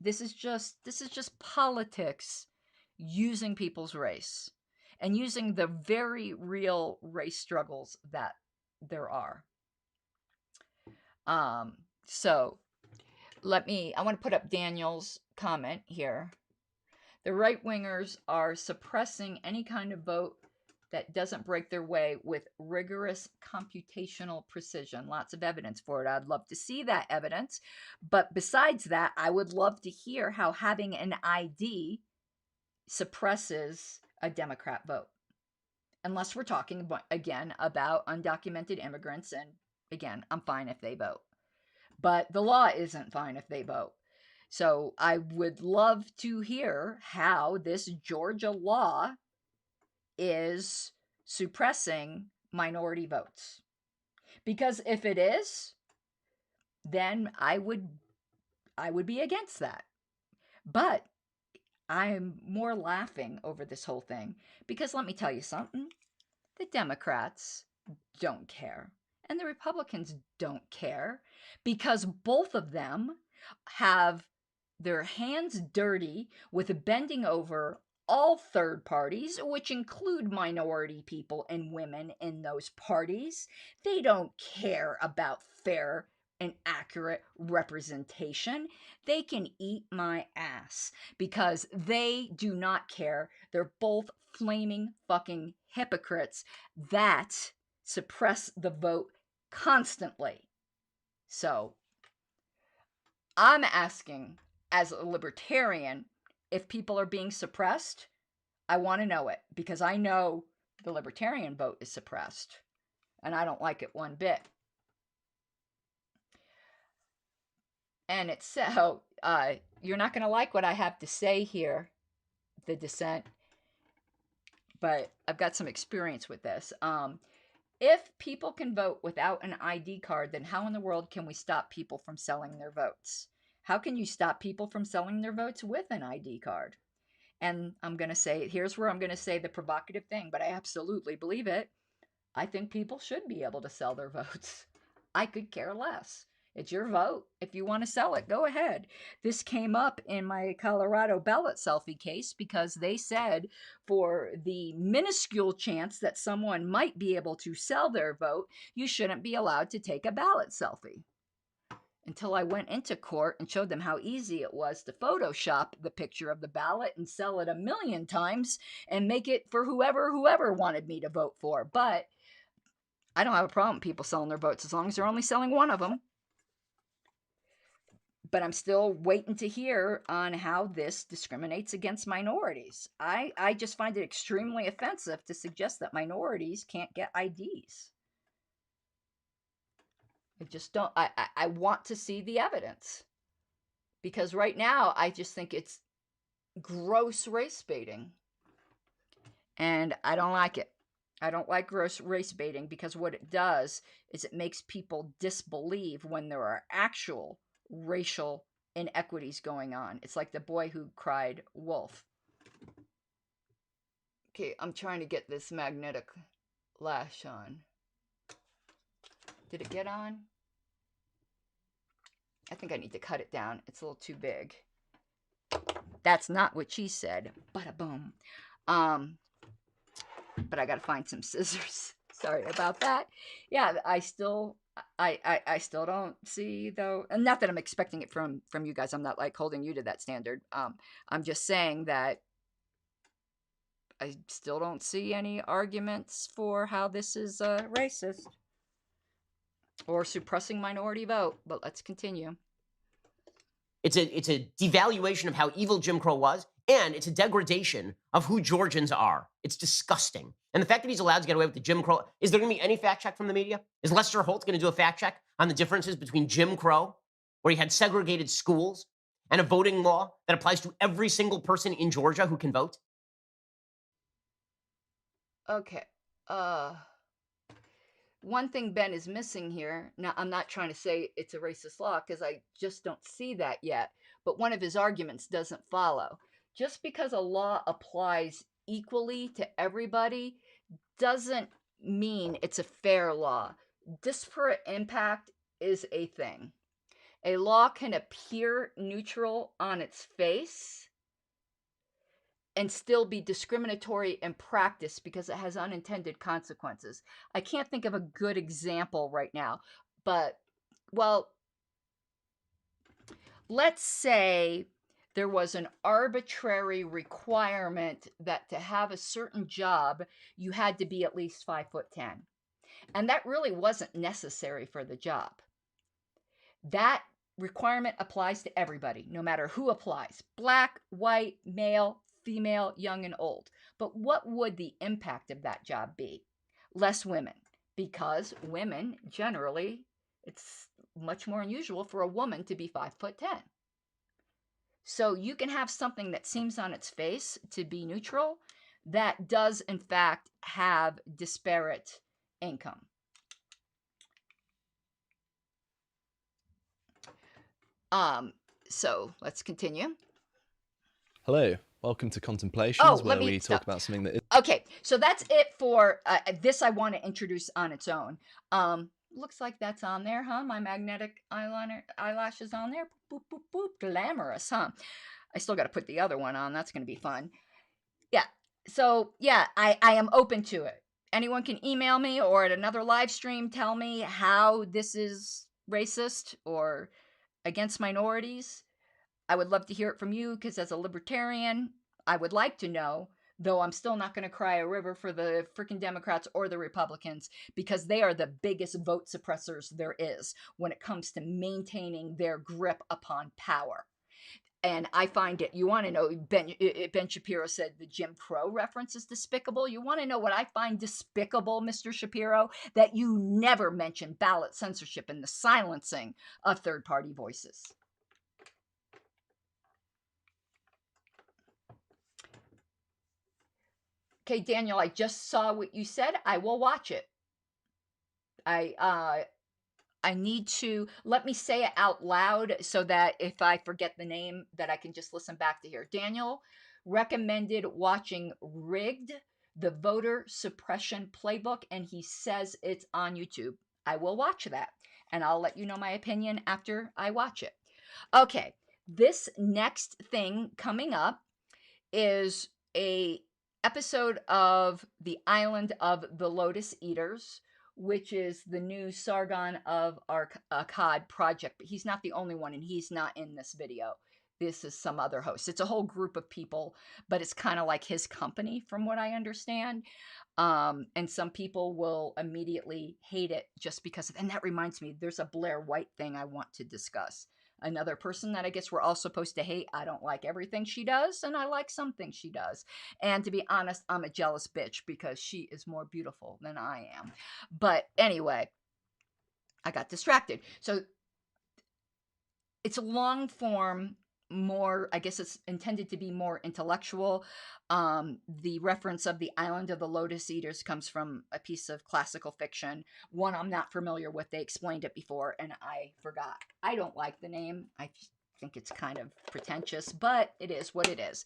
This is just politics using people's race and using the very real race struggles that there are. So I want to put up Daniel's comment here. The right-wingers are suppressing any kind of vote that doesn't break their way with rigorous computational precision. Lots of evidence for it. I'd love to see that evidence. But besides that, I would love to hear how having an ID suppresses a Democrat vote. Unless we're talking, again, about undocumented immigrants. And again, I'm fine if they vote. But the law isn't fine if they vote. So I would love to hear how this Georgia law is suppressing minority votes. Because if it is, then I would be against that. But I'm more laughing over this whole thing because let me tell you something. The Democrats don't care and the Republicans don't care because both of them have their hands dirty with bending over all third parties, which include minority people and women in those parties. They don't care about fair and accurate representation. They can eat my ass because they do not care. They're both flaming fucking hypocrites that suppress the vote constantly. So I'm asking, as a libertarian, if people are being suppressed. I want to know it because I know the libertarian vote is suppressed and I don't like it one bit. And it's so, you're not going to like what I have to say here, the dissent, but I've got some experience with this. If people can vote without an ID card, then how in the world can we stop people from selling their votes? How can you stop people from selling their votes with an ID card? And I'm going to say, here's where I'm going to say the provocative thing, but I absolutely believe it. I think people should be able to sell their votes. I could care less. It's your vote. If you want to sell it, go ahead. This came up in my Colorado ballot selfie case because they said for the minuscule chance that someone might be able to sell their vote, you shouldn't be allowed to take a ballot selfie. Until I went into court and showed them how easy it was to Photoshop the picture of the ballot and sell it 1,000,000 times and make it for whoever wanted me to vote for. But I don't have a problem with people selling their votes as long as they're only selling one of them. But I'm still waiting to hear on how this discriminates against minorities. I just find it extremely offensive to suggest that minorities can't get IDs. I just don't, I want to see the evidence. Because right now, I just think it's gross race baiting. And I don't like it. I don't like gross race baiting because what it does is it makes people disbelieve when there are actual racial inequities going on. It's like the boy who cried wolf. Okay, I'm trying to get this magnetic lash on. Did it get on? I think I need to cut it down. It's a little too big. That's not what she said. Bada boom. But I gotta find some scissors. Sorry about that. Yeah, I still don't see though, and not that I'm expecting it from you guys. I'm not like holding you to that standard. I'm just saying that I still don't see any arguments for how this is racist. Or suppressing minority vote, but let's continue. It's a devaluation of how evil Jim Crow was, and it's a degradation of who Georgians are. It's disgusting. And the fact that he's allowed to get away with the Jim Crow, is there going to be any fact check from the media? Is Lester Holt going to do a fact check on the differences between Jim Crow, where he had segregated schools, and a voting law that applies to every single person in Georgia who can vote? Okay. One thing Ben is missing here, now I'm not trying to say it's a racist law because I just don't see that yet, but one of his arguments doesn't follow. Just because a law applies equally to everybody doesn't mean it's a fair law. Disparate impact is a thing. A law can appear neutral on its face and still be discriminatory in practice because it has unintended consequences. I can't think of a good example right now, but, well, let's say there was an arbitrary requirement that to have a certain job, you had to be at least 5'10", and that really wasn't necessary for the job. That requirement applies to everybody, no matter who applies, black, white, male, female, young, and old. But what would the impact of that job be? Less women, because women generally, it's much more unusual for a woman to be 5'10". So you can have something that seems on its face to be neutral that does in fact have disparate income. So let's continue. Hello. Welcome to Contemplations, where we talk about something that is... Okay, so that's it for this. I want to introduce on its own. Looks like that's on there, huh? My magnetic eyelashes on there. Boop, boop, boop. Glamorous, huh? I still got to put the other one on. That's going to be fun. Yeah, so yeah, I am open to it. Anyone can email me or at another live stream tell me how this is racist or against minorities. I would love to hear it from you because as a libertarian, I would like to know, though I'm still not going to cry a river for the freaking Democrats or the Republicans because they are the biggest vote suppressors there is when it comes to maintaining their grip upon power. And I find it, you want to know, Ben Shapiro said the Jim Crow reference is despicable. You want to know what I find despicable, Mr. Shapiro? That you never mention ballot censorship and the silencing of third-party voices. Okay, Daniel, I just saw what you said. I will watch it. I need to, let me say it out loud so that if I forget the name that I can just listen back to here. Daniel recommended watching Rigged, the voter suppression playbook, and he says it's on YouTube. I will watch that, and I'll let you know my opinion after I watch it. Okay, this next thing coming up is a episode of The Island of the Lotus Eaters, which is the new Sargon of Akkad project. But he's not the only one, and he's not in this video. This is some other host. It's a whole group of people, but it's kind of like his company, from what I understand. And some people will immediately hate it just because of, and that reminds me, there's a Blair White thing I want to discuss. Another person that I guess we're all supposed to hate. I don't like everything she does, and I like some things she does. And to be honest, I'm a jealous bitch because she is more beautiful than I am. But anyway, I got distracted. So it's a long form, more, I guess it's intended to be more intellectual. The reference of the Island of the Lotus Eaters comes from a piece of classical fiction, one I'm not familiar with. They explained it before and I forgot. I don't like the name. I think it's kind of pretentious, but it is what it is.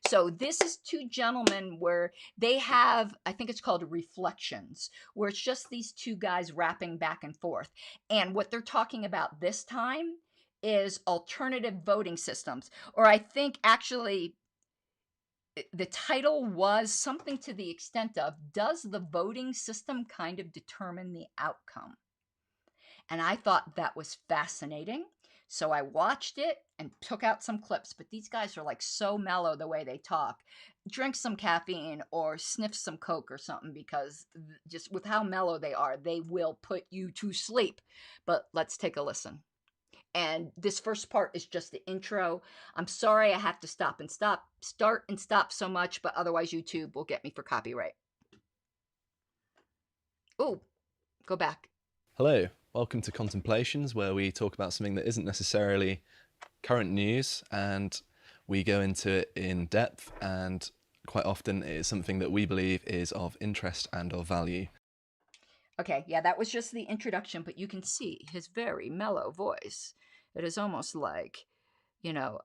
So this is two gentlemen where they have, I think it's called Reflections, where it's just these two guys rapping back and forth. And what they're talking about this time is alternative voting systems, or I think actually the title was something to the extent of, does the voting system kind of determine the outcome? And I thought that was fascinating. So I watched it and took out some clips, but these guys are like so mellow the way they talk. Drink some caffeine or sniff some coke or something, because just with how mellow they are, they will put you to sleep. But let's take a listen. And this first part is just the intro. I'm sorry I have to start and stop so much, but otherwise YouTube will get me for copyright. Ooh, go back. Hello, welcome to Contemplations, where we talk about something that isn't necessarily current news, and we go into it in depth, and quite often it is something that we believe is of interest and of value. Okay, yeah, that was just the introduction, but you can see his very mellow voice. It is almost like, you know,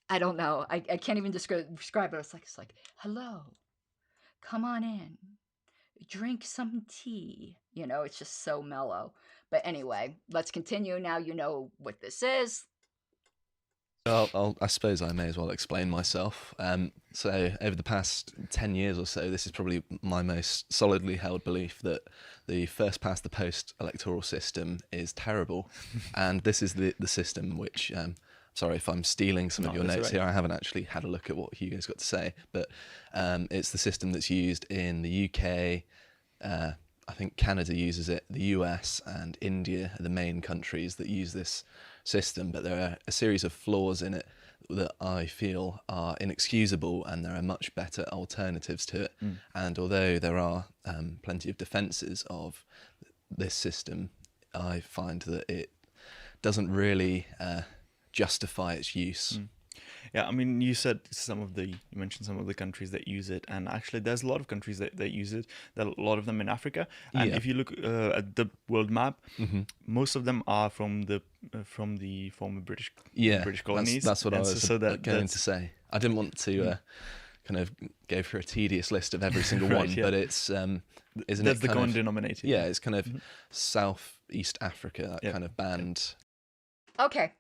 I don't know. I can't even describe it. It's like, hello, come on in, drink some tea. You know, it's just so mellow. But anyway, let's continue. Now you know what this is. I suppose I may as well explain myself. So over the past 10 years or so, this is probably my most solidly held belief that the first past the post electoral system is terrible. And this is the system which, sorry if I'm stealing some of your notes here, I haven't actually had a look at what Hugo's got to say, but it's the system that's used in the UK, I think Canada uses it, the US and India are the main countries that use this system, but there are a series of flaws in it that I feel are inexcusable, and there are much better alternatives to it. And although there are plenty of defences of this system, I find that it doesn't really justify its use. Yeah, I mean, you mentioned some of the countries that use it, and actually there's a lot of countries that use it. There are a lot of them in Africa, and if you look at the world map, most of them are from the former British colonies. That's what I was going to say. I didn't want to kind of go through a tedious list of every single one, but it's isn't that's it the common denominator. Yeah, it's kind of Southeast Africa, that kind of band. Okay.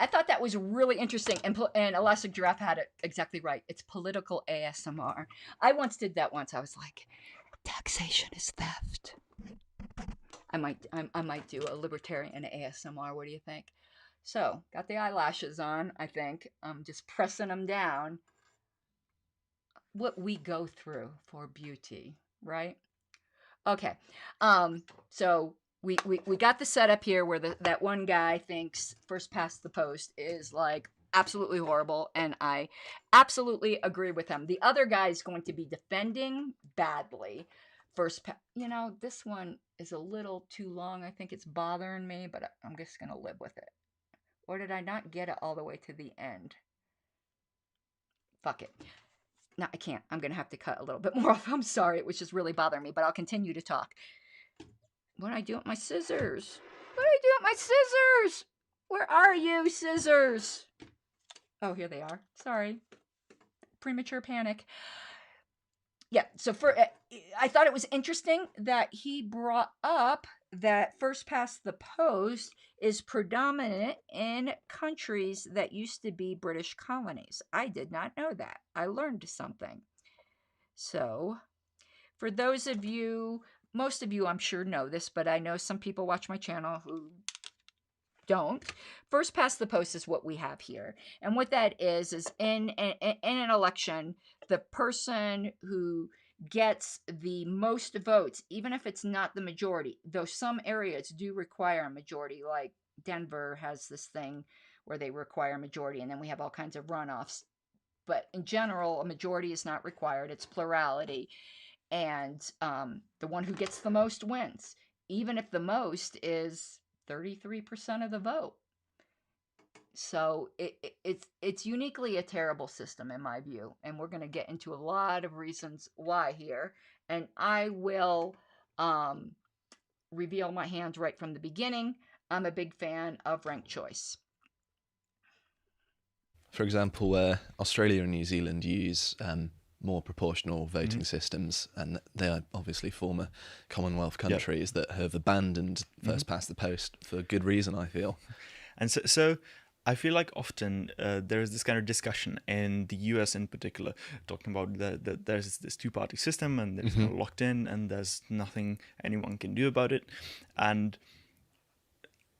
I thought that was really interesting, and Elastic Giraffe had it exactly right. It's political ASMR. I once did that once. I was like, taxation is theft. I might do a Libertarian ASMR. What do you think? So, got the eyelashes on, I think. I'm just pressing them down. What we go through for beauty, right? Okay. So we got the setup here where that one guy thinks first past the post is like absolutely horrible, and I absolutely agree with him. The other guy is going to be defending badly. This one is a little too long. I think it's bothering me, but I'm just going to live with it. Or did I not get it all the way to the end? Fuck it. No, I can't. I'm going to have to cut a little bit more off. I'm sorry. It was just really bothering me, but I'll continue to talk. What do I do with my scissors? What do I do with my scissors? Where are you, scissors? Oh, here they are. Sorry. Premature panic. Yeah, so I thought it was interesting that he brought up that first past the post is predominant in countries that used to be British colonies. I did not know that. I learned something. So, for those of you, most of you I'm sure know this, but I know some people watch my channel who don't. First past the post is what we have here. And what that is in an election, the person who gets the most votes, even if it's not the majority, though some areas do require a majority, like Denver has this thing where they require a majority, and then we have all kinds of runoffs. But in general, a majority is not required. It's plurality. And the one who gets the most wins, even if the most is 33% of the vote. So it's uniquely a terrible system in my view, and we're going to get into a lot of reasons why here, and I will reveal my hand right from the beginning. I'm a big fan of ranked choice. For example, Australia and New Zealand use more proportional voting systems, and they are obviously former Commonwealth countries that have abandoned first past the post for good reason, I feel. And so I feel like often there is this kind of discussion in the US in particular, talking about that there's this two-party system and it's kind of locked in and there's nothing anyone can do about it. And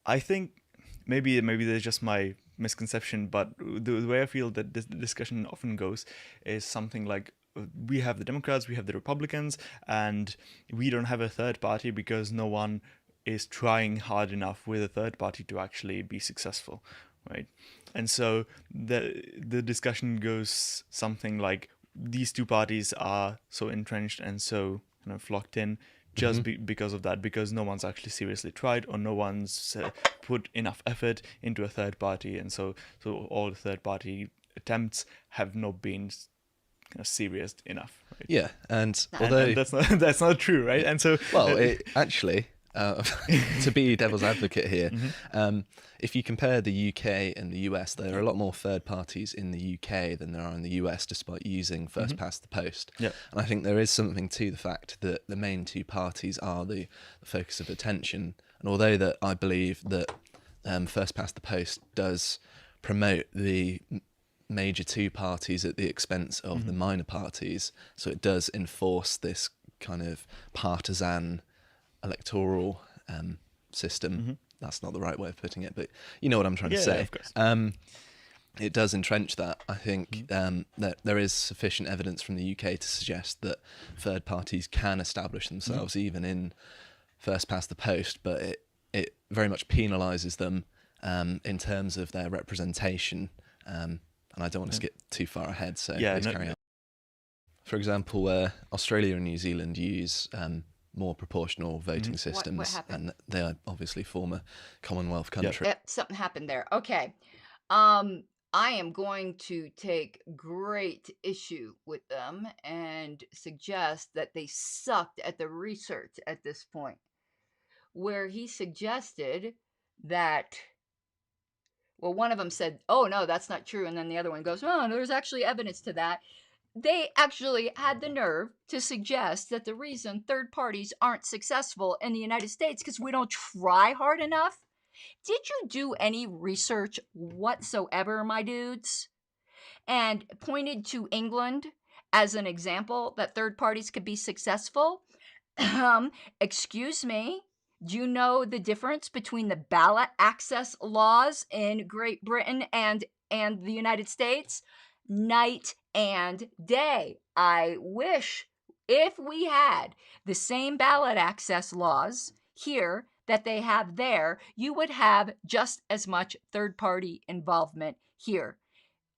I think maybe there's just my misconception, but the way I feel that this discussion often goes is something like, we have the Democrats, we have the Republicans, and we don't have a third party because no one is trying hard enough with a third party to actually be successful, right? And so the discussion goes something like, these two parties are so entrenched and so kind of locked in just because of that, because no one's actually seriously tried, or no one's put enough effort into a third party, and so all the third party attempts have not been kind of serious enough. Right? Yeah, and although and that's not true, right? And so actually. To be devil's advocate here, if you compare the UK and the US, there are a lot more third parties in the UK than there are in the US, despite using first past the post. Yeah. And I think there is something to the fact that the main two parties are the focus of attention. And although that I believe that first past the post does promote the major two parties at the expense of the minor parties, so it does enforce this kind of partisan electoral system. That's not the right way of putting it, but you know what I'm trying to say. Yeah, of course. It does entrench that. I think that there is sufficient evidence from the UK to suggest that third parties can establish themselves even in first past the post, but it very much penalises them in terms of their representation. And I don't want to skip too far ahead, so please carry on. For example, Australia and New Zealand use more proportional voting systems, what and they are obviously former Commonwealth countries. Yep, something happened there. Okay. I am going to take great issue with them and suggest that they sucked at the research at this point, where he suggested that, well, one of them said, oh, no, that's not true. And then the other one goes, oh, there's actually evidence to that. They actually had the nerve to suggest that the reason third parties aren't successful in the United States because we don't try hard enough. Did you do any research whatsoever, my dudes? And pointed to England as an example that third parties could be successful? Excuse me. Do you know the difference between the ballot access laws in Great Britain and the United States? Night and day. I wish if we had the same ballot access laws here that they have there, you would have just as much third-party involvement here.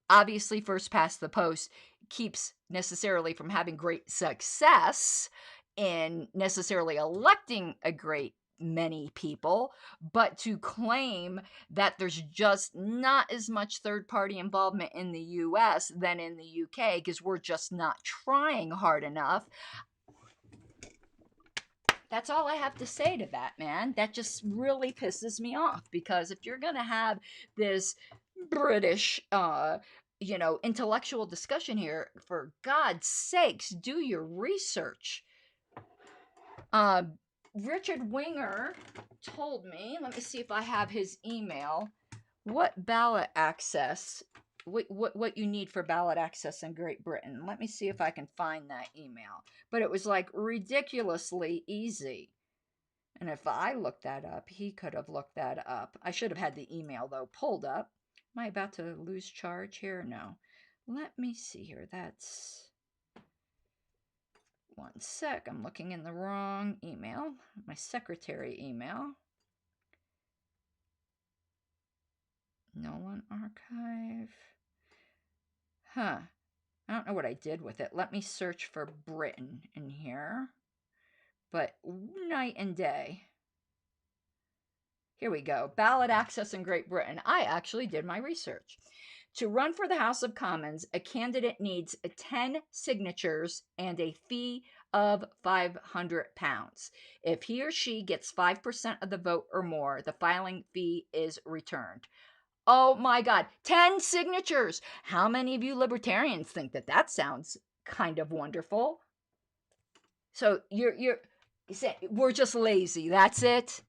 Obviously, first past the post keeps necessarily from having great success in necessarily electing a great many people, but to claim that there's just not as much third-party involvement in the US than in the UK because we're just not trying hard enough. That's all I have to say to that, man. That just really pisses me off, because if you're going to have this British, intellectual discussion here, for God's sakes, do your research. Richard Winger told me, let me see if I have his email, what ballot access, what you need for ballot access in Great Britain. Let me see if I can find that email. But it was like ridiculously easy. And if I looked that up, he could have looked that up. I should have had the email, though, pulled up. Am I about to lose charge here? No. Let me see here. That's... one sec, I'm looking in the wrong email. My secretary email. Nolan Archive. Huh. I don't know what I did with it. Let me search for Britain in here. But night and day. Here we go. Ballot access in Great Britain. I actually did my research. To run for the House of Commons, a candidate needs 10 signatures and a fee of £500. If he or she gets 5% of the vote or more, the filing fee is returned. Oh my God, 10 signatures! How many of you libertarians think that sounds kind of wonderful? So you're saying we're just lazy, that's it?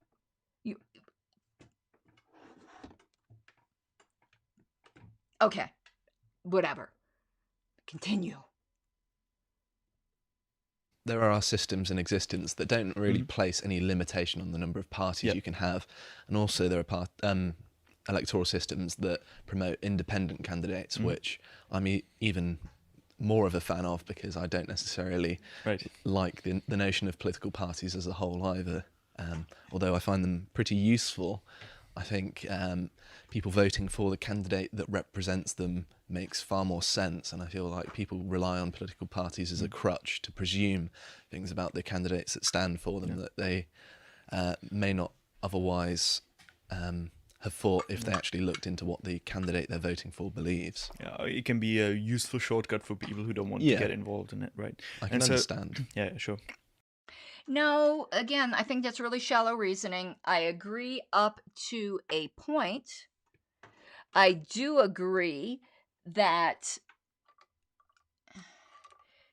Okay, whatever. Continue. There are systems in existence that don't really place any limitation on the number of parties you can have, and also there are electoral systems that promote independent candidates, which I'm even more of a fan of, because I don't necessarily like the notion of political parties as a whole either. Although I find them pretty useful, I think people voting for the candidate that represents them makes far more sense, and I feel like people rely on political parties as a crutch to presume things about the candidates that stand for them that they may not otherwise have thought if they actually looked into what the candidate they're voting for believes. Yeah, it can be a useful shortcut for people who don't want to get involved in it, right? I can understand. Yeah, sure. No, again, I think that's really shallow reasoning. I agree up to a point. I do agree that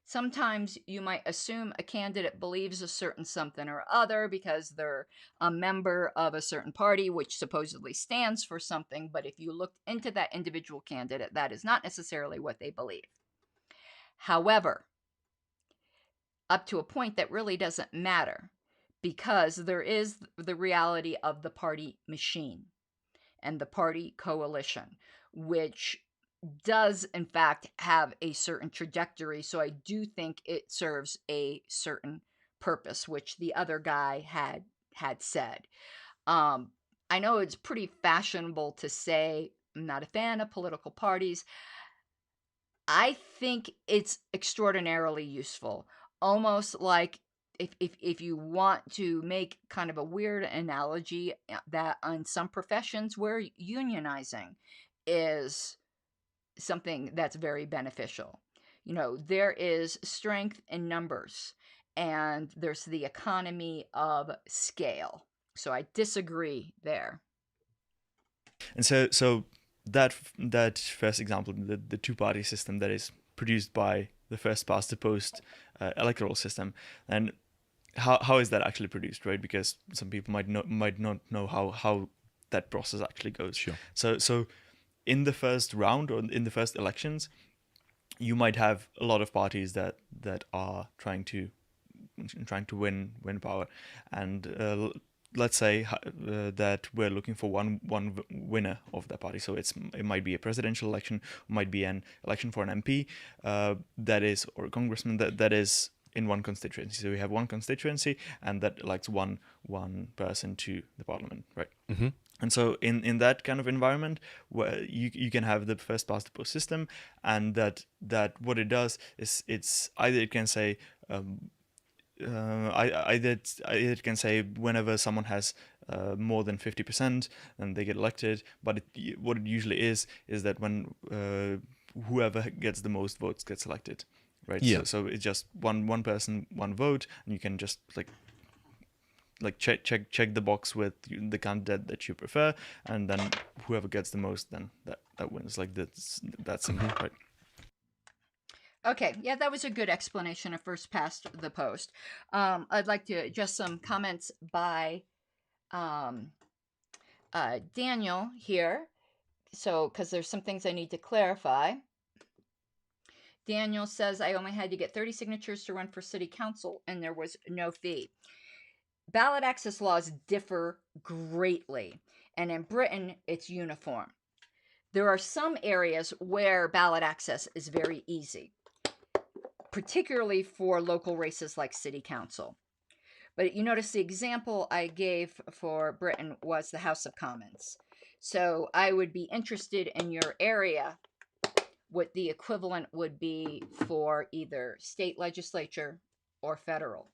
sometimes you might assume a candidate believes a certain something or other because they're a member of a certain party, which supposedly stands for something. But if you looked into that individual candidate, that is not necessarily what they believe. However, up to a point that really doesn't matter, because there is the reality of the party machine and the party coalition, which does in fact have a certain trajectory. So I do think it serves a certain purpose, which the other guy had said. I know it's pretty fashionable to say I'm not a fan of political parties. I think it's extraordinarily useful. Almost like if you want to make kind of a weird analogy, that on some professions where unionizing is something that's very beneficial. You know, there is strength in numbers and there's the economy of scale. So I disagree there. And so that first example, the two-party system that is produced by the first past the post electoral system, and how is that actually produced, right? Because some people might not know how that process actually goes. Sure. So in the first round or in the first elections, you might have a lot of parties that are trying to win power, and let's say that we're looking for one winner of that party. So it might be a presidential election, might be an election for an MP that is, or a congressman that is in one constituency. So we have one constituency, and that elects one person to the parliament, right? Mm-hmm. And so in that kind of environment, where you can have the first past the post system, and that what it does is it's either it can say either it can say whenever someone has more than 50%, then they get elected. But what it usually is that when whoever gets the most votes gets elected, right? Yeah. So it's just one person, one vote, and you can just like check the box with the candidate that you prefer, and then whoever gets the most, then that wins. Like that's simple, right? Okay, yeah, that was a good explanation of first past the post. I'd like to just some comments by Daniel here. So, because there's some things I need to clarify. Daniel says, I only had to get 30 signatures to run for city council, and there was no fee. Ballot access laws differ greatly, and in Britain, it's uniform. There are some areas where ballot access is very easy, particularly for local races like city council. But you notice the example I gave for Britain was the House of Commons. So I would be interested in your area what the equivalent would be for either state legislature or federal.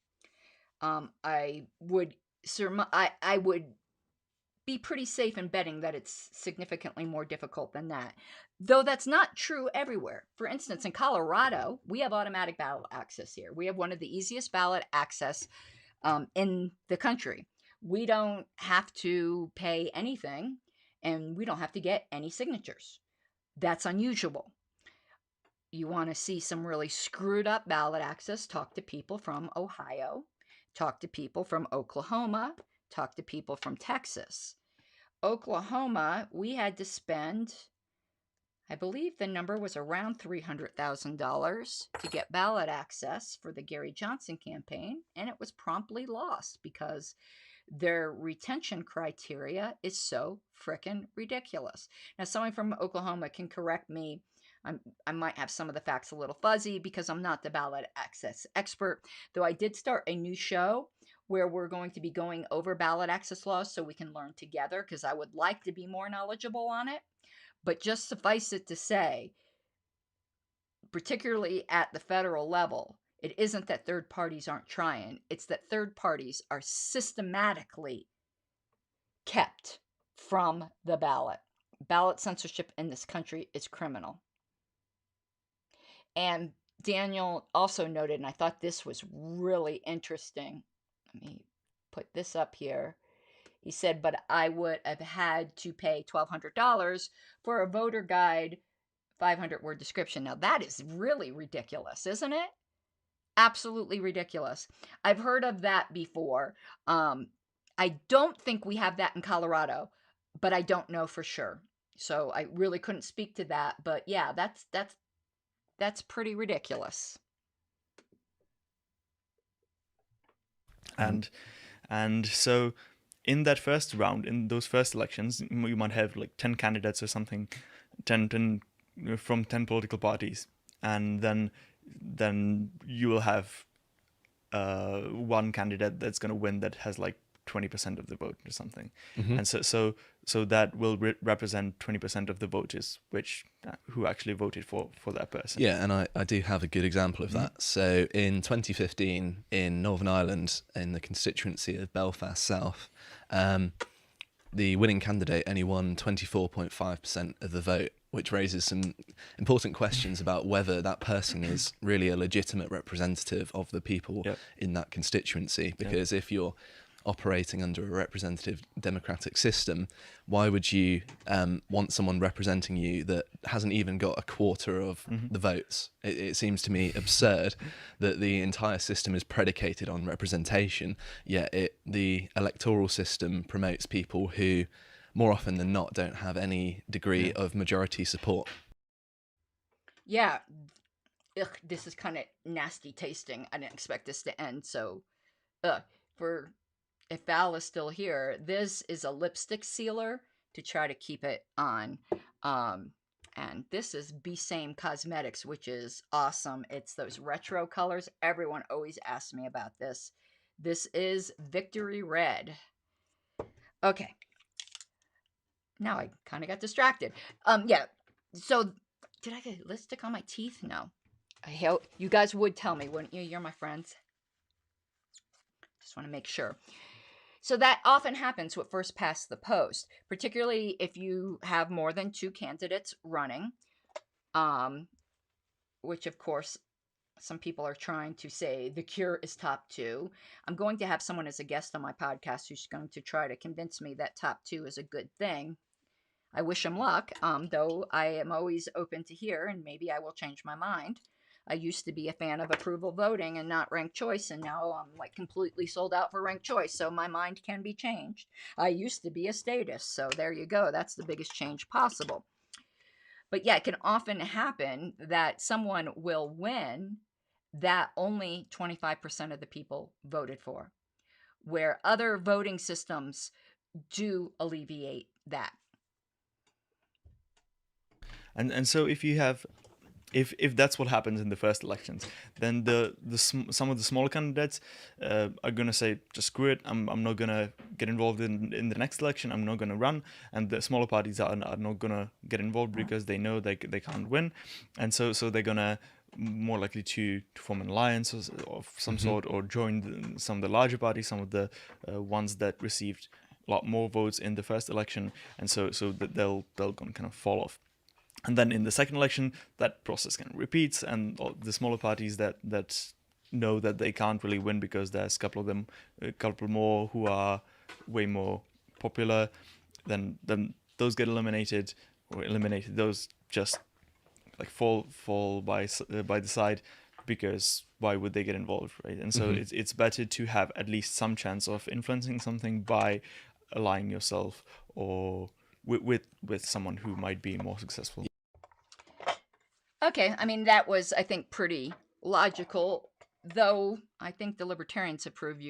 I would be pretty safe in betting that it's significantly more difficult than that. Though that's not true everywhere. For instance, in Colorado, we have automatic ballot access here. We have one of the easiest ballot access in the country. We don't have to pay anything, and we don't have to get any signatures. That's unusual. You want to see some really screwed up ballot access, talk to people from Ohio, talk to people from Oklahoma, talk to people from Texas. Oklahoma, we had to spend, I believe the number was around $300,000 to get ballot access for the Gary Johnson campaign, and it was promptly lost because their retention criteria is so frickin' ridiculous. Now, someone from Oklahoma can correct me. I might have some of the facts a little fuzzy because I'm not the ballot access expert, though I did start a new show where we're going to be going over ballot access laws so we can learn together, because I would like to be more knowledgeable on it. But just suffice it to say, particularly at the federal level, it isn't that third parties aren't trying. It's that third parties are systematically kept from the ballot. Ballot censorship in this country is criminal. And Daniel also noted, and I thought this was really interesting. Let me put this up here. He said, but I would have had to pay $1,200 for a voter guide 500-word description. Now, that is really ridiculous, isn't it? Absolutely ridiculous. I've heard of that before. I don't think we have that in Colorado, but I don't know for sure. So I really couldn't speak to that. But yeah, that's pretty ridiculous. And so in that first round, in those first elections, you might have like 10 candidates or something, 10 from 10 political parties, and then you will have one candidate that's going to win that has like 20% of the vote or something. And so that will represent 20% of the voters, who actually voted for that person. Yeah, and I do have a good example of that. So in 2015 in Northern Ireland, in the constituency of Belfast South, the winning candidate only won 24.5% of the vote, which raises some important questions about whether that person is really a legitimate representative of the people in that constituency. Because if you're operating under a representative democratic system, why would you want someone representing you that hasn't even got a quarter of the votes? It seems to me absurd that the entire system is predicated on representation, yet the electoral system promotes people who, more often than not, don't have any degree of majority support. Yeah. Ugh, this is kind of nasty tasting. I didn't expect this to end. So, if Val is still here, this is a lipstick sealer to try to keep it on. And this is Be Same Cosmetics, which is awesome. It's those retro colors. Everyone always asks me about this. This is Victory Red. Okay. Now I kind of got distracted. Yeah. So, did I get lipstick on my teeth? No. I hope you guys would tell me, wouldn't you? You're my friends. Just want to make sure. So that often happens with first past the post, particularly if you have more than 2 candidates running, which of course some people are trying to say the cure is top 2. I'm going to have someone as a guest on my podcast who's going to try to convince me that top 2 is a good thing. I wish him luck, though I am always open to hear, and maybe I will change my mind. I used to be a fan of approval voting and not ranked choice, and now I'm like completely sold out for ranked choice, so my mind can be changed. I used to be a statist, so there you go. That's the biggest change possible. But yeah, it can often happen that someone will win that only 25% of the people voted for, where other voting systems do alleviate that. And so if you have, if that's what happens in the first elections, then some of the smaller candidates are gonna say, just screw it, I'm not gonna get involved in the next election, I'm not gonna run, and the smaller parties are not gonna get involved because they know they can't win, and so they're gonna more likely to form an alliance of some sort, or join some of the larger parties, some of the ones that received a lot more votes in the first election, and so that they'll kind of fall off. And then in the second election, that process kind of repeats, and all the smaller parties that know that they can't really win because there's a couple more who are way more popular, then those get eliminated. Those just like fall by the side, because why would they get involved, right? And so it's better to have at least some chance of influencing something by aligning yourself or with someone who might be more successful. Okay, I mean, that was, I think, pretty logical, though I think the Libertarians have proved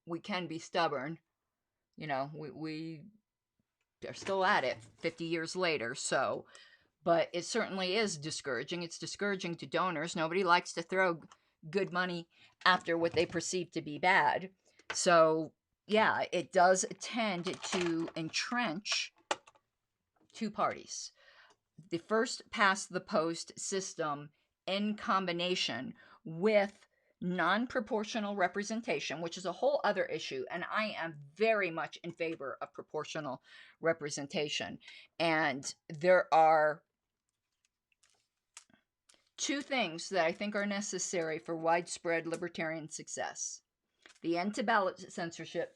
we can be stubborn. You know, we they're still at it 50 years later. So, but it certainly is discouraging. It's discouraging to donors. Nobody likes to throw good money after what they perceive to be bad. So, yeah, it does tend to entrench two parties. The first past the post system in combination with non-proportional representation, which is a whole other issue, and I am very much in favor of proportional representation. And there are two things that I think are necessary for widespread libertarian success. The end to ballot censorship,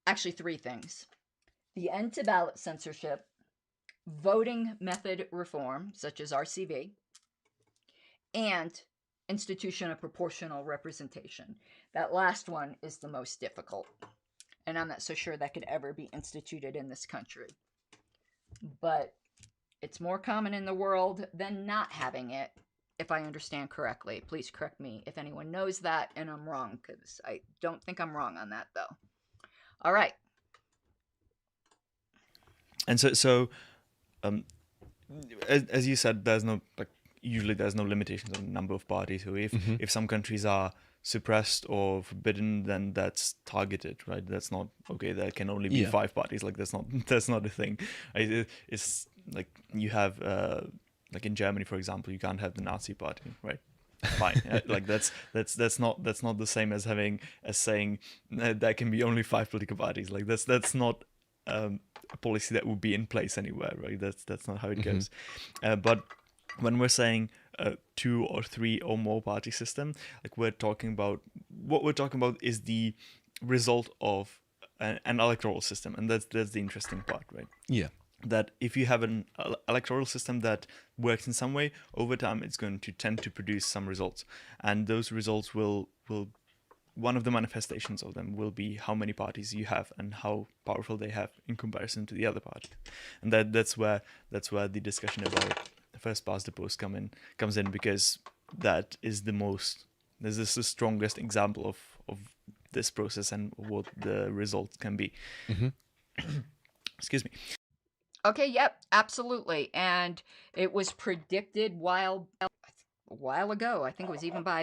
actually three things. The end to ballot censorship, voting method reform, such as RCV, and institution of proportional representation. That last one is the most difficult, and I'm not so sure that could ever be instituted in this country. But it's more common in the world than not having it, if I understand correctly. Please correct me if anyone knows that and I'm wrong, because I don't think I'm wrong on that, though. All right. And so as you said, there's no, like, usually there's no limitations on the number of parties. So if some countries are suppressed or forbidden, then that's targeted, right? That's not okay. There can only be 5 parties. Like that's not a thing. It's like you have like in Germany, for example, you can't have the Nazi party, right? Fine. Like that's not the same as saying there can be only 5 political parties. Like that's not a policy that would be in place anywhere, right? That's not how it goes. But when we're saying 2 or 3 or more party system, like what we're talking about is the result of an electoral system, and that's the interesting part, right? Yeah. That if you have an electoral system that works in some way, over time it's going to tend to produce some results, and those results will one of the manifestations of them will be how many parties you have and how powerful they have in comparison to the other party. And that's where the discussion about first past the post comes in, because that is this is the strongest example of this process and what the result can be. Excuse me. Okay, yep, absolutely. And it was predicted a while ago. I think it was even by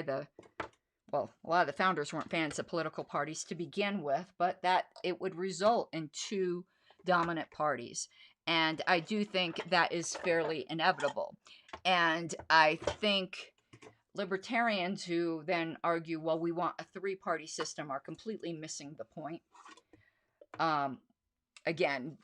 a lot of the founders weren't fans of political parties to begin with, but that it would result in 2 dominant parties. And I do think that is fairly inevitable. And I think libertarians who then argue, well, we want a 3-party system, are completely missing the point. Again,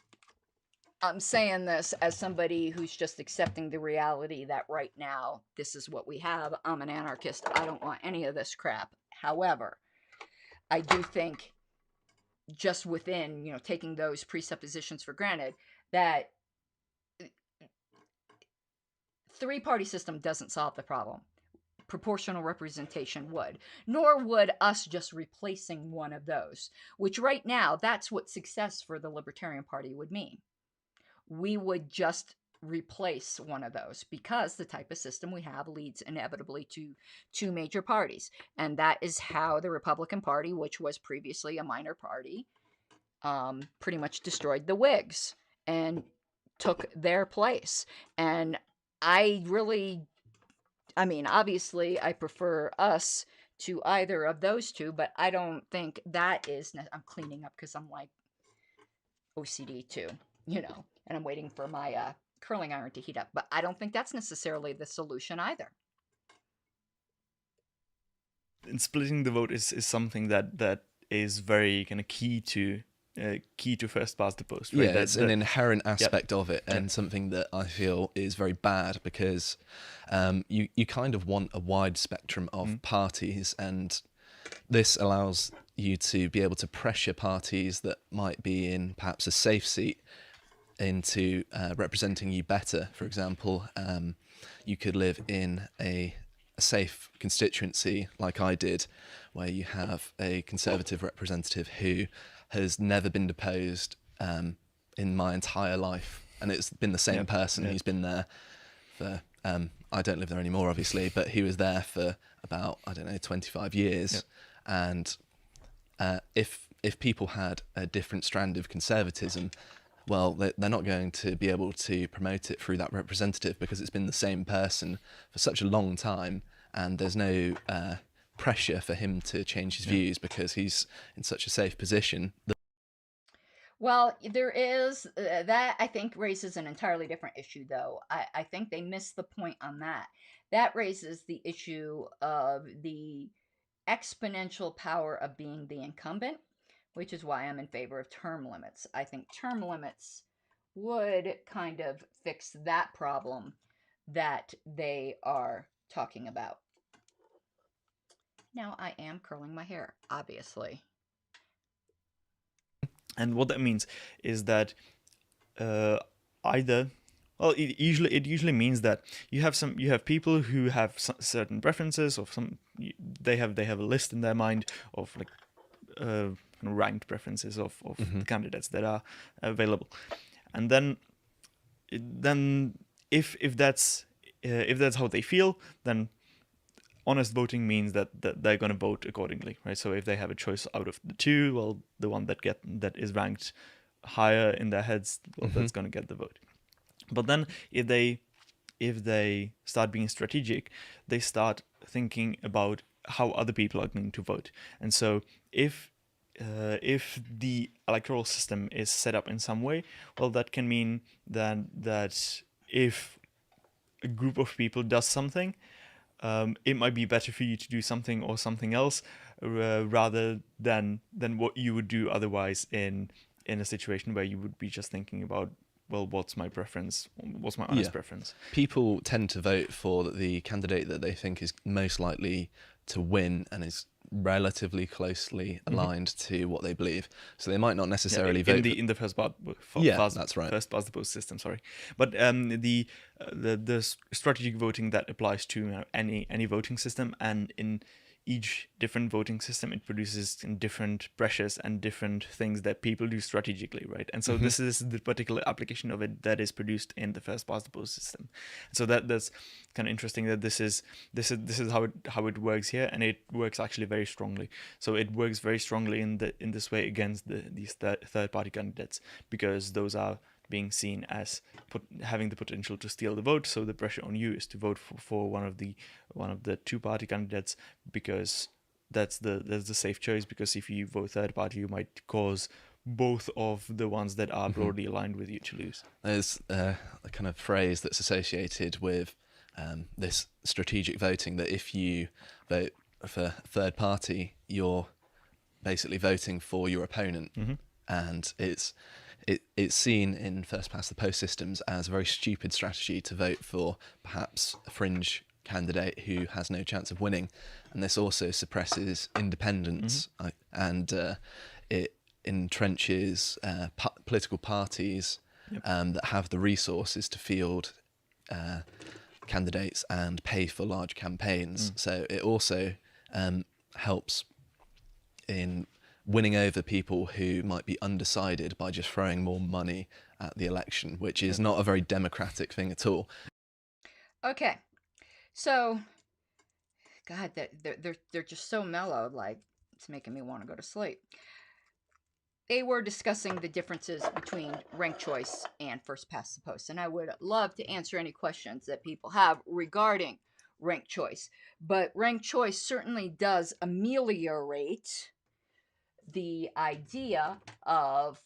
I'm saying this as somebody who's just accepting the reality that right now, this is what we have. I'm an anarchist. I don't want any of this crap. However, I do think just within, taking those presuppositions for granted, that 3-party system doesn't solve the problem. Proportional representation would, nor would us just replacing one of those, which right now, that's what success for the Libertarian Party would mean. We would just replace one of those, because the type of system we have leads inevitably to 2 major parties. And that is how the Republican Party, which was previously a minor party, pretty much destroyed the Whigs and took their place. And obviously I prefer us to either of those 2, but I don't think that is, I'm cleaning up because I'm like OCD too, and I'm waiting for my curling iron to heat up, but I don't think that's necessarily the solution either. And splitting the vote is something that is very kind of key to first past the post, right? Yeah, it's an inherent aspect of it, and something that I feel is very bad, because you kind of want a wide spectrum of parties, and this allows you to be able to pressure parties that might be in perhaps a safe seat into representing you better. For example, you could live in a safe constituency like I did, where you have a Conservative representative who has never been deposed in my entire life, and it's been the same person who's been there for I don't live there anymore, obviously, but he was there for about 25 years, and if people had a different strand of conservatism, well, they're not going to be able to promote it through that representative because it's been the same person for such a long time, and there's no pressure for him to change his views because he's in such a safe position. Well, there is that, I think, raises an entirely different issue, though. I think they missed the point on that. That raises the issue of the exponential power of being the incumbent, which is why I'm in favor of term limits. I think term limits would kind of fix that problem that they are talking about. Now, I am curling my hair, obviously. And what that means is that either, well, it usually means that you have people who have certain preferences, or they have a list in their mind of like ranked preferences of the candidates that are available, and then if that's how they feel, then honest voting means that they're going to vote accordingly, right? So if they have a choice out of the two, well, the one that is ranked higher in their heads, well, that's going to get the vote. But then if they start being strategic, they start thinking about how other people are going to vote. And so if the electoral system is set up in some way, well, that can mean that if a group of people does something, it might be better for you to do something or something else rather than what you would do otherwise in a situation where you would be just thinking about, well, what's my preference? What's my honest preference? People tend to vote for the candidate that they think is most likely to win and is relatively closely aligned to what they believe. So they might not necessarily vote in the first part. That's right. First past the post system. Sorry, but the strategic voting that applies to any voting system, and in each different voting system, it produces different pressures and different things that people do strategically, right? And so this is the particular application of it that is produced in the first past the post system. So that's kind of interesting that this is how it works here, and it works actually very strongly. So it works very strongly in this way against these third party candidates, because those are being seen as having the potential to steal the vote. So the pressure on you is to vote for one of the two party candidates, because that's the safe choice. Because if you vote third party, you might cause both of the ones that are broadly aligned with you to lose. There's a kind of phrase that's associated with this strategic voting, that if you vote for third party, you're basically voting for your opponent, and it's seen in first past the post systems as a very stupid strategy to vote for perhaps a fringe candidate who has no chance of winning, and this also suppresses independence, and it entrenches political parties that have the resources to field candidates and pay for large campaigns. So it also helps in winning over people who might be undecided by just throwing more money at the election, which is not a very democratic thing at all. Okay, so, God, they're just so mellow, like, it's making me want to go to sleep. They were discussing the differences between ranked choice and first past the post, and I would love to answer any questions that people have regarding ranked choice. But ranked choice certainly does ameliorate the idea of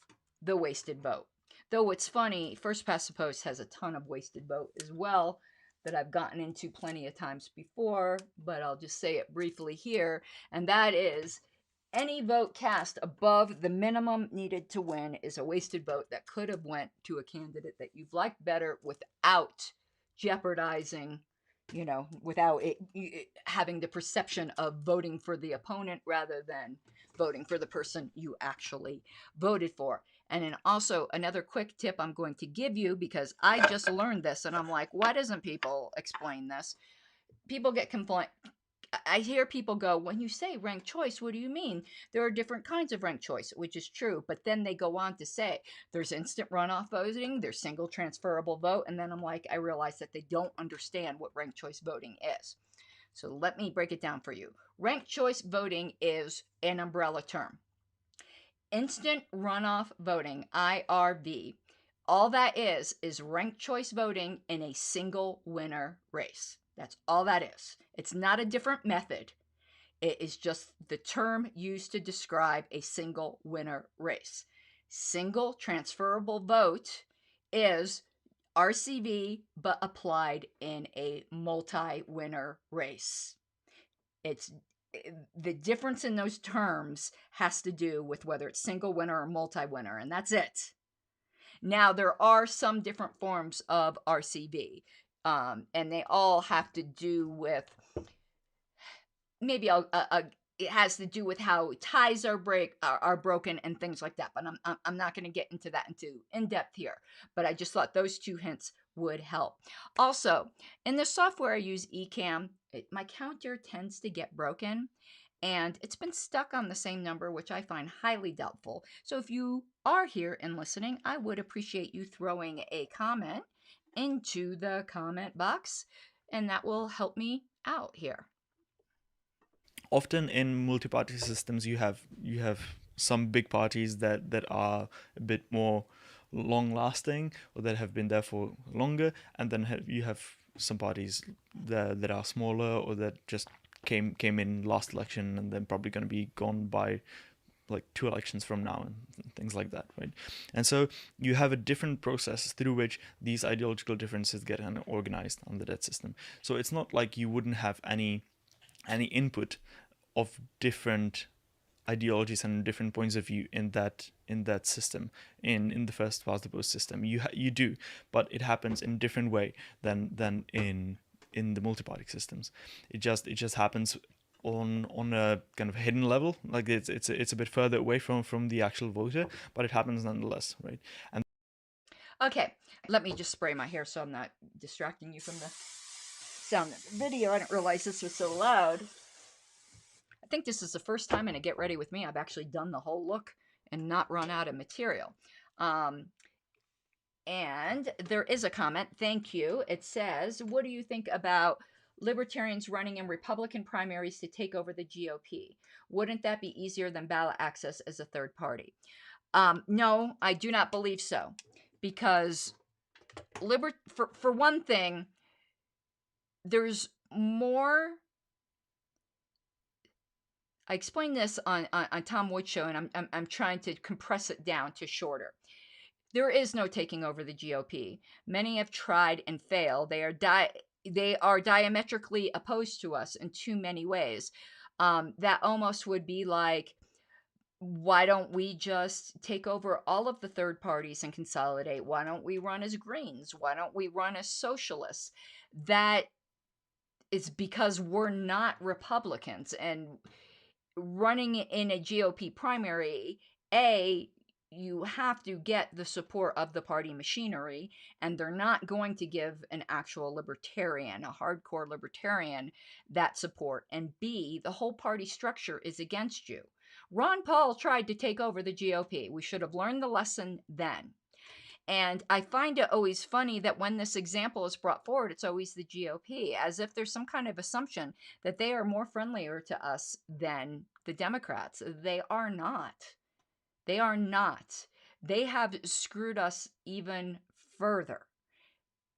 the wasted vote. Though it's funny, first past the post has a ton of wasted vote as well that I've gotten into plenty of times before, but I'll just say it briefly here, and that is any vote cast above the minimum needed to win is a wasted vote that could have went to a candidate that you've liked better without jeopardizing, without it having the perception of voting for the opponent rather than voting for the person you actually voted for. And then also another quick tip I'm going to give you, because I just learned this and I'm like, why doesn't people explain this? People get complaint. I hear people go, when you say ranked choice, what do you mean? There are different kinds of ranked choice, which is true. But then they go on to say there's instant runoff voting, there's single transferable vote. And then I'm like, I realize that they don't understand what ranked choice voting is. So let me break it down for you. Ranked choice voting is an umbrella term. Instant runoff voting, IRV, all that is ranked choice voting in a single winner race. That's all that is. It's not a different method. It is just the term used to describe a single winner race. Single transferable vote is RCV, but applied in a multi-winner race. It's the difference in those terms has to do with whether it's single winner or multi-winner, and that's it. Now, there are some different forms of RCV, and they all have to do with, maybe it has to do with how ties are broken and things like that. But I'm not going to get into that in depth here. But I just thought those two hints would help. Also, in the software I use, Ecamm, my counter tends to get broken, and it's been stuck on the same number, which I find highly doubtful. So if you are here and listening, I would appreciate you throwing a comment into the comment box, and that will help me out here. Often in multi-party systems, you have some big parties that are a bit more long-lasting, or that have been there for longer, and then you have some parties that are smaller, or that just came in last election and then probably going to be gone by like 2 elections from now, and things like that, right? And so you have a different process through which these ideological differences get organized under that system. So it's not like you wouldn't have any input of different ideologies and different points of view in that system, in the first past the post system. You do, but it happens in a different way than in the multi-party systems. It just happens on a kind of hidden level, like it's a bit further away from the actual voter, but it happens nonetheless, right? And okay, let me just spray my hair so I'm not distracting you from the sound of the video. I didn't realize this was so loud. I think this is the first time in a Get Ready With Me I've actually done the whole look and not run out of material. And there is a comment. Thank you. It says, what do you think about Libertarians running in Republican primaries to take over the GOP? Wouldn't that be easier than ballot access as a third party? No, I do not believe so. Because for one thing, there's more. I explained this on Tom Wood's show, and I'm trying to compress it down to shorter. There is no taking over the GOP. Many have tried and failed. They are diametrically opposed to us in too many ways. That almost would be like, why don't we just take over all of the third parties and consolidate? Why don't we run as Greens? Why don't we run as socialists? That is because we're not Republicans. And running in a GOP primary, you have to get the support of the party machinery, and they're not going to give an actual libertarian, a hardcore libertarian, that support. And B, the whole party structure is against you. Ron Paul tried to take over the GOP. We should have learned the lesson then. And I find it always funny that when this example is brought forward, it's always the GOP, as if there's some kind of assumption that they are more friendlier to us than the Democrats. They are not. They are not. They have screwed us even further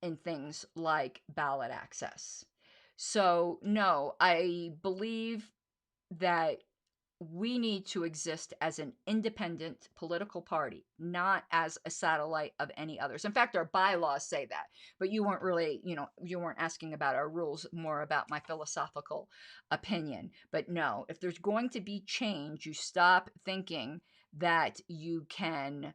in things like ballot access. So, no, I believe that we need to exist as an independent political party, not as a satellite of any others. In fact, our bylaws say that, but you weren't really, you weren't asking about our rules, more about my philosophical opinion. But no, if there's going to be change, you stop thinking that you can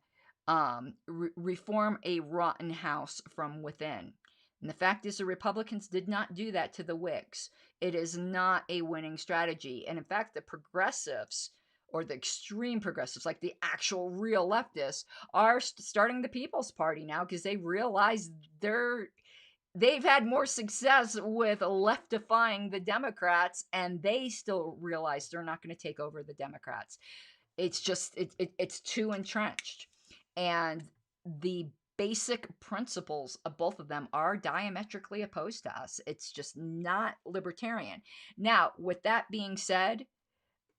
reform a rotten house from within. And the fact is, the Republicans did not do that to the Whigs. It is not a winning strategy. And in fact, the progressives, or the extreme progressives, like the actual real leftists, are starting the People's Party now because they realize they've had more success with left-defying the Democrats, and they still realize they're not going to take over the Democrats. It's just, it's too entrenched. And the basic principles of both of them are diametrically opposed to us. It's just not libertarian. Now, with that being said,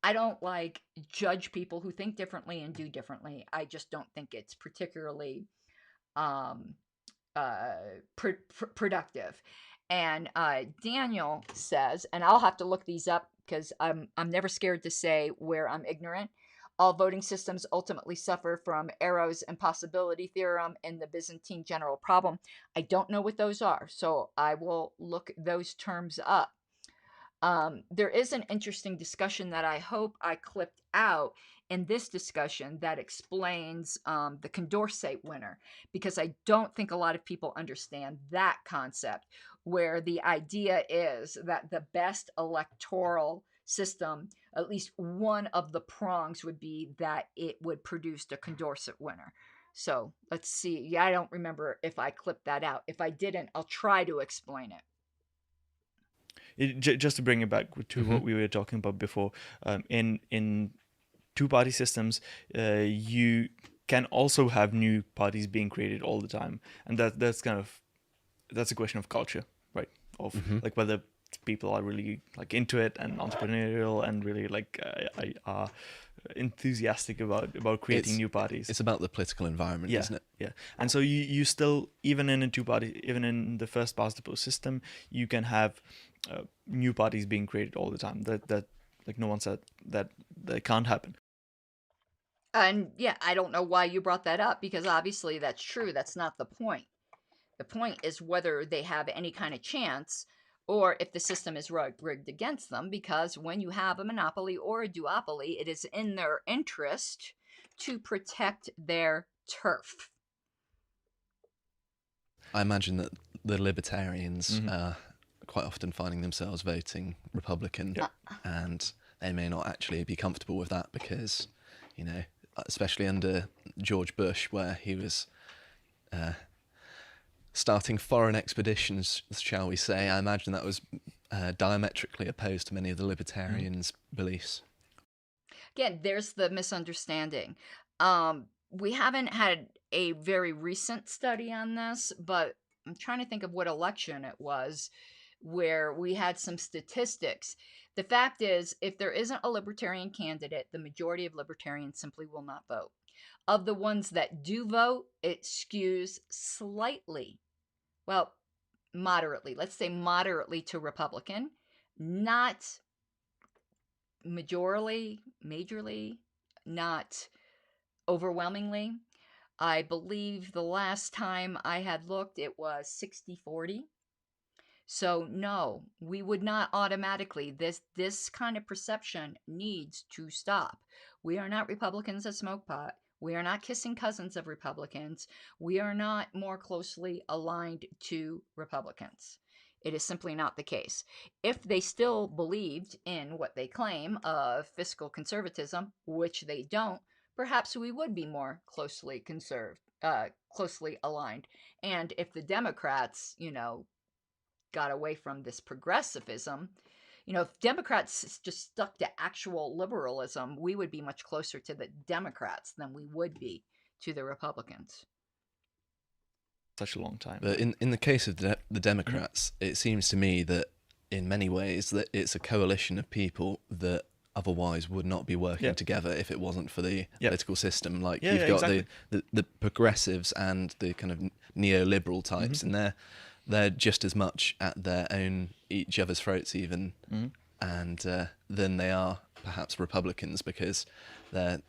I don't like judge people who think differently and do differently. I just don't think it's particularly productive. And Daniel says, and I'll have to look these up because I'm never scared to say where I'm ignorant. All voting systems ultimately suffer from Arrow's impossibility theorem and the Byzantine general problem. I don't know what those are, so I will look those terms up. There is an interesting discussion that I hope I clipped out in this discussion that explains the Condorcet winner, because I don't think a lot of people understand that concept, where the idea is that the best electoral system, at least one of the prongs would be that it would produce a Condorcet winner. So let's see. Yeah, I don't remember if I clipped that out. If I didn't, I'll try to explain it. Just to bring it back to what we were talking about before, in two-party systems, you can also have new parties being created all the time, and that's a question of culture, right? Of like whether people are really like into it and entrepreneurial and really like are enthusiastic about creating new parties. It's about the political environment, isn't it? Yeah. And so you still, even in a two-party, even in the first past the post system, you can have new parties being created all the time. That like no one said that can't happen. And yeah, I don't know why you brought that up, because obviously that's true. That's not the point. The point is whether they have any kind of chance, or if the system is rigged against them, because when you have a monopoly or a duopoly, it is in their interest to protect their turf. I imagine that the libertarians are quite often finding themselves voting Republican, and they may not actually be comfortable with that because, you know, especially under George Bush, where he was starting foreign expeditions, shall we say. I imagine that was diametrically opposed to many of the libertarians' beliefs. Again, there's the misunderstanding. We haven't had a very recent study on this, but I'm trying to think of what election it was where we had some statistics. The fact is, if there isn't a libertarian candidate, the majority of libertarians simply will not vote. Of the ones that do vote, it skews slightly, well, moderately, let's say moderately to Republican, not majorly, not overwhelmingly. I believe the last time I had looked, it was 60-40. So no, we would not automatically, this kind of perception needs to stop. We are not Republicans that smoke pot. We are not kissing cousins of Republicans. We are not more closely aligned to Republicans. It is simply not the case. If they still believed in what they claim of fiscal conservatism, which they don't, perhaps we would be more closely closely aligned. And if the Democrats, got away from this progressivism, if Democrats just stuck to actual liberalism, we would be much closer to the Democrats than we would be to the Republicans. Such a long time. But in the case of the Democrats, it seems to me that in many ways that it's a coalition of people that otherwise would not be working together if it wasn't for the political system. Like you've got exactly. the progressives and the kind of neoliberal types, and they're just as much at their own each other's throats even, and than they are perhaps Republicans, because they're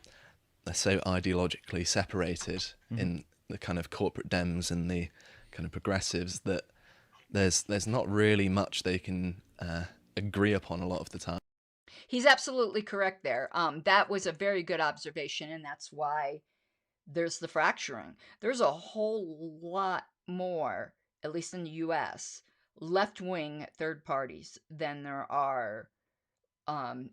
so ideologically separated in the kind of corporate Dems and the kind of progressives that there's not really much they can agree upon a lot of the time. He's absolutely correct there. That was a very good observation, and that's why there's the fracturing. There's a whole lot more, at least in the U.S., left-wing third parties than there are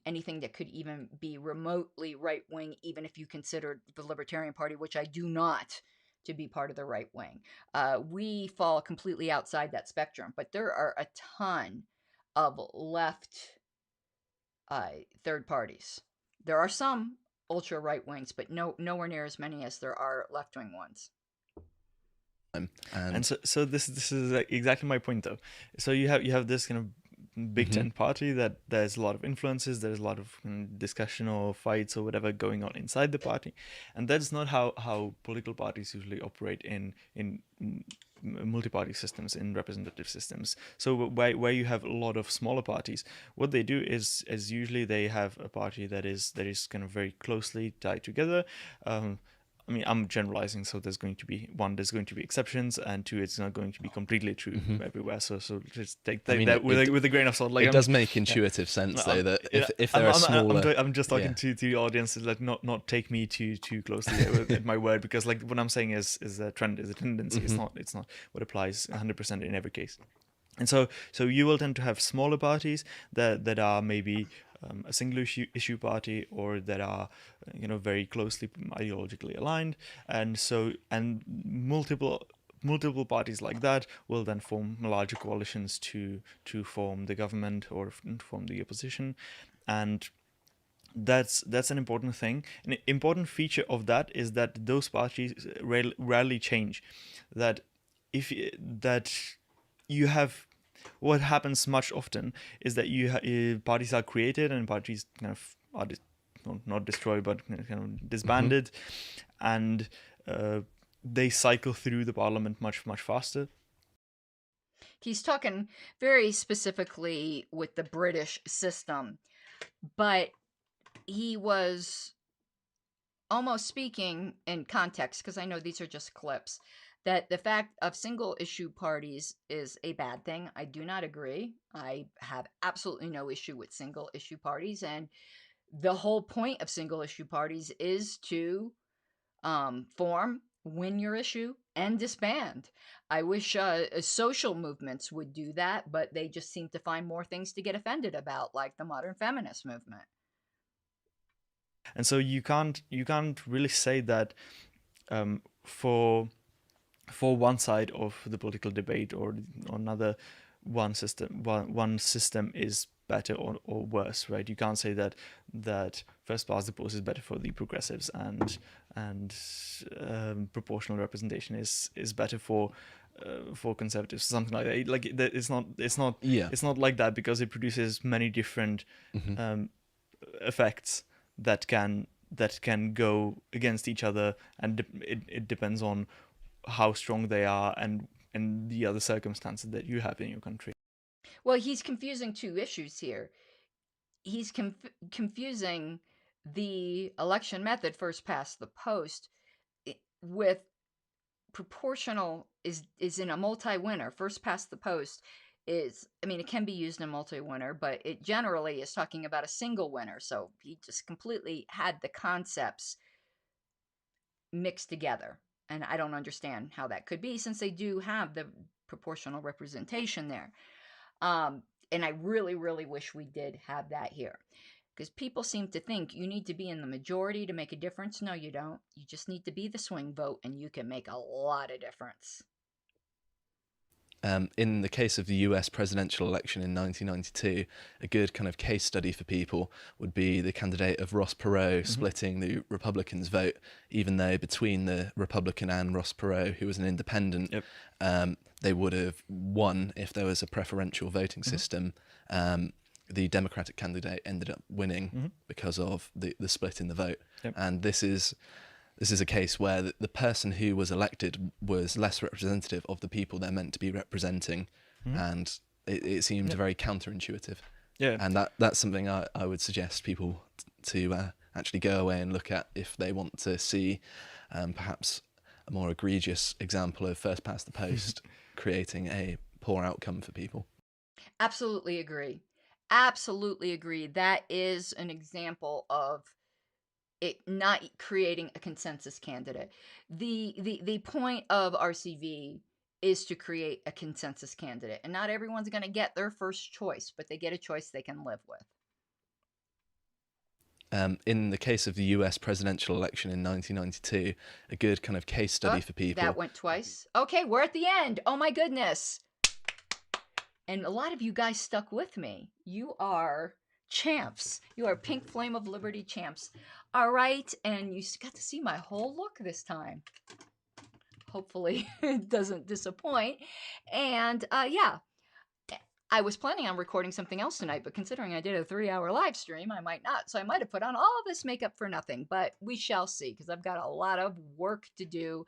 anything that could even be remotely right-wing, even if you consider the Libertarian Party, which I do not, to be part of the right wing. We fall completely outside that spectrum, but there are a ton of left third parties. There are some ultra right wings, but nowhere near as many as there are left wing ones. And so this is exactly my point, though. So you have this kind of Big Tent party that there's a lot of influences, there's a lot of discussion or fights or whatever going on inside the party, and that's not how political parties usually operate in multi-party systems, in representative systems. So where you have a lot of smaller parties, what they do is usually they have a party that is kind of very closely tied together. I mean, I'm generalizing, so there's going to be exceptions, and two, it's not going to be completely true everywhere. So just take that with a grain of salt. Like, it does make intuitive sense, though, that if there are smaller... I'm just talking to the audience, like not take me too closely at my word, because like what I'm saying is a trend, is a tendency. It's not what applies 100% in every case. And so you will tend to have smaller parties that are maybe a single issue party, or that are very closely ideologically aligned, and multiple parties like that will then form larger coalitions to form the government or form the opposition. And that's an important thing. An important feature of that is that those parties rarely change. That you have... What happens much often is that parties are created, and parties kind of are not destroyed, but kind of disbanded, and they cycle through the parliament much faster. He's talking very specifically with the British system, but he was almost speaking in context, because I know these are just clips, that the fact of single-issue parties is a bad thing. I do not agree. I have absolutely no issue with single-issue parties, and the whole point of single-issue parties is to form, win your issue, and disband. I wish social movements would do that, but they just seem to find more things to get offended about, like the modern feminist movement. And so you can't really say that for one side of the political debate or another, one system is better or worse, right? You can't say that first past the post is better for the progressives and proportional representation is better for conservatives, something like that. Like it's not like that, because it produces many different effects that can go against each other, and it depends on how strong they are and the other circumstances that you have in your country. Well, he's confusing two issues here. He's confusing the election method, first past the post, with proportional is in a multi-winner. First past the post is, I mean, it can be used in a multi-winner, but it generally is talking about a single winner. So he just completely had the concepts mixed together. And I don't understand how that could be, since they do have the proportional representation there. And I really, really wish we did have that here. Because people seem to think you need to be in the majority to make a difference. No, you don't. You just need to be the swing vote, and you can make a lot of difference. In the case of the US presidential election in 1992, a good kind of case study for people would be the candidate of Ross Perot splitting the Republicans' vote, even though between the Republican and Ross Perot, who was an independent, they would have won if there was a preferential voting system. The Democratic candidate ended up winning because of the split in the vote. And this is a case where the person who was elected was less representative of the people they're meant to be representing, and it seemed very counterintuitive. And that's something I would suggest people to actually go away and look at if they want to see perhaps a more egregious example of first past the post creating a poor outcome for people. Absolutely agree. Absolutely agree. That is an example of it not creating a consensus candidate. The point of RCV is to create a consensus candidate, and not everyone's going to get their first choice, but they get a choice they can live with. In the case of the US presidential election in 1992, a good kind of case study for people. That went twice. Okay, we're at the end. Oh my goodness. And a lot of you guys stuck with me. You are champs. You are Pink Flame of Liberty champs. All right, and you got to see my whole look this time. hopefully it doesn't disappoint. And yeah, I was planning on recording something else tonight, but considering I did a 3-hour live stream, I might not. So I might have put on all this makeup for nothing, but we shall see, because I've got a lot of work to do.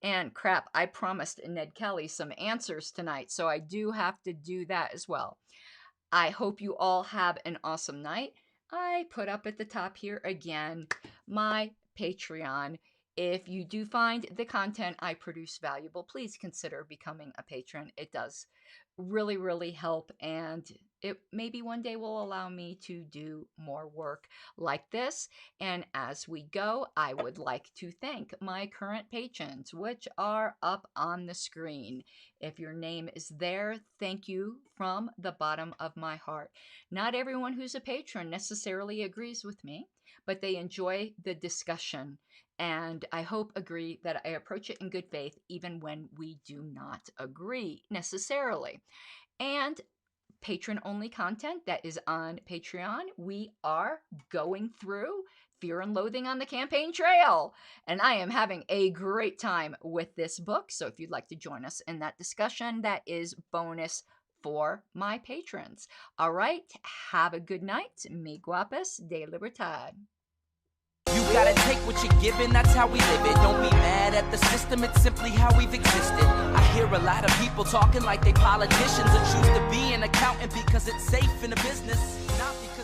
And crap, I promised Ned Kelly some answers tonight, so I do have to do that as well. I hope you all have an awesome night. I put up at the top here again my Patreon. If you do find the content I produce valuable, please consider becoming a patron. It does really, really help, and it maybe one day will allow me to do more work like this. And as we go, I would like to thank my current patrons, which are up on the screen. If your name is there, thank you from the bottom of my heart. Not everyone who's a patron necessarily agrees with me, but they enjoy the discussion, and I hope agree that I approach it in good faith even when we do not agree necessarily. And patron-only content that is on Patreon, we are going through Fear and Loathing on the Campaign Trail, and I am having a great time with this book, so if you'd like to join us in that discussion, that is bonus for my patrons. All right, have a good night. Mi guapas de libertad. You gotta take what you're given, that's how we live it. Don't be mad at the system, it's simply how we've existed. I hear a lot of people talking like they politicians, or choose to be an accountant because it's safe in the business, not because